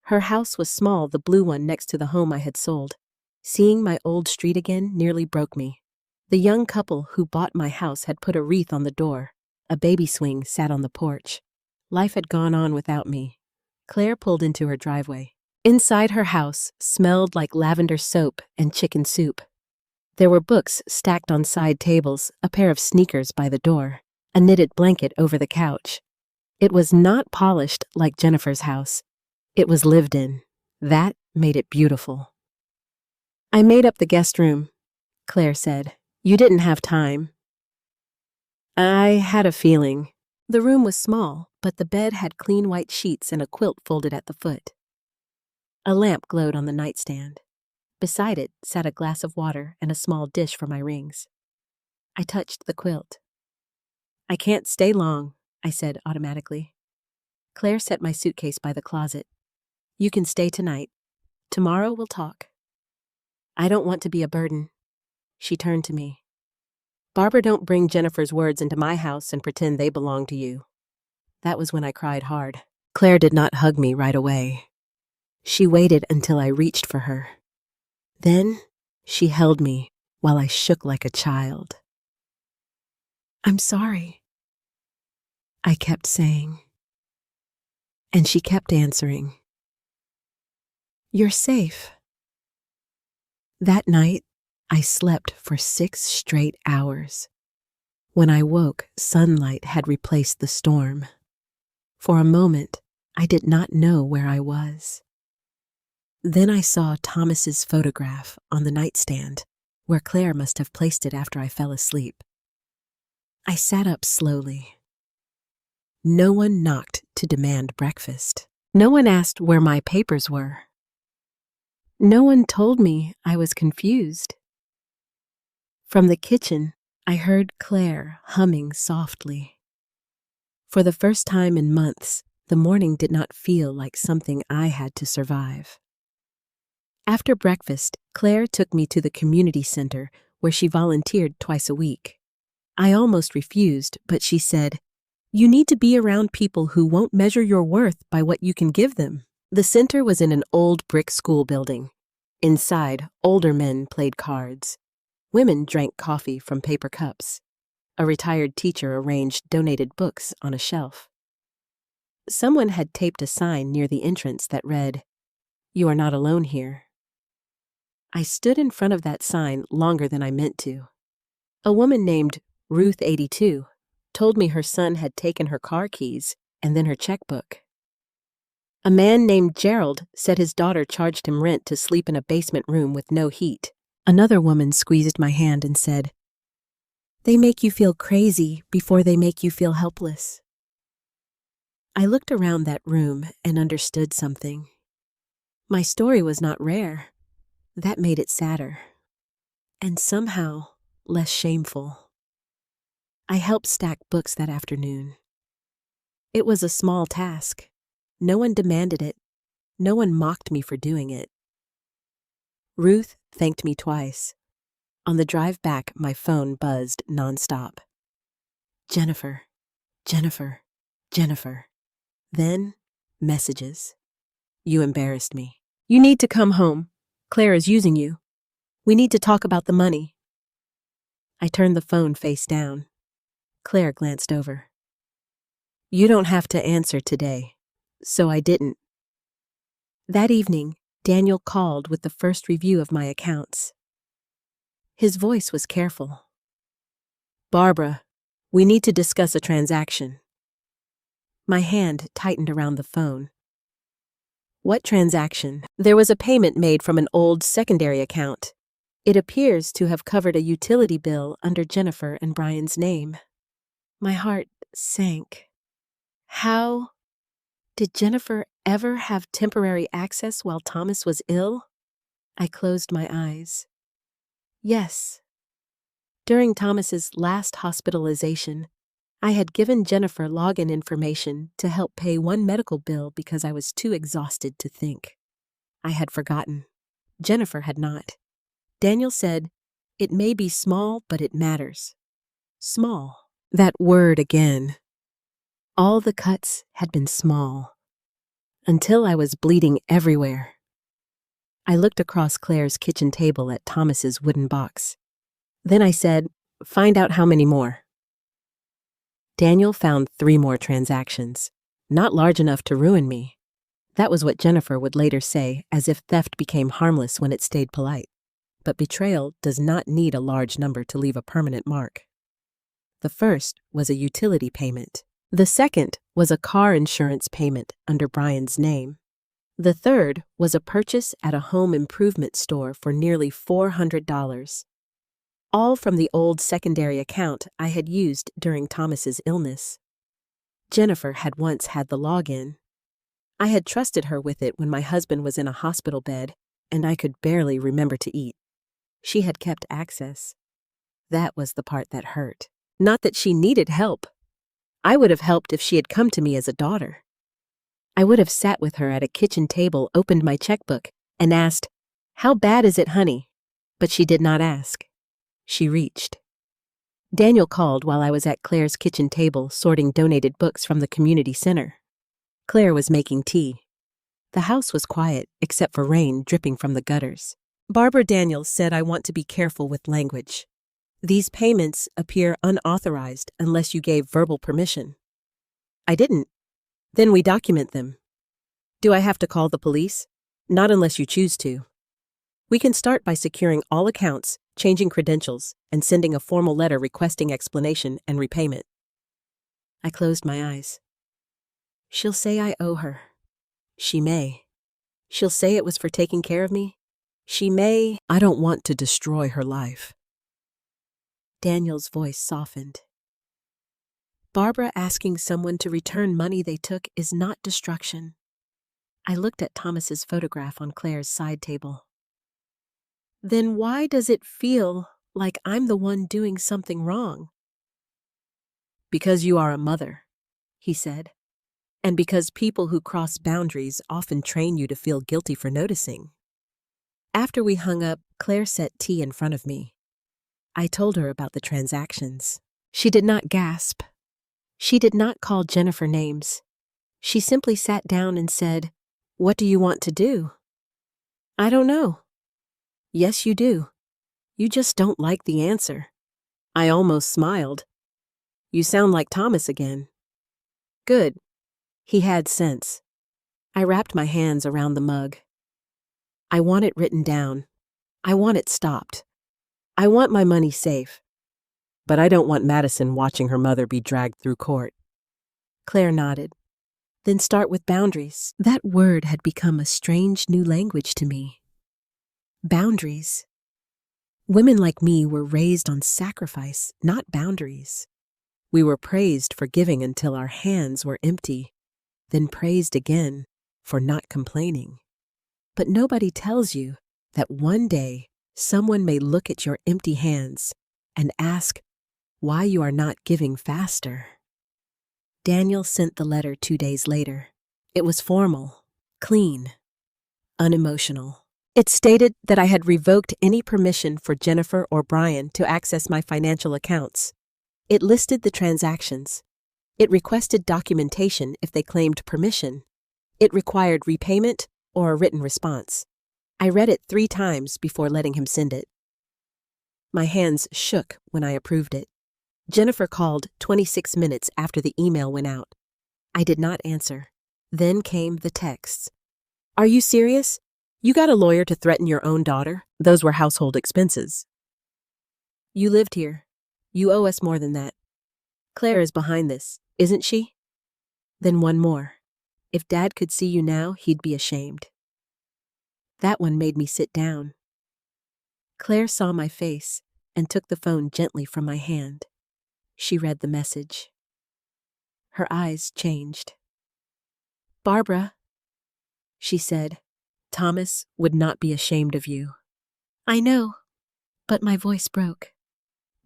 Her house was small, the blue one next to the home I had sold. Seeing my old street again nearly broke me. The young couple who bought my house had put a wreath on the door. A baby swing sat on the porch. Life had gone on without me. Claire pulled into her driveway. Inside her house smelled like lavender soap and chicken soup. There were books stacked on side tables, a pair of sneakers by the door, a knitted blanket over the couch. It was not polished like Jennifer's house. It was lived in. That made it beautiful. "I made up the guest room," Claire said. "You didn't have time." I had a feeling. The room was small, but the bed had clean white sheets and a quilt folded at the foot. A lamp glowed on the nightstand. Beside it sat a glass of water and a small dish for my rings. I touched the quilt. "I can't stay long," I said automatically. Claire set my suitcase by the closet. "You can stay tonight. Tomorrow we'll talk." "I don't want to be a burden." She turned to me. "Barbara, don't bring Jennifer's words into my house and pretend they belong to you." That was when I cried hard. Claire did not hug me right away. She waited until I reached for her. Then she held me while I shook like a child. "I'm sorry," I kept saying. And she kept answering, "You're safe." That night, I slept for 6 straight hours. When I woke, sunlight had replaced the storm. For a moment, I did not know where I was. Then I saw Thomas's photograph on the nightstand, where Claire must have placed it after I fell asleep. I sat up slowly. No one knocked to demand breakfast. No one asked where my papers were. No one told me I was confused. From the kitchen, I heard Claire humming softly. For the first time in months, the morning did not feel like something I had to survive. After breakfast, Claire took me to the community center where she volunteered twice a week. I almost refused, but she said, "You need to be around people who won't measure your worth by what you can give them." The center was in an old brick school building. Inside, older men played cards. Women drank coffee from paper cups. A retired teacher arranged donated books on a shelf. Someone had taped a sign near the entrance that read, "You are not alone here." I stood in front of that sign longer than I meant to. A woman named Ruth 82 told me her son had taken her car keys and then her checkbook. A man named Gerald said his daughter charged him rent to sleep in a basement room with no heat. Another woman squeezed my hand and said, "They make you feel crazy before they make you feel helpless." I looked around that room and understood something. My story was not rare. That made it sadder. And somehow less shameful. I helped stack books that afternoon. It was a small task. No one demanded it. No one mocked me for doing it. Ruth thanked me twice. On the drive back, my phone buzzed nonstop. Jennifer, Jennifer, Jennifer. Then, messages. "You embarrassed me. You need to come home. Claire is using you. We need to talk about the money." I turned the phone face down. Claire glanced over. "You don't have to answer today." So I didn't. That evening, Daniel called with the first review of my accounts. His voice was careful. "Barbara, we need to discuss a transaction." My hand tightened around the phone. "What transaction?" "There was a payment made from an old secondary account. It appears to have covered a utility bill under Jennifer and Brian's name." My heart sank. How? Did Jennifer ever have temporary access while Thomas was ill? I closed my eyes. Yes. During Thomas's last hospitalization, I had given Jennifer login information to help pay one medical bill because I was too exhausted to think. I had forgotten. Jennifer had not. Daniel said, "It may be small, but it matters." Small. That word again. All the cuts had been small. Until I was bleeding everywhere. I looked across Claire's kitchen table at Thomas's wooden box. Then I said, "Find out how many more." Daniel found 3 more transactions, not large enough to ruin me. That was what Jennifer would later say, as if theft became harmless when it stayed polite. But betrayal does not need a large number to leave a permanent mark. The first was a utility payment. The second was a car insurance payment under Brian's name. The third was a purchase at a home improvement store for nearly $400. All from the old secondary account I had used during Thomas's illness. Jennifer had once had the login. I had trusted her with it when my husband was in a hospital bed and I could barely remember to eat. She had kept access. That was the part that hurt. Not that she needed help. I would have helped if she had come to me as a daughter. I would have sat with her at a kitchen table, opened my checkbook, and asked, "How bad is it, honey?" But she did not ask. She reached. Daniel called while I was at Claire's kitchen table sorting donated books from the community center. Claire was making tea. The house was quiet, except for rain dripping from the gutters. "Barbara Daniels said I want to be careful with language. These payments appear unauthorized unless you gave verbal permission." I didn't. "Then we document them." "Do I have to call the police?" "Not unless you choose to. We can start by securing all accounts, changing credentials, and sending a formal letter requesting explanation and repayment." I closed my eyes. She'll say I owe her. She may. She'll say it was for taking care of me. She may. I don't want to destroy her life. Daniel's voice softened. Barbara asking someone to return money they took is not destruction. I looked at Thomas's photograph on Claire's side table. Then why does it feel like I'm the one doing something wrong? "Because you are a mother," he said, "and because people who cross boundaries often train you to feel guilty for noticing." After we hung up, Claire set tea in front of me. I told her about the transactions. She did not gasp. She did not call Jennifer names. She simply sat down and said, "What do you want to do?" "I don't know. Yes, you do. You just don't like the answer. I almost smiled. You sound like Thomas again. Good. He had sense. I wrapped my hands around the mug. I want it written down. I want it stopped. I want my money safe. But I don't want Madison watching her mother be dragged through court. Claire nodded. Then start with boundaries. That word had become a strange new language to me. Boundaries. Women like me were raised on sacrifice, not boundaries. We were praised for giving until our hands were empty, then praised again for not complaining. But nobody tells you that one day someone may look at your empty hands and ask why you are not giving faster. Daniel sent the letter 2 days later. It was formal, clean, unemotional. It stated that I had revoked any permission for Jennifer or Brian to access my financial accounts. It listed the transactions. It requested documentation if they claimed permission. It required repayment or a written response. I read it 3 times before letting him send it. My hands shook when I approved it. Jennifer called 26 minutes after the email went out. I did not answer. Then came the texts. Are you serious? You got a lawyer to threaten your own daughter? Those were household expenses. You lived here. You owe us more than that. Claire is behind this, isn't she? Then one more. If Dad could see you now, he'd be ashamed. That one made me sit down. Claire saw my face and took the phone gently from my hand. She read the message. Her eyes changed. Barbara, she said, Thomas would not be ashamed of you. I know, but my voice broke.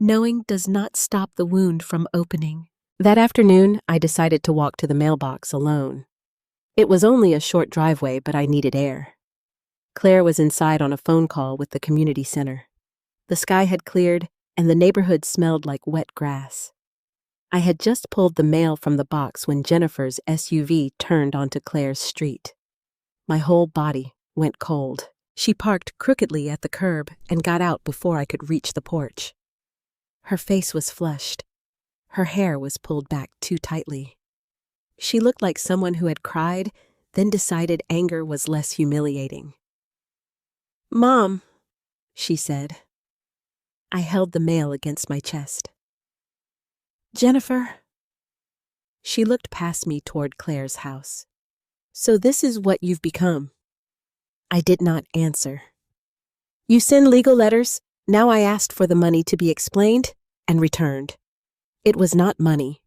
Knowing does not stop the wound from opening. That afternoon, I decided to walk to the mailbox alone. It was only a short driveway, but I needed air. Claire was inside on a phone call with the community center. The sky had cleared, and the neighborhood smelled like wet grass. I had just pulled the mail from the box when Jennifer's SUV turned onto Claire's street. My whole body went cold. She parked crookedly at the curb and got out before I could reach the porch. Her face was flushed. Her hair was pulled back too tightly. She looked like someone who had cried, then decided anger was less humiliating. Mom, she said. I held the mail against my chest. Jennifer. She looked past me toward Claire's house. So this is what you've become. I did not answer. You send legal letters. Now I asked for the money to be explained and returned. It was not money.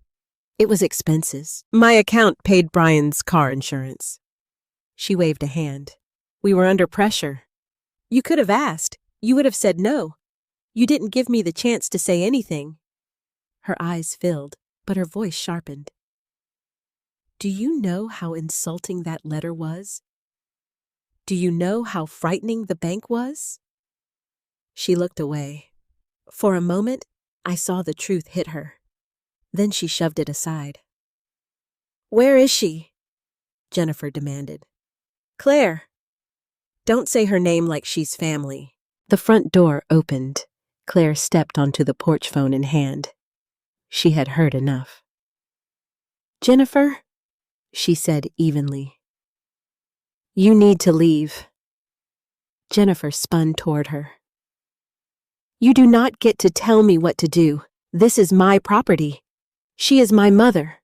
It was expenses. My account paid Brian's car insurance. She waved a hand. We were under pressure. You could have asked. You would have said no. You didn't give me the chance to say anything. Her eyes filled, but her voice sharpened. Do you know how insulting that letter was? Do you know how frightening the bank was? She looked away. For a moment, I saw the truth hit her. Then she shoved it aside. Where is she? Jennifer demanded. Claire. Don't say her name like she's family. The front door opened. Claire stepped onto the porch phone in hand. She had heard enough. Jennifer, she said evenly. You need to leave. Jennifer spun toward her. You do not get to tell me what to do. This is my property. She is my mother.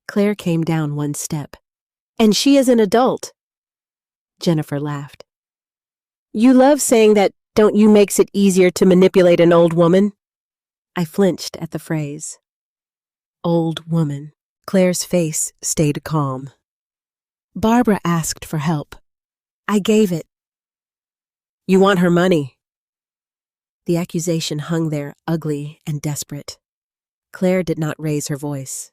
Claire came down one step. And she is an adult. Jennifer laughed. You love saying that, don't you, makes it easier to manipulate an old woman? I flinched at the phrase. Old woman. Claire's face stayed calm. Barbara asked for help. I gave it. You want her money? The accusation hung there, ugly and desperate. Claire did not raise her voice.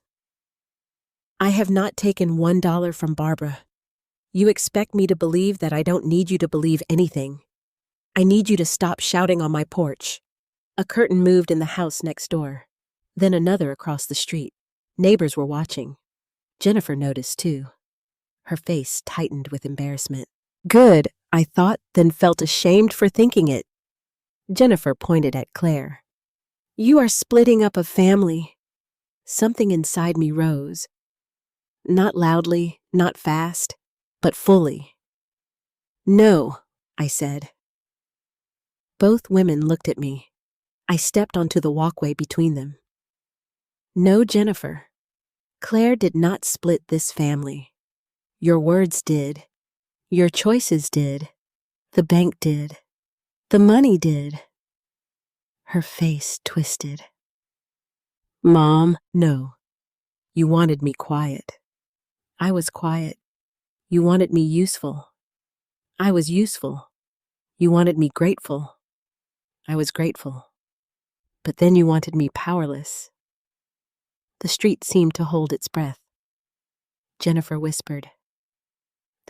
I have not taken $1 from Barbara. You expect me to believe that I don't need you to believe anything. I need you to stop shouting on my porch. A curtain moved in the house next door, then another across the street. Neighbors were watching. Jennifer noticed too. Her face tightened with embarrassment. Good, I thought, then felt ashamed for thinking it. Jennifer pointed at Claire. You are splitting up a family. Something inside me rose. Not loudly, not fast, but fully. No, I said. Both women looked at me. I stepped onto the walkway between them. No, Jennifer. Claire did not split this family. Your words did. Your choices did. The bank did. The money did. Her face twisted. Mom, no. You wanted me quiet. I was quiet. You wanted me useful. I was useful. You wanted me grateful. I was grateful. But then you wanted me powerless. The street seemed to hold its breath. Jennifer whispered,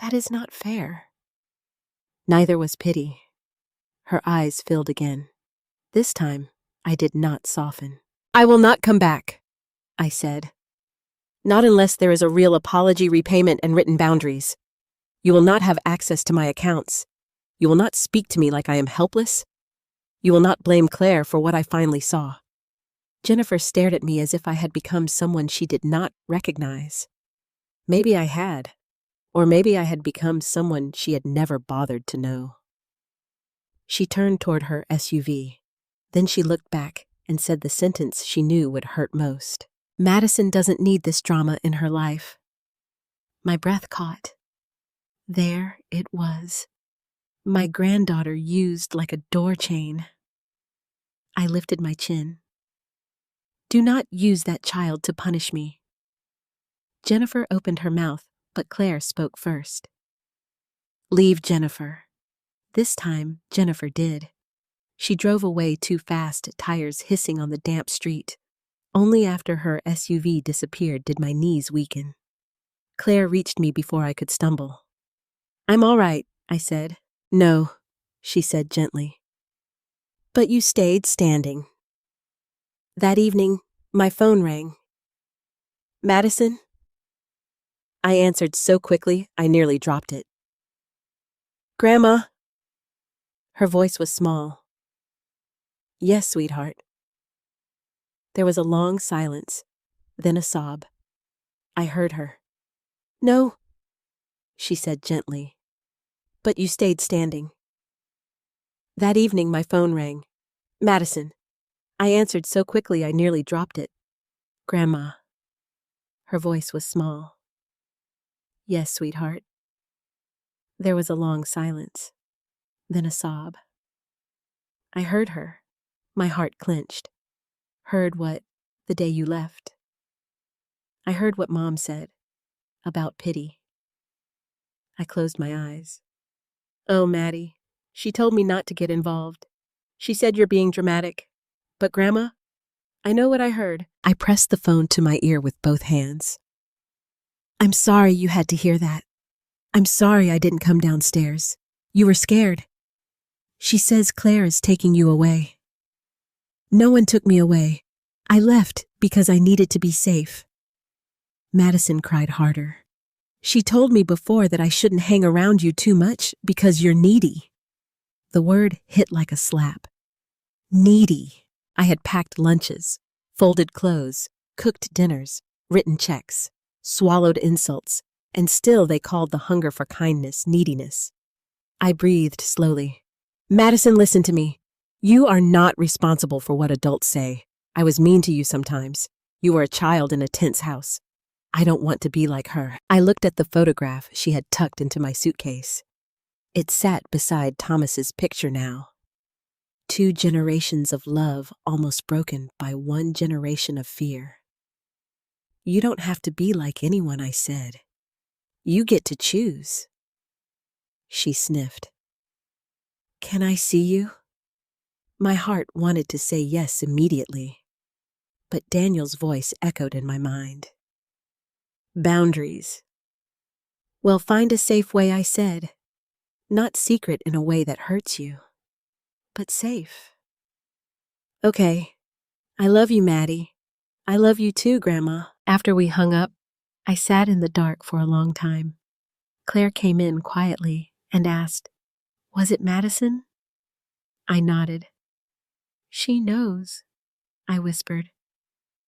That is not fair. Neither was pity. Her eyes filled again. This time, I did not soften. I will not come back, I said. Not unless there is a real apology, repayment, and written boundaries. You will not have access to my accounts. You will not speak to me like I am helpless. You will not blame Claire for what I finally saw. Jennifer stared at me as if I had become someone she did not recognize. Maybe I had, or maybe I had become someone she had never bothered to know. She turned toward her SUV. Then she looked back and said the sentence she knew would hurt most. Madison doesn't need this drama in her life. My breath caught. There it was. My granddaughter used like a door chain. I lifted my chin. Do not use that child to punish me. Jennifer opened her mouth, but Claire spoke first. Leave, Jennifer. This time, Jennifer did. She drove away too fast, tires hissing on the damp street. Only after her SUV disappeared did my knees weaken. Claire reached me before I could stumble. I'm all right, I said. No, she said gently. But you stayed standing. That evening, my phone rang. Madison? I answered so quickly, I nearly dropped it. Grandma? Her voice was small. Yes, sweetheart. There was a long silence, then a sob. I heard her. No, she said gently. But you stayed standing. That evening, my phone rang. Madison. I answered so quickly I nearly dropped it. Grandma. Her voice was small. Yes, sweetheart. There was a long silence, then a sob. I heard her. My heart clenched. Heard what, the day you left. I heard what Mom said, about pity. I closed my eyes. Oh, Maddie, she told me not to get involved. She said you're being dramatic. But Grandma, I know what I heard. I pressed the phone to my ear with both hands. I'm sorry you had to hear that. I'm sorry I didn't come downstairs. You were scared. She says Claire is taking you away. No one took me away. I left because I needed to be safe. Madison cried harder. She told me before that I shouldn't hang around you too much because you're needy. The word hit like a slap. Needy. I had packed lunches, folded clothes, cooked dinners, written checks, swallowed insults, and still they called the hunger for kindness neediness. I breathed slowly. Madison, listen to me. You are not responsible for what adults say. I was mean to you sometimes. You were a child in a tense house. I don't want to be like her. I looked at the photograph she had tucked into my suitcase. It sat beside Thomas's picture now. 2 generations of love almost broken by 1 generation of fear. You don't have to be like anyone, I said. You get to choose. She sniffed. Can I see you? My heart wanted to say yes immediately, but Daniel's voice echoed in my mind. Boundaries. Well, find a safe way, I said. Not secret in a way that hurts you, but safe. Okay. I love you, Maddie. I love you too, Grandma. After we hung up, I sat in the dark for a long time. Claire came in quietly and asked, Was it Madison? I nodded. She knows, I whispered.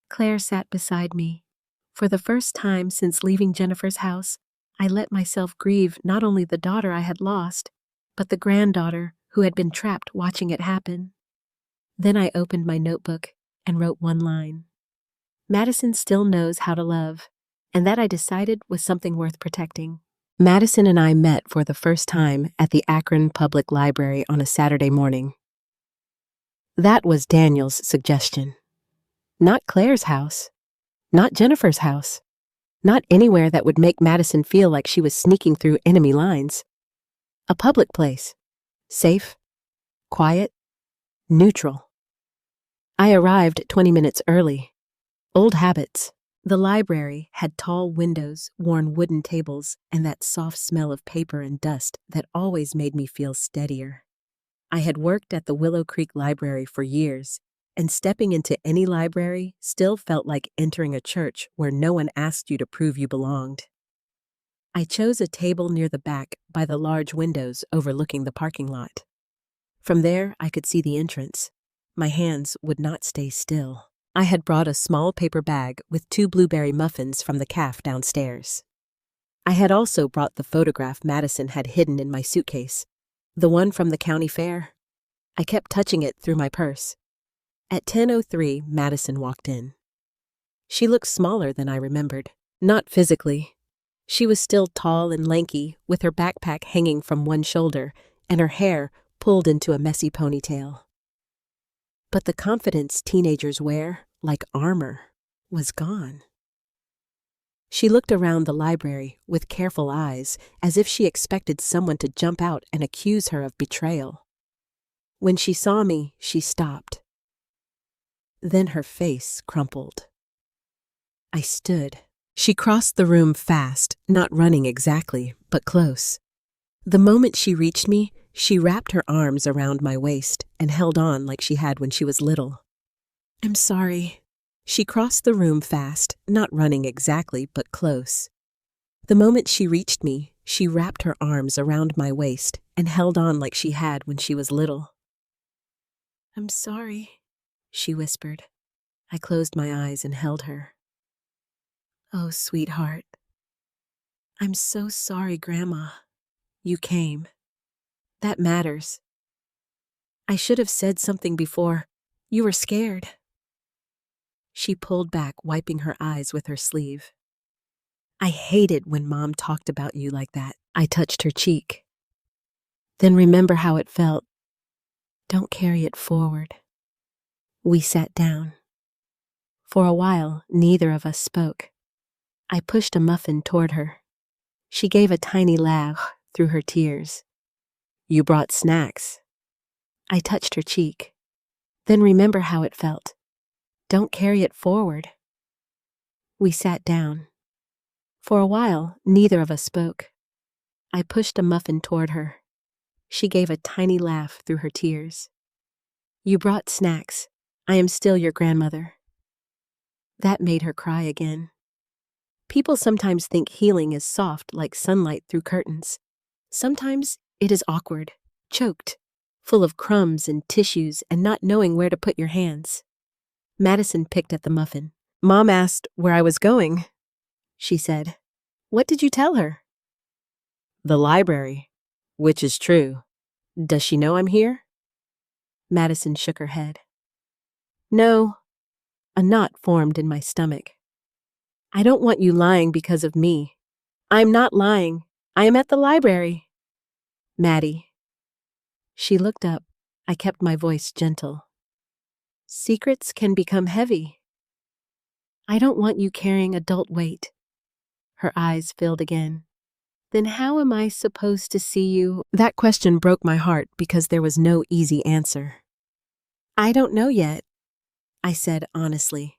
Claire sat beside me. For the first time since leaving Jennifer's house, I let myself grieve not only the daughter I had lost, but the granddaughter who had been trapped watching it happen. Then I opened my notebook and wrote one line. Madison still knows how to love, and that I decided was something worth protecting. Madison and I met for the first time at the Akron Public Library on a Saturday morning. That was Daniel's suggestion. Not Claire's house. Not Jennifer's house. Not anywhere that would make Madison feel like she was sneaking through enemy lines. A public place. Safe, quiet, neutral. I arrived 20 minutes early. Old habits. The library had tall windows, worn wooden tables, and that soft smell of paper and dust that always made me feel steadier. I had worked at the Willow Creek Library for years, and stepping into any library still felt like entering a church where no one asked you to prove you belonged. I chose a table near the back by the large windows overlooking the parking lot. From there, I could see the entrance. My hands would not stay still. I had brought a small paper bag with 2 blueberry muffins from the cafe downstairs. I had also brought the photograph Madison had hidden in my suitcase, the one from the county fair. I kept touching it through my purse. At 10:03, Madison walked in. She looked smaller than I remembered. Not physically. She was still tall and lanky, with her backpack hanging from one shoulder and her hair pulled into a messy ponytail. But the confidence teenagers wear, like armor, was gone. She looked around the library with careful eyes, as if she expected someone to jump out and accuse her of betrayal. When she saw me, she stopped. Then her face crumpled. I stood. She crossed the room fast, not running exactly, but close. The moment she reached me, she wrapped her arms around my waist and held on like she had when she was little. I'm sorry. She crossed the room fast, not running exactly, but close. The moment she reached me, she wrapped her arms around my waist and held on like she had when she was little. I'm sorry, she whispered. I closed my eyes and held her. Oh, sweetheart. I'm so sorry, Grandma. You came. That matters. I should have said something before. You were scared. She pulled back, wiping her eyes with her sleeve. I hated when Mom talked about you like that. I touched her cheek. Then remember how it felt. Don't carry it forward. We sat down. For a while, neither of us spoke. I pushed a muffin toward her. She gave a tiny laugh through her tears. You brought snacks. I touched her cheek. Then remember how it felt. Don't carry it forward. We sat down. For a while, neither of us spoke. I pushed a muffin toward her. She gave a tiny laugh through her tears. You brought snacks. I am still your grandmother. That made her cry again. People sometimes think healing is soft like sunlight through curtains. Sometimes it is awkward, choked, full of crumbs and tissues and not knowing where to put your hands. Madison picked at the muffin. Mom asked where I was going. She said, What did you tell her? The library, which is true. Does she know I'm here? Madison shook her head. No. A knot formed in my stomach. I don't want you lying because of me. I'm not lying. I am at the library. Maddie. She looked up. I kept my voice gentle. Secrets can become heavy. I don't want you carrying adult weight. Her eyes filled again. Then how am I supposed to see you? That question broke my heart because there was no easy answer. I don't know yet, I said honestly.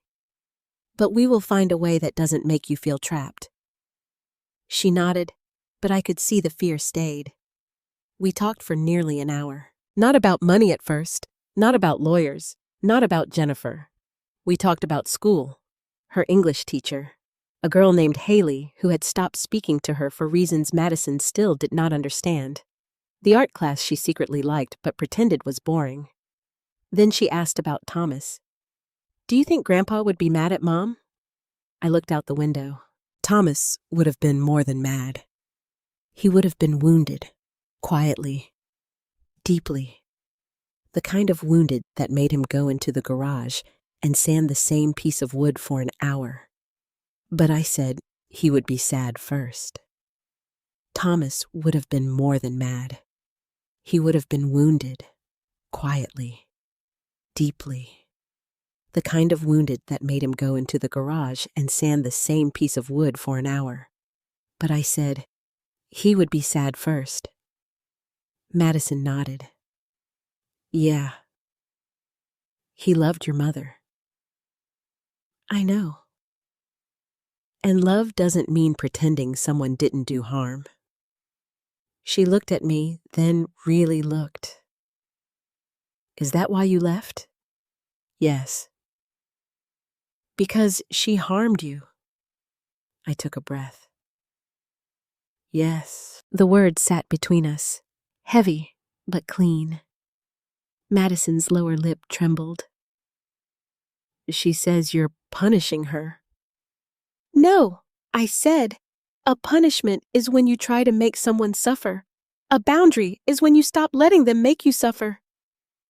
But we will find a way that doesn't make you feel trapped. She nodded, but I could see the fear stayed. We talked for nearly an hour. Not about money at first, not about lawyers, not about Jennifer. We talked about school, her English teacher, a girl named Haley who had stopped speaking to her for reasons Madison still did not understand. the art class she secretly liked but pretended was boring. Then she asked about Thomas. Do you think Grandpa would be mad at Mom? I looked out the window. Thomas would have been more than mad. He would have been wounded, quietly, deeply. The kind of wounded that made him go into the garage and sand the same piece of wood for an hour. But I said he would be sad first. Thomas would have been more than mad. He would have been wounded, quietly, deeply. The kind of wounded that made him go into the garage and sand the same piece of wood for an hour. But I said he would be sad first. Madison nodded. Yeah. He loved your mother. I know. And love doesn't mean pretending someone didn't do harm. She looked at me, then really looked. Is that why you left? Yes. Because she harmed you. I took a breath. Yes. The words sat between us, heavy but clean. Madison's lower lip trembled. She says you're punishing her. No, I said, a punishment is when you try to make someone suffer. A boundary is when you stop letting them make you suffer.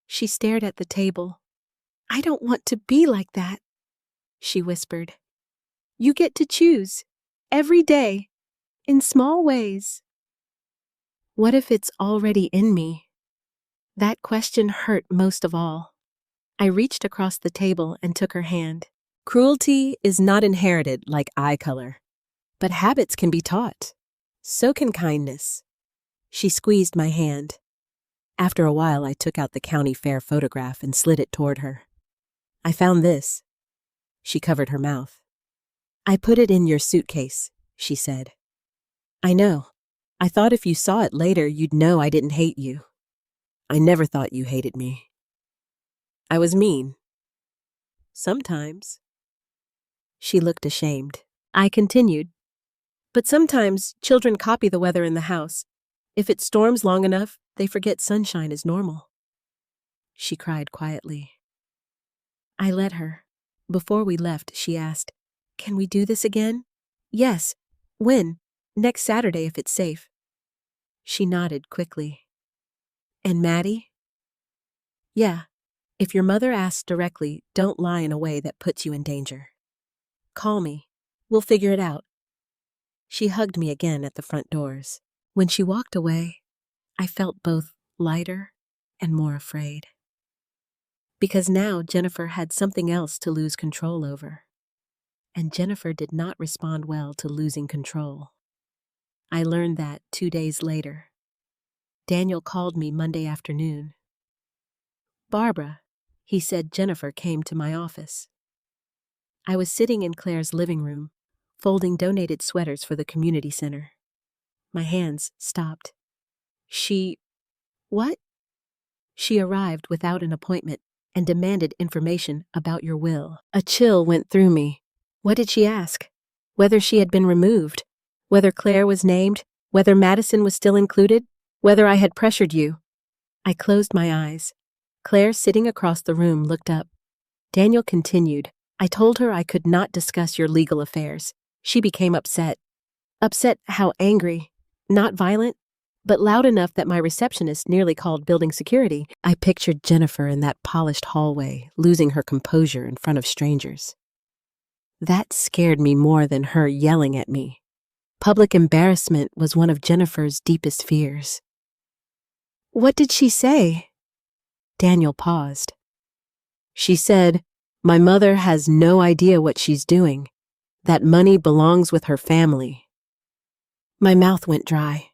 She stared at the table. I don't want to be like that, she whispered. You get to choose, every day, in small ways. What if it's already in me? That question hurt most of all. I reached across the table and took her hand. Cruelty is not inherited like eye color, but habits can be taught. So can kindness. She squeezed my hand. After a while, I took out the county fair photograph and slid it toward her. I found this. She covered her mouth. I put it in your suitcase, she said. I know. I thought if you saw it later, you'd know I didn't hate you. I never thought you hated me. I was mean. Sometimes. She looked ashamed. I continued. But sometimes children copy the weather in the house. If it storms long enough, they forget sunshine is normal. She cried quietly. I let her. Before we left, she asked, Can we do this again? Yes. When? Next Saturday if it's safe. She nodded quickly. And Maddie? Yeah. If your mother asks directly, don't lie in a way that puts you in danger. Call me. We'll figure it out. She hugged me again at the front doors. When she walked away, I felt both lighter and more afraid. Because now Jennifer had something else to lose control over. And Jennifer did not respond well to losing control. I learned that 2 days later. Daniel called me Monday afternoon. Barbara, he said Jennifer came to my office. I was sitting in Claire's living room, folding donated sweaters for the community center. My hands stopped. What? She arrived without an appointment and demanded information about your will. A chill went through me. What did she ask? Whether she had been removed, whether Claire was named, whether Madison was still included, whether I had pressured you. I closed my eyes. Claire, sitting across the room, looked up. Daniel continued. I told her I could not discuss your legal affairs. She became upset. Upset how angry. Not violent, but loud enough that my receptionist nearly called building security. I pictured Jennifer in that polished hallway, losing her composure in front of strangers. That scared me more than her yelling at me. Public embarrassment was one of Jennifer's deepest fears. What did she say? Daniel paused. She said, My mother has no idea what she's doing. That money belongs with her family. My mouth went dry.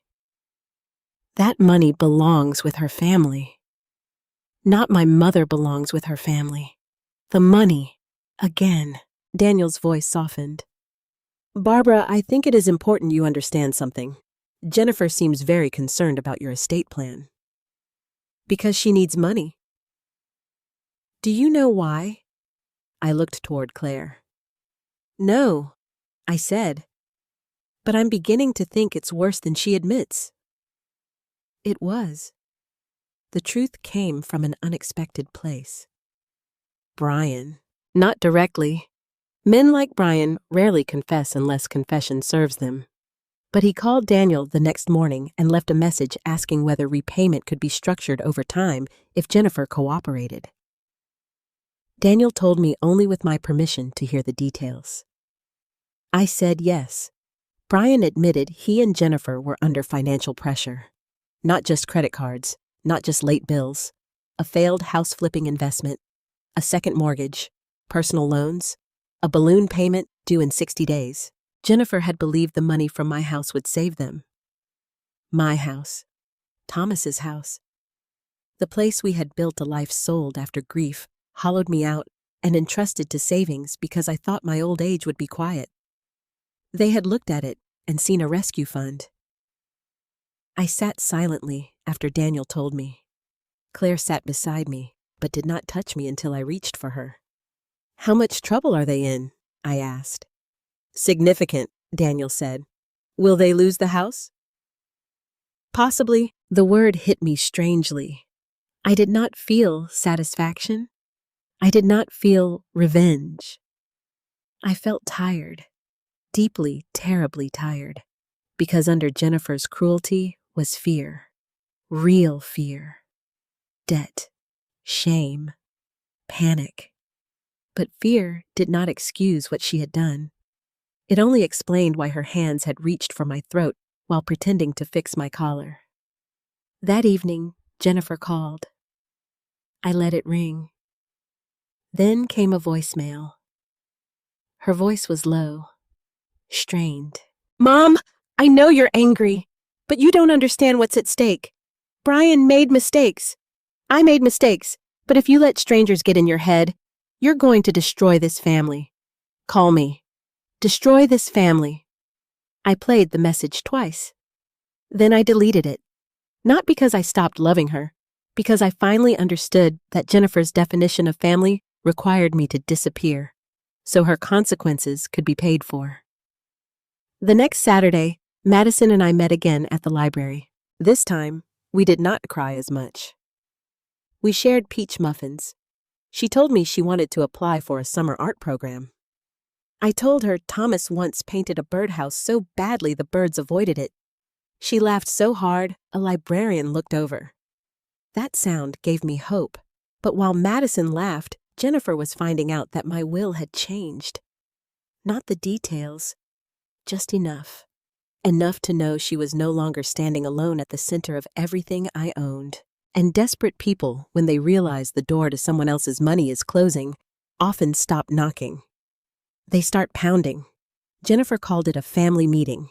That money belongs with her family. Not my mother belongs with her family. The money, again. Daniel's voice softened. Barbara, I think it is important you understand something. Jennifer seems very concerned about your estate plan. Because she needs money. Do you know why? I looked toward Claire. No, I said. But I'm beginning to think it's worse than she admits. It was. The truth came from an unexpected place. Brian. Not directly. Men like Brian rarely confess unless confession serves them. But he called Daniel the next morning and left a message asking whether repayment could be structured over time if Jennifer cooperated. Daniel told me only with my permission to hear the details. I said yes. Brian admitted he and Jennifer were under financial pressure. Not just credit cards, not just late bills, a failed house flipping investment, a second mortgage, personal loans, a balloon payment due in 60 days. Jennifer had believed the money from my house would save them. My house. Thomas's house. The place we had built a life sold after grief hollowed me out and entrusted to savings because I thought my old age would be quiet. They had looked at it and seen a rescue fund. I sat silently after Daniel told me. Claire sat beside me, but did not touch me until I reached for her. How much trouble are they in? I asked. Significant, Daniel said. Will they lose the house? Possibly. The word hit me strangely. I did not feel satisfaction. I did not feel revenge. I felt tired, deeply, terribly tired, because under Jennifer's cruelty was fear, real fear, debt, shame, panic. But fear did not excuse what she had done. It only explained why her hands had reached for my throat while pretending to fix my collar. That evening, Jennifer called. I let it ring. Then came a voicemail. Her voice was low, strained. Mom, I know you're angry, but you don't understand what's at stake. Brian made mistakes. I made mistakes, but if you let strangers get in your head, you're going to destroy this family. Call me. Destroy this family. I played the message twice. Then I deleted it. Not because I stopped loving her, because I finally understood that Jennifer's definition of family required me to disappear, so her consequences could be paid for. The next Saturday, Madison and I met again at the library. This time, we did not cry as much. We shared peach muffins. She told me she wanted to apply for a summer art program. I told her Thomas once painted a birdhouse so badly the birds avoided it. She laughed so hard, a librarian looked over. That sound gave me hope, but while Madison laughed, Jennifer was finding out that my will had changed. Not the details, just enough. Enough to know she was no longer standing alone at the center of everything I owned. And desperate people, when they realize the door to someone else's money is closing, often stop knocking. They start pounding. Jennifer called it a family meeting.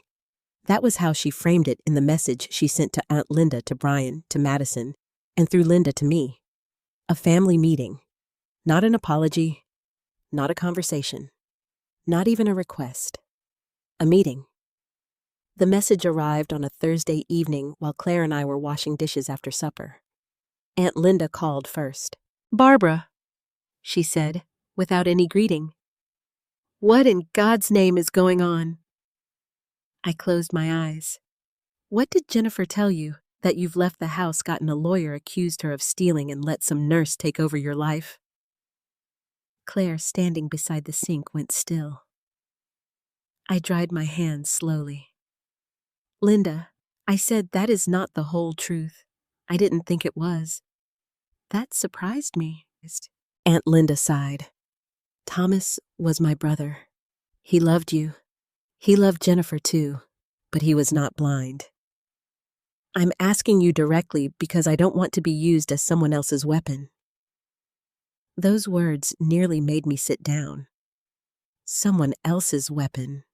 That was how she framed it in the message she sent to Aunt Linda, to Brian, to Madison, and through Linda to me. A family meeting. Not an apology, not a conversation, not even a request. A meeting. The message arrived on a Thursday evening while Claire and I were washing dishes after supper. Aunt Linda called first. Barbara, she said, without any greeting. What in God's name is going on? I closed my eyes. What did Jennifer tell you? That you've left the house, gotten a lawyer, accused her of stealing, and let some nurse take over your life? Claire, standing beside the sink, went still. I dried my hands slowly. Linda, I said that is not the whole truth. I didn't think it was. That surprised me. Aunt Linda sighed. Thomas was my brother. He loved you. He loved Jennifer too, but he was not blind. I'm asking you directly because I don't want to be used as someone else's weapon. Those words nearly made me sit down. Someone else's weapon.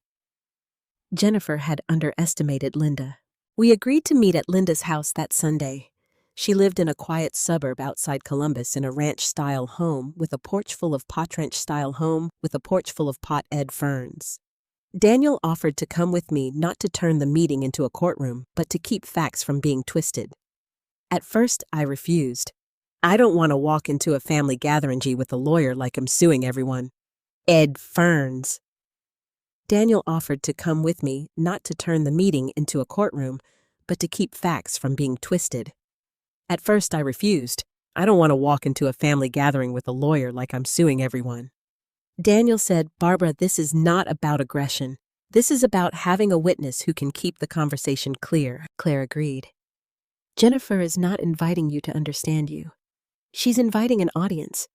Jennifer had underestimated Linda. We agreed to meet at Linda's house that Sunday. She lived in a quiet suburb outside Columbus in a ranch-style home with a porch full of potranch-style home with a porch full of pot-ed ferns. Daniel offered to come with me, not to turn the meeting into a courtroom, but to keep facts from being twisted. At first, I refused. I don't want to walk into a family gathering with a lawyer like I'm suing everyone. Ed Ferns. Daniel offered to come with me, not to turn the meeting into a courtroom, but to keep facts from being twisted. At first, I refused. I don't want to walk into a family gathering with a lawyer like I'm suing everyone. Daniel said, "Barbara, this is not about aggression. This is about having a witness who can keep the conversation clear." Claire agreed. "Jennifer is not inviting you to understand you. She's inviting an audience."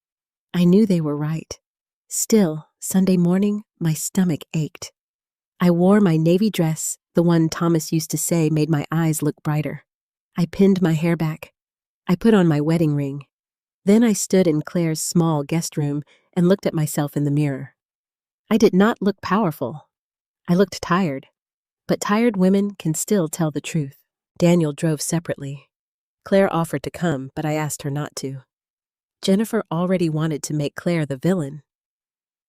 I knew they were right. Still, Sunday morning, my stomach ached. I wore my navy dress, the one Thomas used to say made my eyes look brighter. I pinned my hair back. I put on my wedding ring. Then I stood in Claire's small guest room and looked at myself in the mirror. I did not look powerful. I looked tired. But tired women can still tell the truth. Daniel drove separately. Claire offered to come, but I asked her not to. Jennifer already wanted to make Claire the villain.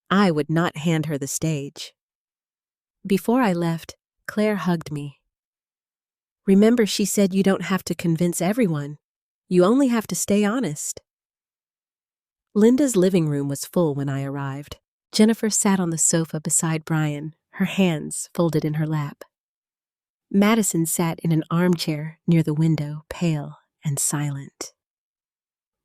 I would not hand her the stage. Before I left, Claire hugged me. "Remember, she said you don't have to convince everyone. You only have to stay honest." Linda's living room was full when I arrived. Jennifer sat on the sofa beside Brian, her hands folded in her lap. Madison sat in an armchair near the window, pale and silent.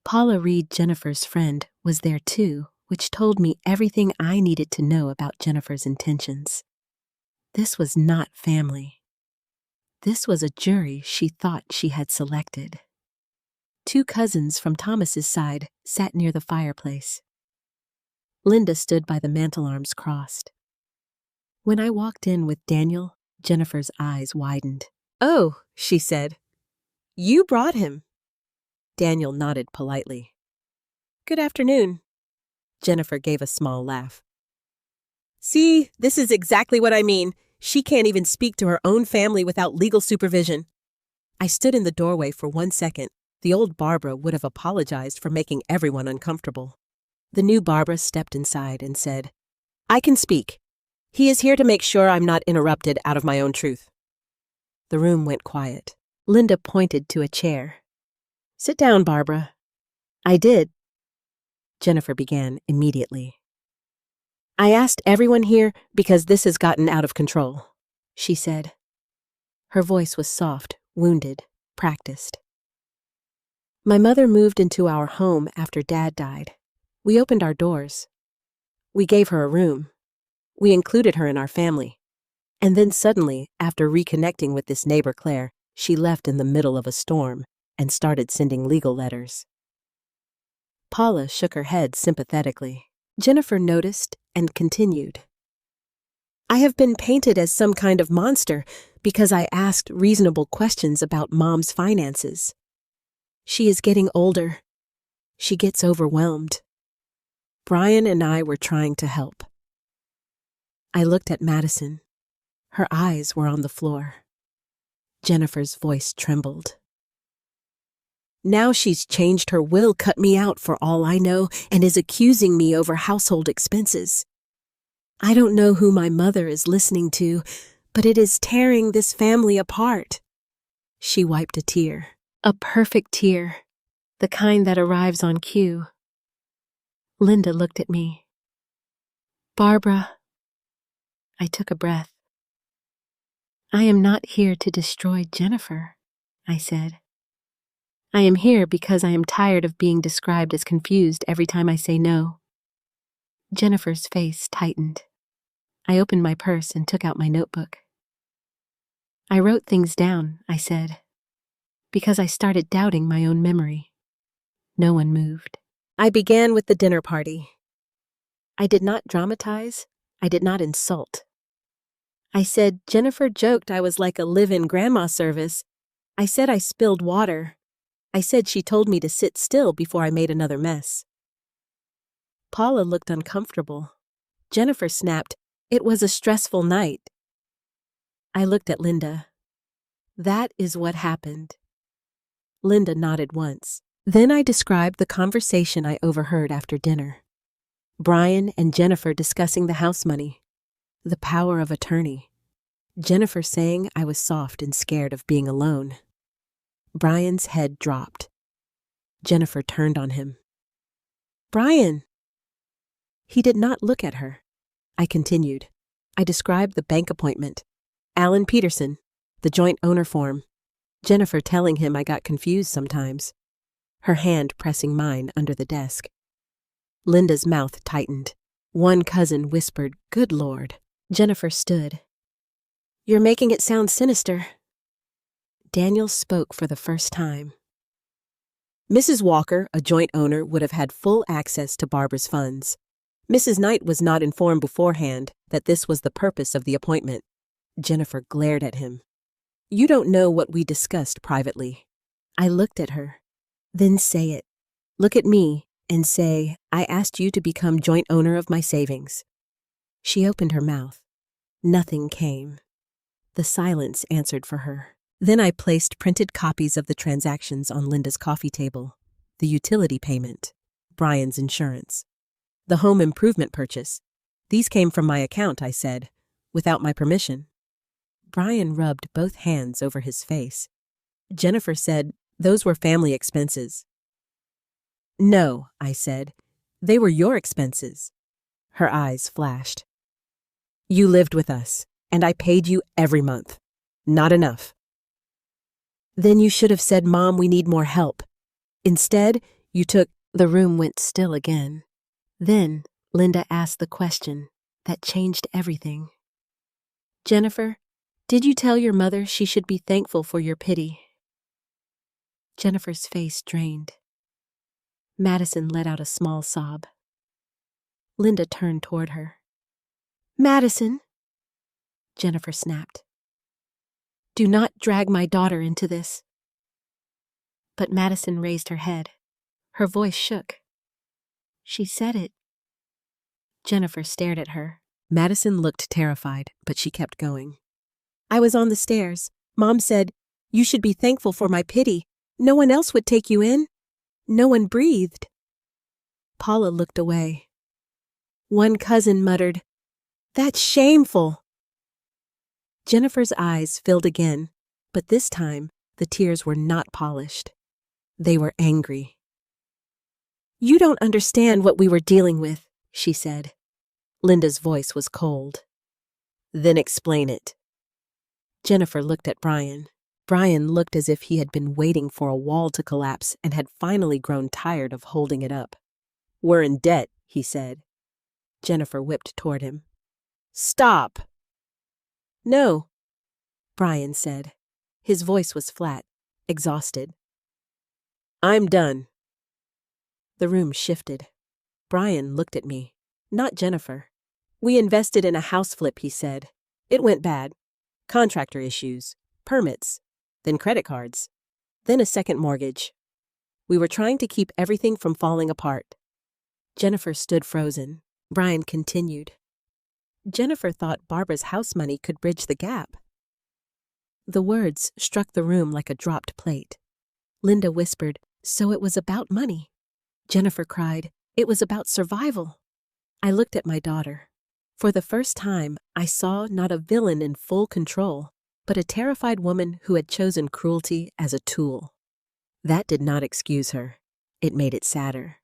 Paula Reed, Jennifer's friend, was there too, which told me everything I needed to know about Jennifer's intentions. This was not family. This was a jury she thought she had selected. 2 cousins from Thomas's side sat near the fireplace. Linda stood by the mantel, arms crossed. When I walked in with Daniel, Jennifer's eyes widened. "Oh," she said. "You brought him." Daniel nodded politely. "Good afternoon." Jennifer gave a small laugh. "See, this is exactly what I mean. She can't even speak to her own family without legal supervision." I stood in the doorway for 1 second. The old Barbara would have apologized for making everyone uncomfortable. The new Barbara stepped inside and said, "I can speak. He is here to make sure I'm not interrupted out of my own truth." The room went quiet. Linda pointed to a chair. "Sit down, Barbara." I did. Jennifer began immediately. "I asked everyone here because this has gotten out of control," she said. Her voice was soft, wounded, practiced. "My mother moved into our home after Dad died. We opened our doors. We gave her a room. We included her in our family. And then suddenly, after reconnecting with this neighbor Claire, she left in the middle of a storm and started sending legal letters." Paula shook her head sympathetically. Jennifer noticed and continued. "I have been painted as some kind of monster because I asked reasonable questions about Mom's finances. She is getting older. She gets overwhelmed. Brian and I were trying to help." I looked at Madison. Her eyes were on the floor. Jennifer's voice trembled. "Now she's changed her will, cut me out for all I know, and is accusing me over household expenses. I don't know who my mother is listening to, but it is tearing this family apart." She wiped a tear. A perfect tear, the kind that arrives on cue. Linda looked at me. "Barbara." I took a breath. "I am not here to destroy Jennifer," I said. "I am here because I am tired of being described as confused every time I say no." Jennifer's face tightened. I opened my purse and took out my notebook. "I wrote things down," I said, because I started doubting my own memory. No one moved. I began with the dinner party. I did not dramatize. I did not insult. I said Jennifer joked I was like a live-in grandma service. I said I spilled water. I said she told me to sit still before I made another mess. Paula looked uncomfortable. Jennifer snapped, "It was a stressful night." I looked at Linda. "That is what happened." Linda nodded once. Then I described the conversation I overheard after dinner. Brian and Jennifer discussing the house money, the power of attorney. Jennifer saying I was soft and scared of being alone. Brian's head dropped. Jennifer turned on him. "Brian!" He did not look at her. I continued. I described the bank appointment, Alan Peterson, the joint owner form, Jennifer telling him I got confused sometimes, her hand pressing mine under the desk. Linda's mouth tightened. One cousin whispered, "Good Lord." Jennifer stood. "You're making it sound sinister." Daniel spoke for the first time. Mrs. Walker, a joint owner, would have had full access to Barbara's funds. Mrs. Knight was not informed beforehand that this was the purpose of the appointment. Jennifer glared at him. "You don't know what we discussed privately." I looked at her. "Then say it. Look at me and say, I asked you to become joint owner of my savings." She opened her mouth. Nothing came. The silence answered for her. Then I placed printed copies of the transactions on Linda's coffee table. The utility payment, Brian's insurance, the home improvement purchase. "These came from my account," I said, "without my permission." Brian rubbed both hands over his face. Jennifer said, "Those were family expenses." "No," I said, "they were your expenses." Her eyes flashed. "You lived with us, and I paid you every month. Not enough." "Then you should have said, 'Mom, we need more help.' Instead, you took—" The room went still again. Then Linda asked the question that changed everything. "Jennifer, did you tell your mother she should be thankful for your pity?" Jennifer's face drained. Madison let out a small sob. Linda turned toward her. "Madison," Jennifer snapped, "do not drag my daughter into this." But Madison raised her head. Her voice shook. "She said it." Jennifer stared at her. Madison looked terrified, but she kept going. "I was on the stairs. Mom said, 'You should be thankful for my pity. No one else would take you in.' No one breathed." Paula looked away. One cousin muttered, "That's shameful." Jennifer's eyes filled again, but this time the tears were not polished. They were angry. "You don't understand what we were dealing with," she said. Linda's voice was cold. "Then explain it." Jennifer looked at Brian. Brian looked as if he had been waiting for a wall to collapse and had finally grown tired of holding it up. "We're in debt," he said. Jennifer whipped toward him. "Stop!" "No," Brian said. His voice was flat, exhausted. "I'm done." The room shifted. Brian looked at me, not Jennifer. "We invested in a house flip," he said. "It went bad. Contractor issues, permits, then credit cards, then a second mortgage. We were trying to keep everything from falling apart." Jennifer stood frozen. Brian continued. "Jennifer thought Barbara's house money could bridge the gap." The words struck the room like a dropped plate. Linda whispered, "So it was about money." Jennifer cried, "It was about survival." I looked at my daughter. For the first time, I saw not a villain in full control, but a terrified woman who had chosen cruelty as a tool. That did not excuse her. It made it sadder.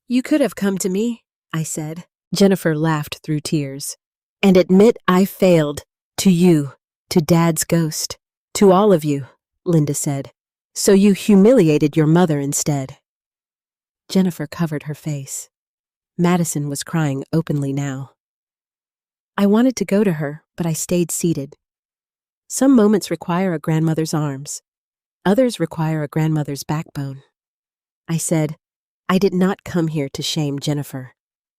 "You could have come to me," I said. Jennifer laughed through tears. "And admit I failed. To you, to Dad's ghost, to all of you," Linda said. "So you humiliated your mother instead." Jennifer covered her face. Madison was crying openly now. I wanted to go to her, but I stayed seated. Some moments require a grandmother's arms. Others require a grandmother's backbone. I said, "I did not come here to shame Jennifer.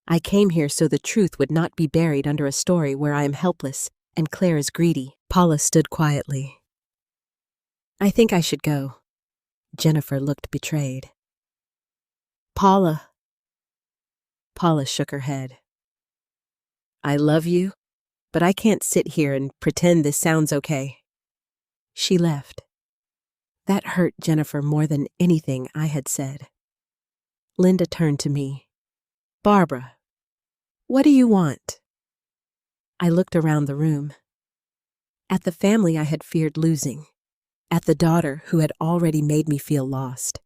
I came here so the truth would not be buried under a story where I am helpless and Claire is greedy." Paula stood quietly. "I think I should go." Jennifer looked betrayed. "Paula." Paula shook her head. "I love you, but I can't sit here and pretend this sounds okay." She left. That hurt Jennifer more than anything I had said. Linda turned to me. "Barbara, what do you want?" I looked around the room. At the family I had feared losing. At the daughter who had already made me feel lost.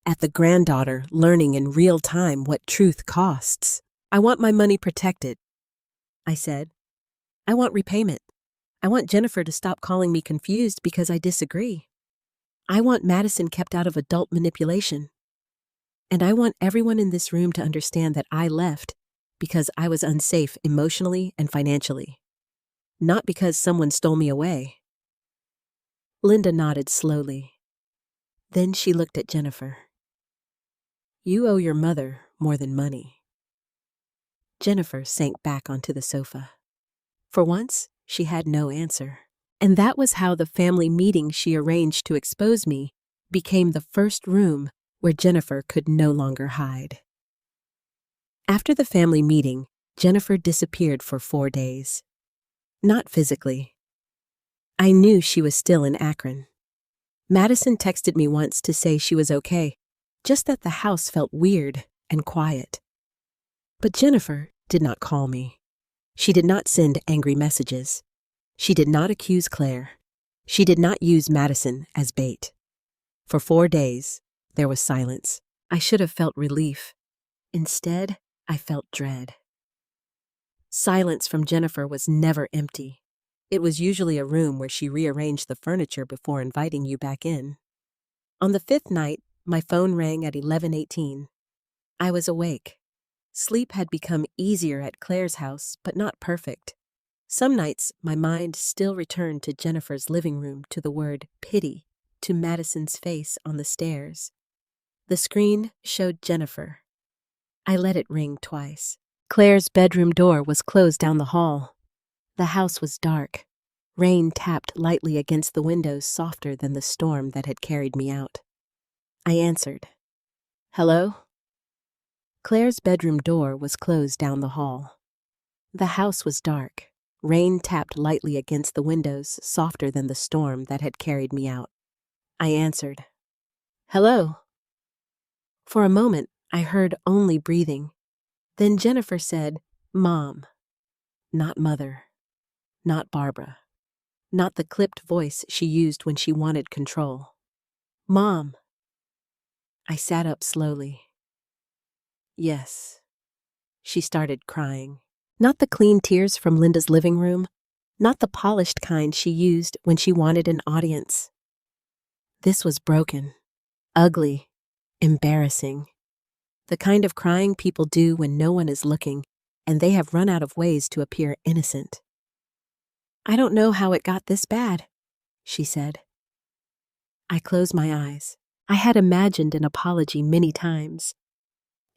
At the granddaughter learning in real time what truth costs. "I want my money protected," I said. "I want repayment. I want Jennifer to stop calling me confused because I disagree." I want Madison kept out of adult manipulation. And I want everyone in this room to understand that I left because I was unsafe emotionally and financially, not because someone stole me away. Linda nodded slowly. Then she looked at Jennifer. You owe your mother more than money. Jennifer sank back onto the sofa. For once, she had no answer. And that was how the family meeting she arranged to expose me became the first room where Jennifer could no longer hide. After the family meeting, Jennifer disappeared for 4 days. Not physically. I knew she was still in Akron. Madison texted me once to say she was okay, just that the house felt weird and quiet. But Jennifer did not call me. She did not send angry messages. She did not accuse Claire. She did not use Madison as bait. For 4 days, there was silence. I should have felt relief. Instead, I felt dread. Silence from Jennifer was never empty. It was usually a room where she rearranged the furniture before inviting you back in. On the 5th night, my phone rang at 11:18. I was awake. Sleep had become easier at Claire's house, but not perfect. Some nights, my mind still returned to Jennifer's living room, to the word pity, to Madison's face on the stairs. The screen showed Jennifer. I let it ring twice. Claire's bedroom door was closed down the hall. The house was dark. Rain tapped lightly against the windows, softer than the storm that had carried me out. I answered. Hello? Claire's bedroom door was closed down the hall. The house was dark. Rain tapped lightly against the windows, softer than the storm that had carried me out. I answered. Hello? For a moment, I heard only breathing. Then Jennifer said, Mom. Not Mother. Not Barbara. Not the clipped voice she used when she wanted control. Mom. I sat up slowly. Yes. She started crying. Not the clean tears from Linda's living room, not the polished kind she used when she wanted an audience. This was broken, ugly, embarrassing. The kind of crying people do when no one is looking and they have run out of ways to appear innocent. I don't know how it got this bad, she said. I closed my eyes. I had imagined an apology many times.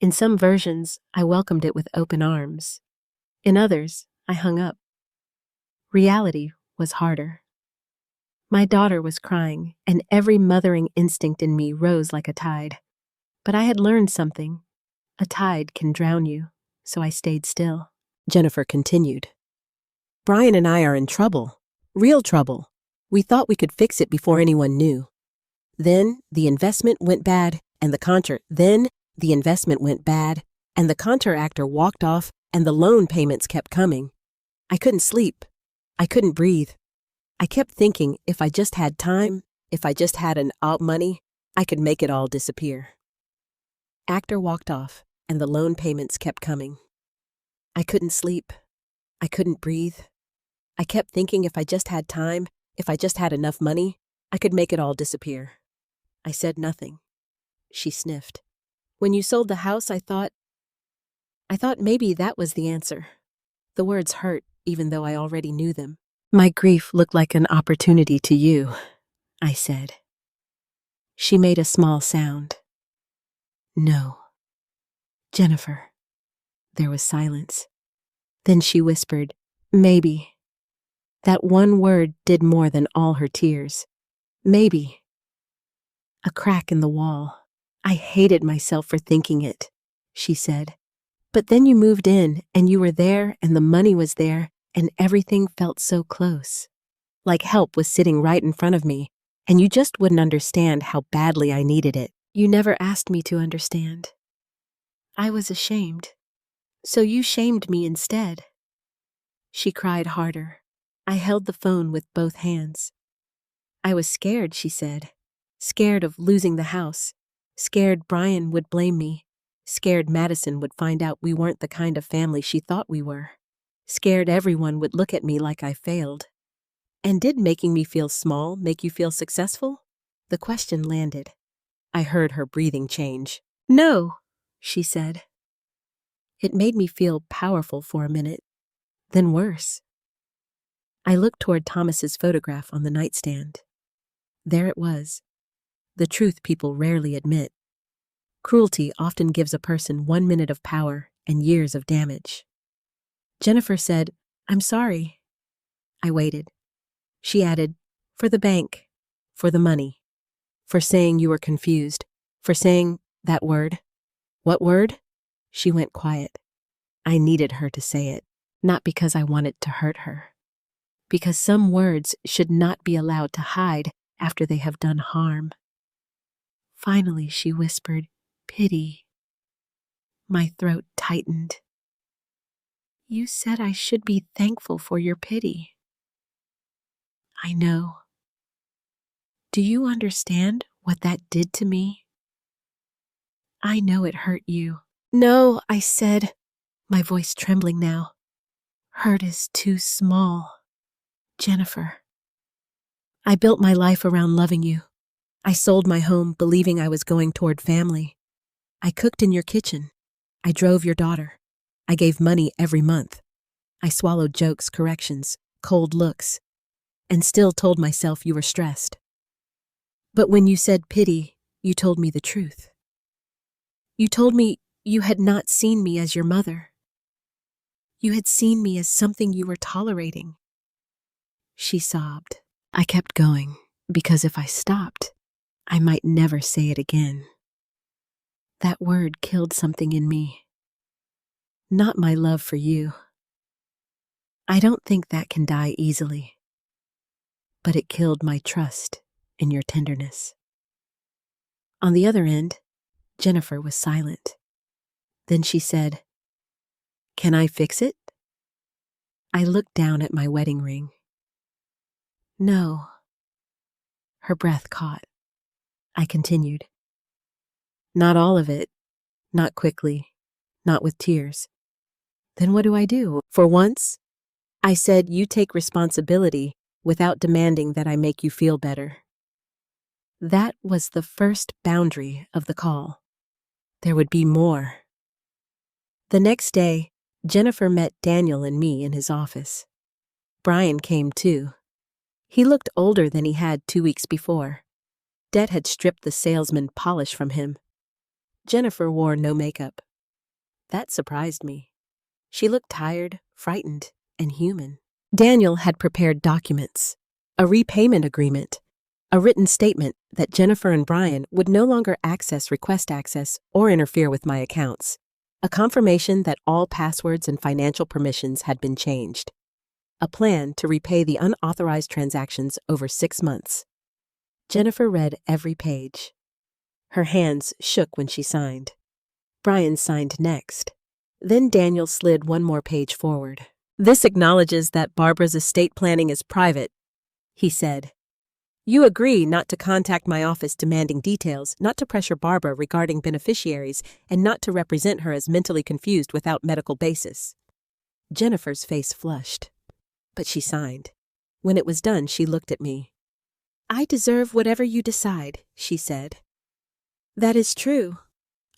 In some versions, I welcomed it with open arms. In others, I hung up. Reality was harder. My daughter was crying, and every mothering instinct in me rose like a tide. But I had learned something. A tide can drown you, so I stayed still. Jennifer continued. Brian and I are in trouble. Real trouble. We thought we could fix it before anyone knew. Then the investment went bad, and the contractor walked off, and the loan payments kept coming. I couldn't sleep. I couldn't breathe. I kept thinking if I just had time, if I just had money, I could make it all disappear. Actor walked off, and the loan payments kept coming. I couldn't sleep. I couldn't breathe. I kept thinking if I just had time, if I just had enough money, I could make it all disappear. I said nothing. She sniffed. When you sold the house, I thought maybe that was the answer. The words hurt, even though I already knew them. My grief looked like an opportunity to you, I said. She made a small sound. No. Jennifer. There was silence. Then she whispered, maybe. That one word did more than all her tears. Maybe. A crack in the wall. I hated myself for thinking it, she said. But then you moved in, and you were there, and the money was there, and everything felt so close. Like help was sitting right in front of me, and you just wouldn't understand how badly I needed it. You never asked me to understand. I was ashamed. So you shamed me instead. She cried harder. I held the phone with both hands. I was scared, she said. Scared of losing the house. Scared Brian would blame me. Scared Madison would find out we weren't the kind of family she thought we were. Scared everyone would look at me like I failed. And did making me feel small make you feel successful? The question landed. I heard her breathing change. No, she said. It made me feel powerful for a minute, then worse. I looked toward Thomas's photograph on the nightstand. There it was, the truth people rarely admit. Cruelty often gives a person 1 minute of power and years of damage. Jennifer said, "I'm sorry." I waited. She added, "For the bank, for the money, for saying you were confused, for saying that word." "What word?" She went quiet. I needed her to say it, not because I wanted to hurt her, because some words should not be allowed to hide after they have done harm. Finally, she whispered, "Pity." My throat tightened. "You said I should be thankful for your pity." "I know. Do you understand what that did to me?" "I know it hurt you." "No," I said, my voice trembling now. "Hurt is too small. Jennifer, I built my life around loving you. I sold my home believing I was going toward family. I cooked in your kitchen. I drove your daughter. I gave money every month. I swallowed jokes, corrections, cold looks, and still told myself you were stressed. But when you said pity, you told me the truth. You told me you had not seen me as your mother. You had seen me as something you were tolerating." She sobbed. I kept going, because if I stopped, I might never say it again. That word killed something in me. Not my love for you. I don't think that can die easily. But it killed my trust in your tenderness. On the other end, Jennifer was silent. Then she said, "Can I fix it?" I looked down at my wedding ring. "No." Her breath caught. I continued. "Not all of it. Not quickly. Not with tears." "Then what do I do? For once?" I said, "You take responsibility without demanding that I make you feel better." That was the first boundary of the call. There would be more. The next day, Jennifer met Daniel and me in his office. Brian came too. He looked older than he had 2 weeks before. Debt had stripped the salesman polish from him. Jennifer wore no makeup. That surprised me. She looked tired, frightened, and human. Daniel had prepared documents, a repayment agreement, a written statement that Jennifer and Brian would no longer request access, or interfere with my accounts, a confirmation that all passwords and financial permissions had been changed, a plan to repay the unauthorized transactions over 6 months. Jennifer read every page. Her hands shook when she signed. Brian signed next. Then Daniel slid one more page forward. "This acknowledges that Barbara's estate planning is private," he said. "You agree not to contact my office demanding details, not to pressure Barbara regarding beneficiaries, and not to represent her as mentally confused without medical basis." Jennifer's face flushed, but she signed. When it was done, she looked at me. "I deserve whatever you decide," she said. "That is true,"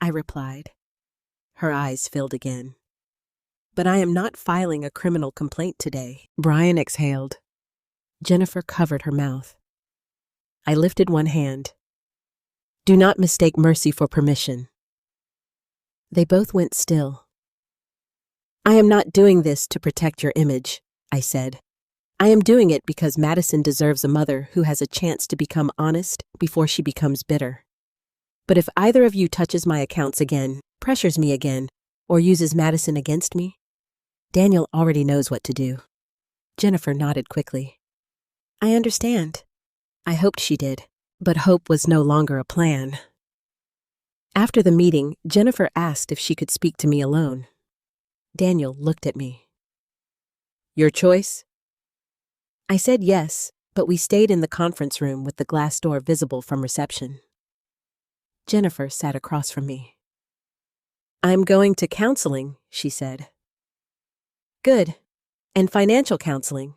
I replied. Her eyes filled again. "But I am not filing a criminal complaint today." Brian exhaled. Jennifer covered her mouth. I lifted one hand. "Do not mistake mercy for permission." They both went still. "I am not doing this to protect your image," I said. "I am doing it because Madison deserves a mother who has a chance to become honest before she becomes bitter. But if either of you touches my accounts again, pressures me again, or uses Madison against me, Daniel already knows what to do." Jennifer nodded quickly. "I understand." I hoped she did, but hope was no longer a plan. After the meeting, Jennifer asked if she could speak to me alone. Daniel looked at me. "Your choice?" I said yes, but we stayed in the conference room with the glass door visible from reception. Jennifer sat across from me. "I'm going to counseling," she said. "Good. And financial counseling.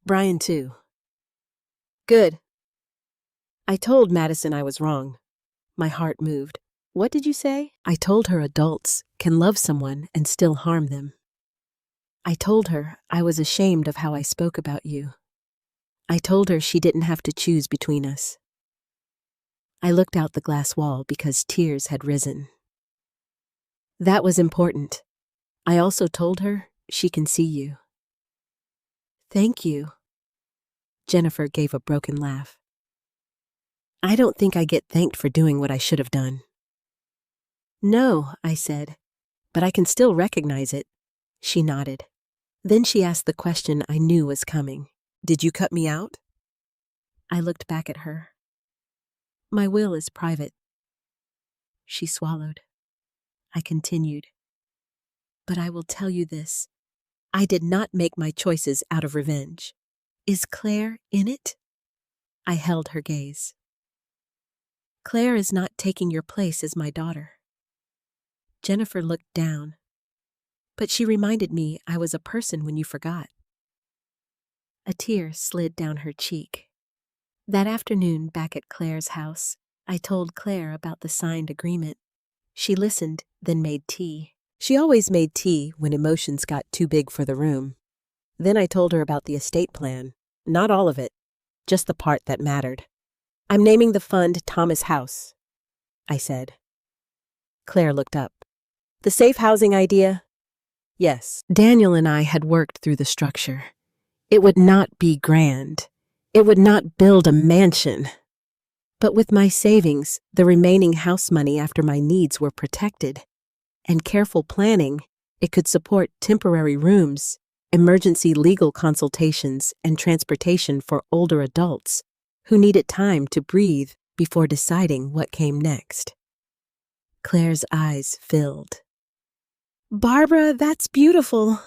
Brian too." "Good." I told Madison I was wrong. My heart moved. What did you say? I told her adults can love someone and still harm them. I told her I was ashamed of how I spoke about you. I told her she didn't have to choose between us. I looked out the glass wall because tears had risen. That was important. I also told her she can see you. Thank you. Jennifer gave a broken laugh. I don't think I get thanked for doing what I should have done. No, I said, but I can still recognize it. She nodded. Then she asked the question I knew was coming. Did you cut me out? I looked back at her. My will is private. She swallowed. I continued. But I will tell you this. I did not make my choices out of revenge. Is Claire in it? I held her gaze. Claire is not taking your place as my daughter. Jennifer looked down. But she reminded me I was a person when you forgot. A tear slid down her cheek. That afternoon back at Claire's house, I told Claire about the signed agreement. She listened, then made tea. She always made tea when emotions got too big for the room. Then I told her about the estate plan. Not all of it, just the part that mattered. I'm naming the fund Thomas House, I said. Claire looked up. The safe housing idea? Yes. Daniel and I had worked through the structure. It would not be grand. It would not build a mansion. But with my savings, the remaining house money after my needs were protected. And careful planning, it could support temporary rooms, emergency legal consultations, and transportation for older adults who needed time to breathe before deciding what came next. Claire's eyes filled. Barbara, that's beautiful.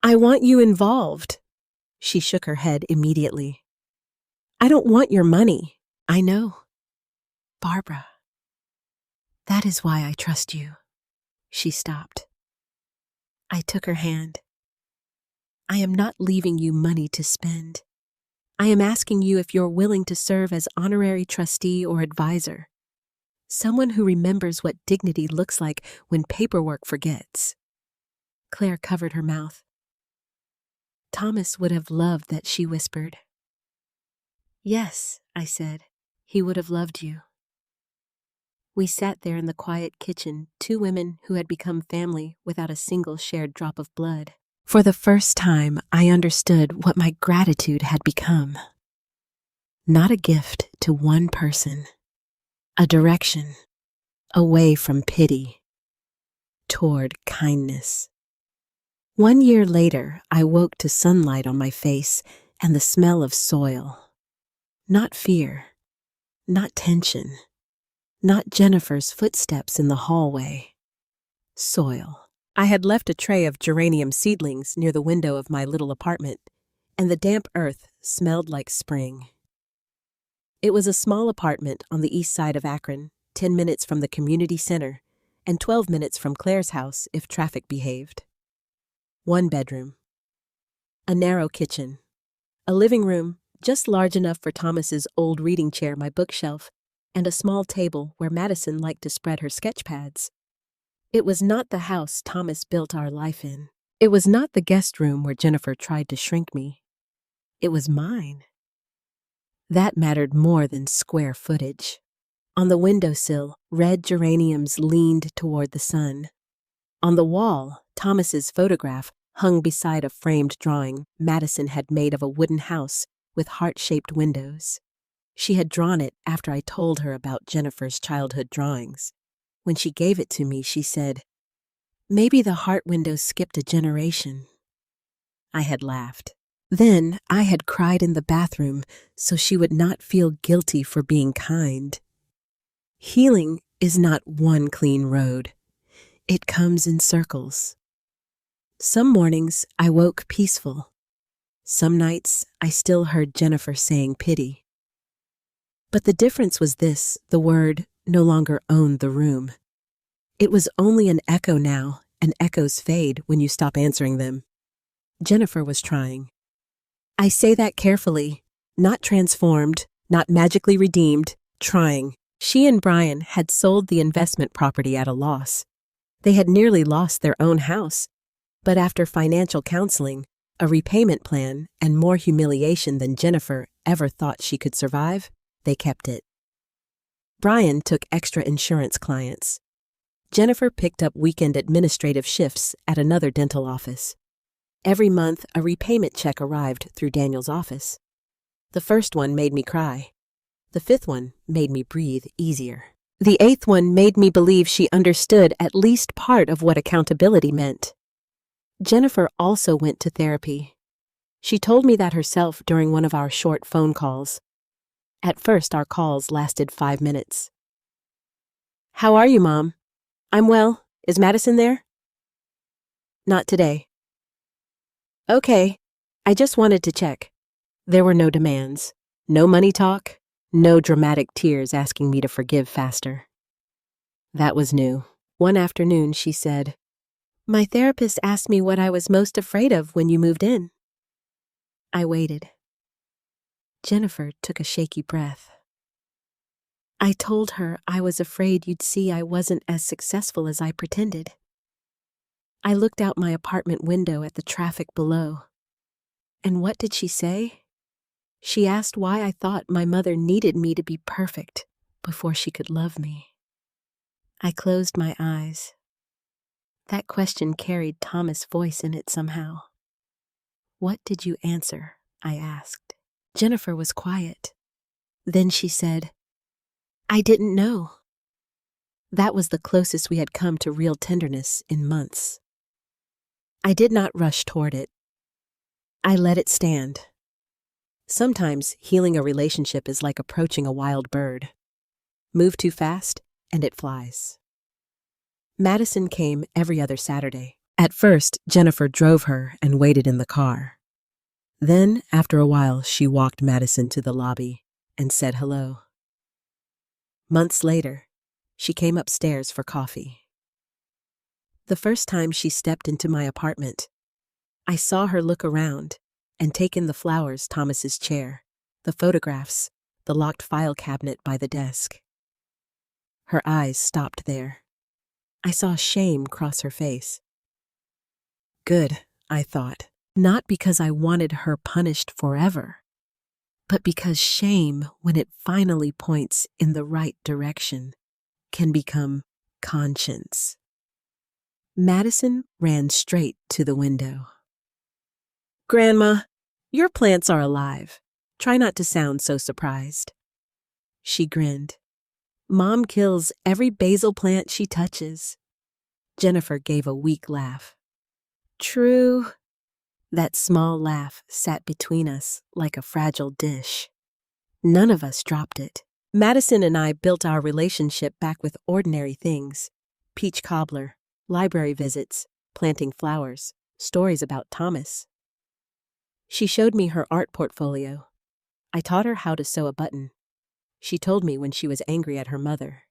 I want you involved. She shook her head immediately. I don't want your money. I know. Barbara, that is why I trust you. She stopped. I took her hand. I am not leaving you money to spend. I am asking you if you're willing to serve as honorary trustee or advisor. Someone who remembers what dignity looks like when paperwork forgets. Claire covered her mouth. Thomas would have loved that, she whispered. Yes, I said, he would have loved you. We sat there in the quiet kitchen, two women who had become family without a single shared drop of blood. For the first time, I understood what my gratitude had become. Not a gift to one person, a direction, away from pity, toward kindness. 1 year later, I woke to sunlight on my face and the smell of soil. Not fear, not tension, not Jennifer's footsteps in the hallway. Soil. I had left a tray of geranium seedlings near the window of my little apartment, and the damp earth smelled like spring. It was a small apartment on the east side of Akron, 10 minutes from the community center, and 12 minutes from Claire's house if traffic behaved. 1 bedroom. A narrow kitchen. A living room, just large enough for Thomas's old reading chair, my bookshelf, and a small table where Madison liked to spread her sketch pads. It was not the house Thomas built our life in. It was not the guest room where Jennifer tried to shrink me. It was mine. That mattered more than square footage. On the windowsill, red geraniums leaned toward the sun. On the wall, Thomas's photograph hung beside a framed drawing Madison had made of a wooden house with heart-shaped windows. She had drawn it after I told her about Jennifer's childhood drawings. When she gave it to me, she said, "Maybe the heart windows skipped a generation." I had laughed. Then I had cried in the bathroom so she would not feel guilty for being kind. Healing is not one clean road. It comes in circles. Some mornings I woke peaceful. Some nights I still heard Jennifer saying pity. But the difference was this: the word no longer owned the room. It was only an echo now, and echoes fade when you stop answering them. Jennifer was trying. I say that carefully, not transformed, not magically redeemed, trying. She and Brian had sold the investment property at a loss. They had nearly lost their own house, but after financial counseling, a repayment plan, and more humiliation than Jennifer ever thought she could survive, they kept it. Brian took extra insurance clients. Jennifer picked up weekend administrative shifts at another dental office. Every month, a repayment check arrived through Daniel's office. The first one made me cry. The fifth one made me breathe easier. The eighth one made me believe she understood at least part of what accountability meant. Jennifer also went to therapy. She told me that herself during one of our short phone calls. At first, our calls lasted 5 minutes. "How are you, Mom?" "I'm well. Is Madison there?" "Not today." "Okay. I just wanted to check." There were no demands, no money talk, no dramatic tears asking me to forgive faster. That was new. One afternoon, she said, "My therapist asked me what I was most afraid of when you moved in." I waited. Jennifer took a shaky breath. "I told her I was afraid you'd see I wasn't as successful as I pretended." I looked out my apartment window at the traffic below. And what did she say? She asked why I thought my mother needed me to be perfect before she could love me. I closed my eyes. That question carried Thomas' voice in it somehow. "What did you answer?" I asked. Jennifer was quiet. Then she said, "I didn't know." That was the closest we had come to real tenderness in months. I did not rush toward it. I let it stand. Sometimes healing a relationship is like approaching a wild bird. Move too fast, and it flies. Madison came every other Saturday. At first, Jennifer drove her and waited in the car. Then, after a while, she walked Madison to the lobby and said hello. Months later, she came upstairs for coffee. The first time she stepped into my apartment, I saw her look around and take in the flowers, Thomas's chair, the photographs, the locked file cabinet by the desk. Her eyes stopped there. I saw shame cross her face. Good, I thought, not because I wanted her punished forever, but because shame, when it finally points in the right direction, can become conscience. Madison ran straight to the window. "Grandma, your plants are alive. Try not to sound so surprised." She grinned. "Mom kills every basil plant she touches." Jennifer gave a weak laugh. "True." That small laugh sat between us like a fragile dish. None of us dropped it. Madison and I built our relationship back with ordinary things: peach cobbler, library visits, planting flowers, stories about Thomas. She showed me her art portfolio. I taught her how to sew a button. She told me when she was angry at her mother.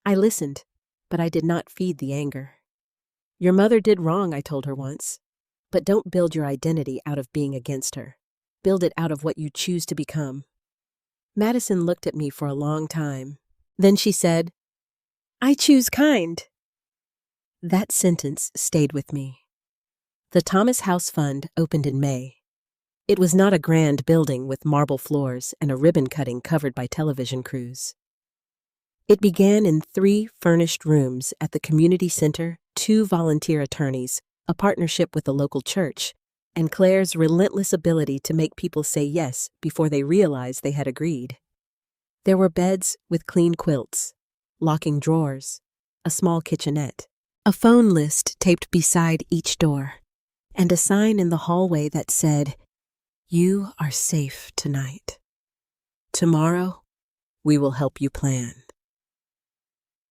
I listened, but I did not feed the anger. "Your mother did wrong," I told her once. "But don't build your identity out of being against her. Build it out of what you choose to become." Madison looked at me for a long time. Then she said, "I choose kind." That sentence stayed with me. The Thomas House Fund opened in May. It was not a grand building with marble floors and a ribbon cutting covered by television crews. It began in 3 furnished rooms at the community center, 2 volunteer attorneys, a partnership with the local church, and Claire's relentless ability to make people say yes before they realized they had agreed. There were beds with clean quilts, locking drawers, a small kitchenette, a phone list taped beside each door, and a sign in the hallway that said, "You are safe tonight. Tomorrow, we will help you plan."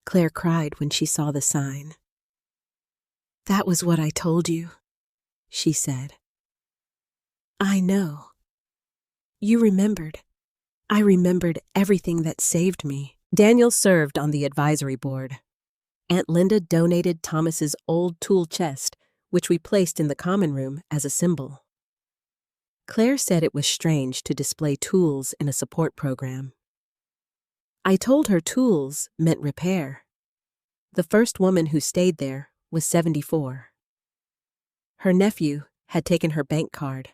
Claire cried when she saw the sign. "That was what I told you," she said. "I know. You remembered. I remembered everything that saved me." Daniel served on the advisory board. Aunt Linda donated Thomas's old tool chest, which we placed in the common room as a symbol. Claire said it was strange to display tools in a support program. I told her tools meant repair. The first woman who stayed there was 74. Her nephew had taken her bank card.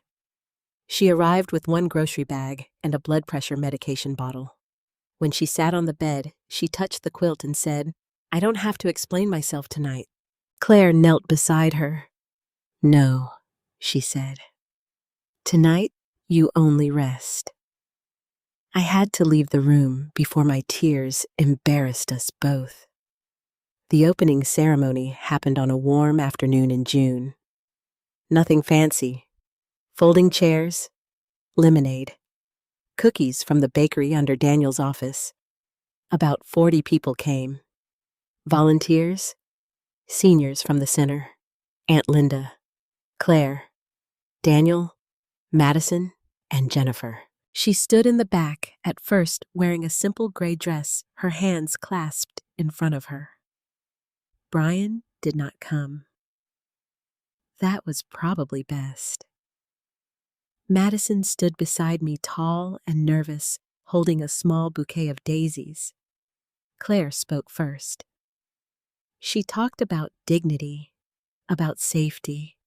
She arrived with one grocery bag and a blood pressure medication bottle. When she sat on the bed, she touched the quilt and said, "I don't have to explain myself tonight." Claire knelt beside her. "No," she said. "Tonight, you only rest." I had to leave the room before my tears embarrassed us both. The opening ceremony happened on a warm afternoon in June. Nothing fancy. Folding chairs, lemonade, cookies from the bakery under Daniel's office. About 40 people came. Volunteers, seniors from the center, Aunt Linda, Claire, Daniel, Madison, and Jennifer. She stood in the back, at first wearing a simple gray dress, her hands clasped in front of her. Brian did not come. That was probably best. Madison stood beside me, tall and nervous, holding a small bouquet of daisies. Claire spoke first. She talked about dignity, about safety,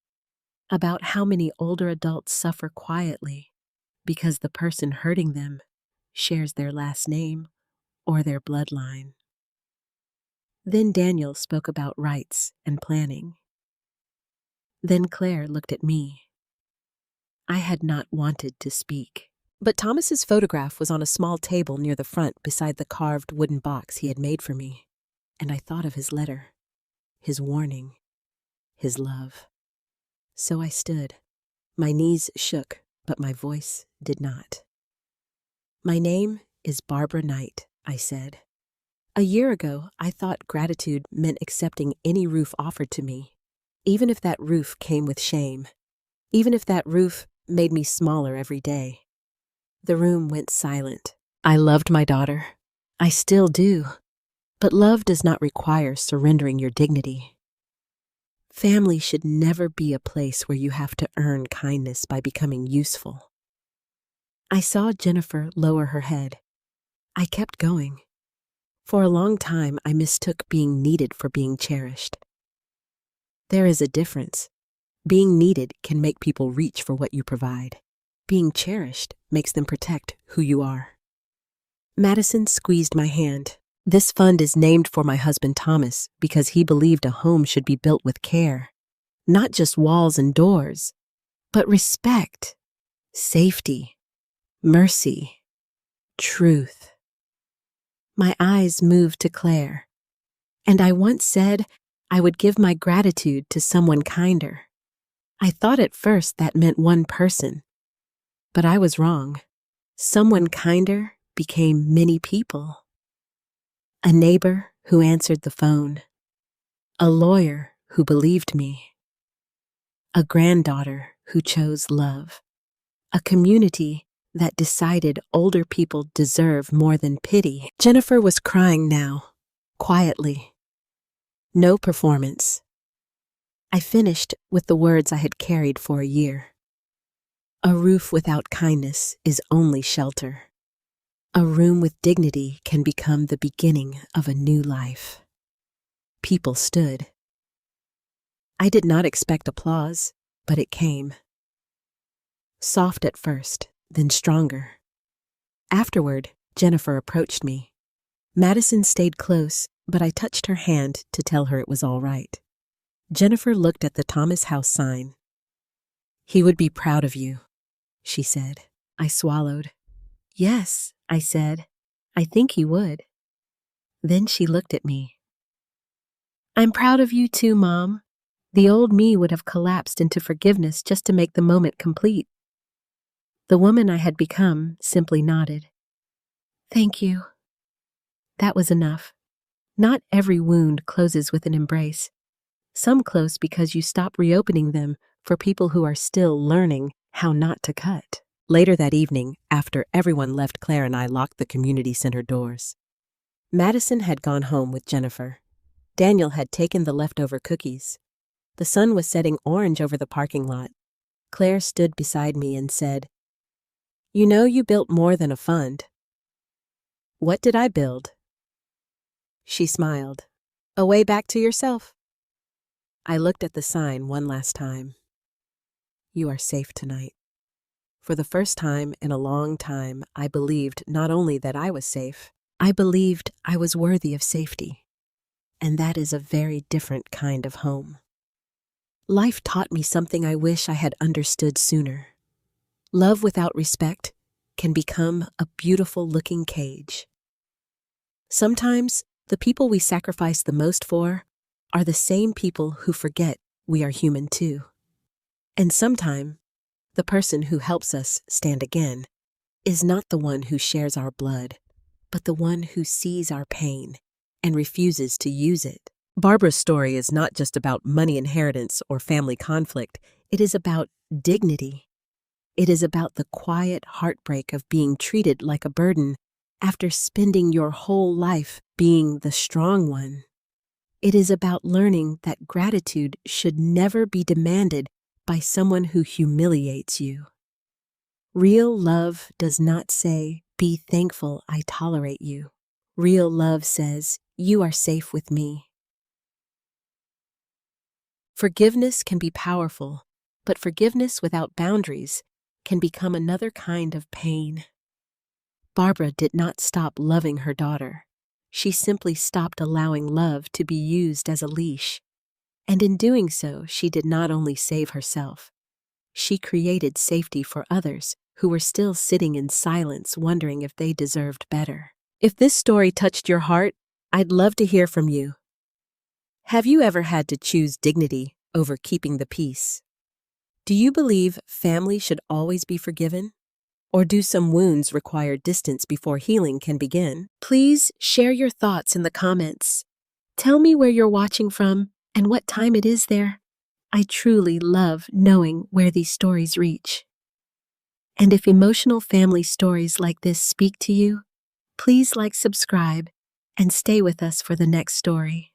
about how many older adults suffer quietly because the person hurting them shares their last name or their bloodline. Then Daniel spoke about rights and planning. Then Claire looked at me. I had not wanted to speak. But Thomas's photograph was on a small table near the front beside the carved wooden box he had made for me, and I thought of his letter, his warning, his love. So I stood. My knees shook, but my voice did not. "My name is Barbara Knight," I said. "A year ago, I thought gratitude meant accepting any roof offered to me, even if that roof came with shame, even if that roof made me smaller every day." The room went silent. I loved my daughter. I still do. But love does not require surrendering your dignity. Family should never be a place where you have to earn kindness by becoming useful. I saw Jennifer lower her head. I kept going. For a long time, I mistook being needed for being cherished. There is a difference. Being needed can make people reach for what you provide. Being cherished makes them protect who you are. Madison squeezed my hand. "This fund is named for my husband Thomas because he believed a home should be built with care. Not just walls and doors, but respect, safety, mercy, truth." My eyes moved to Claire, and I once said I would give my gratitude to someone kinder. I thought at first that meant one person, but I was wrong. Someone kinder became many people. A neighbor who answered the phone, a lawyer who believed me, a granddaughter who chose love, a community that decided older people deserve more than pity. Jennifer was crying now, quietly. No performance. I finished with the words I had carried for a year. A roof without kindness is only shelter. A room with dignity can become the beginning of a new life. People stood. I did not expect applause, but it came. Soft at first, then stronger. Afterward, Jennifer approached me. Madison stayed close, but I touched her hand to tell her it was all right. Jennifer looked at the Thomas House sign. "He would be proud of you," she said. I swallowed. "Yes," I said. "I think he would." Then she looked at me. "I'm proud of you too, Mom." The old me would have collapsed into forgiveness just to make the moment complete. The woman I had become simply nodded. "Thank you." That was enough. Not every wound closes with an embrace. Some close because you stop reopening them for people who are still learning how not to cut. Later that evening, after everyone left, Claire and I locked the community center doors. Madison had gone home with Jennifer. Daniel had taken the leftover cookies. The sun was setting orange over the parking lot. Claire stood beside me and said, "You know you built more than a fund." "What did I build?" She smiled. "A way back to yourself." I looked at the sign one last time. "You are safe tonight." For the first time in a long time, I believed not only that I was safe, I believed I was worthy of safety. And that is a very different kind of home. Life taught me something I wish I had understood sooner. Love without respect can become a beautiful-looking cage. Sometimes, the people we sacrifice the most for are the same people who forget we are human too. And sometimes, the person who helps us stand again is not the one who shares our blood, but the one who sees our pain and refuses to use it. Barbara's story is not just about money inheritance or family conflict. It is about dignity. It is about the quiet heartbreak of being treated like a burden after spending your whole life being the strong one. It is about learning that gratitude should never be demanded by someone who humiliates you. Real love does not say, "Be thankful I tolerate you." Real love says, "You are safe with me." Forgiveness can be powerful, but forgiveness without boundaries can become another kind of pain. Barbara did not stop loving her daughter. She simply stopped allowing love to be used as a leash. And in doing so, she did not only save herself, she created safety for others who were still sitting in silence wondering if they deserved better. If this story touched your heart, I'd love to hear from you. Have you ever had to choose dignity over keeping the peace? Do you believe family should always be forgiven? Or do some wounds require distance before healing can begin? Please share your thoughts in the comments. Tell me where you're watching from and what time it is there. I truly love knowing where these stories reach. And if emotional family stories like this speak to you, please subscribe, and stay with us for the next story.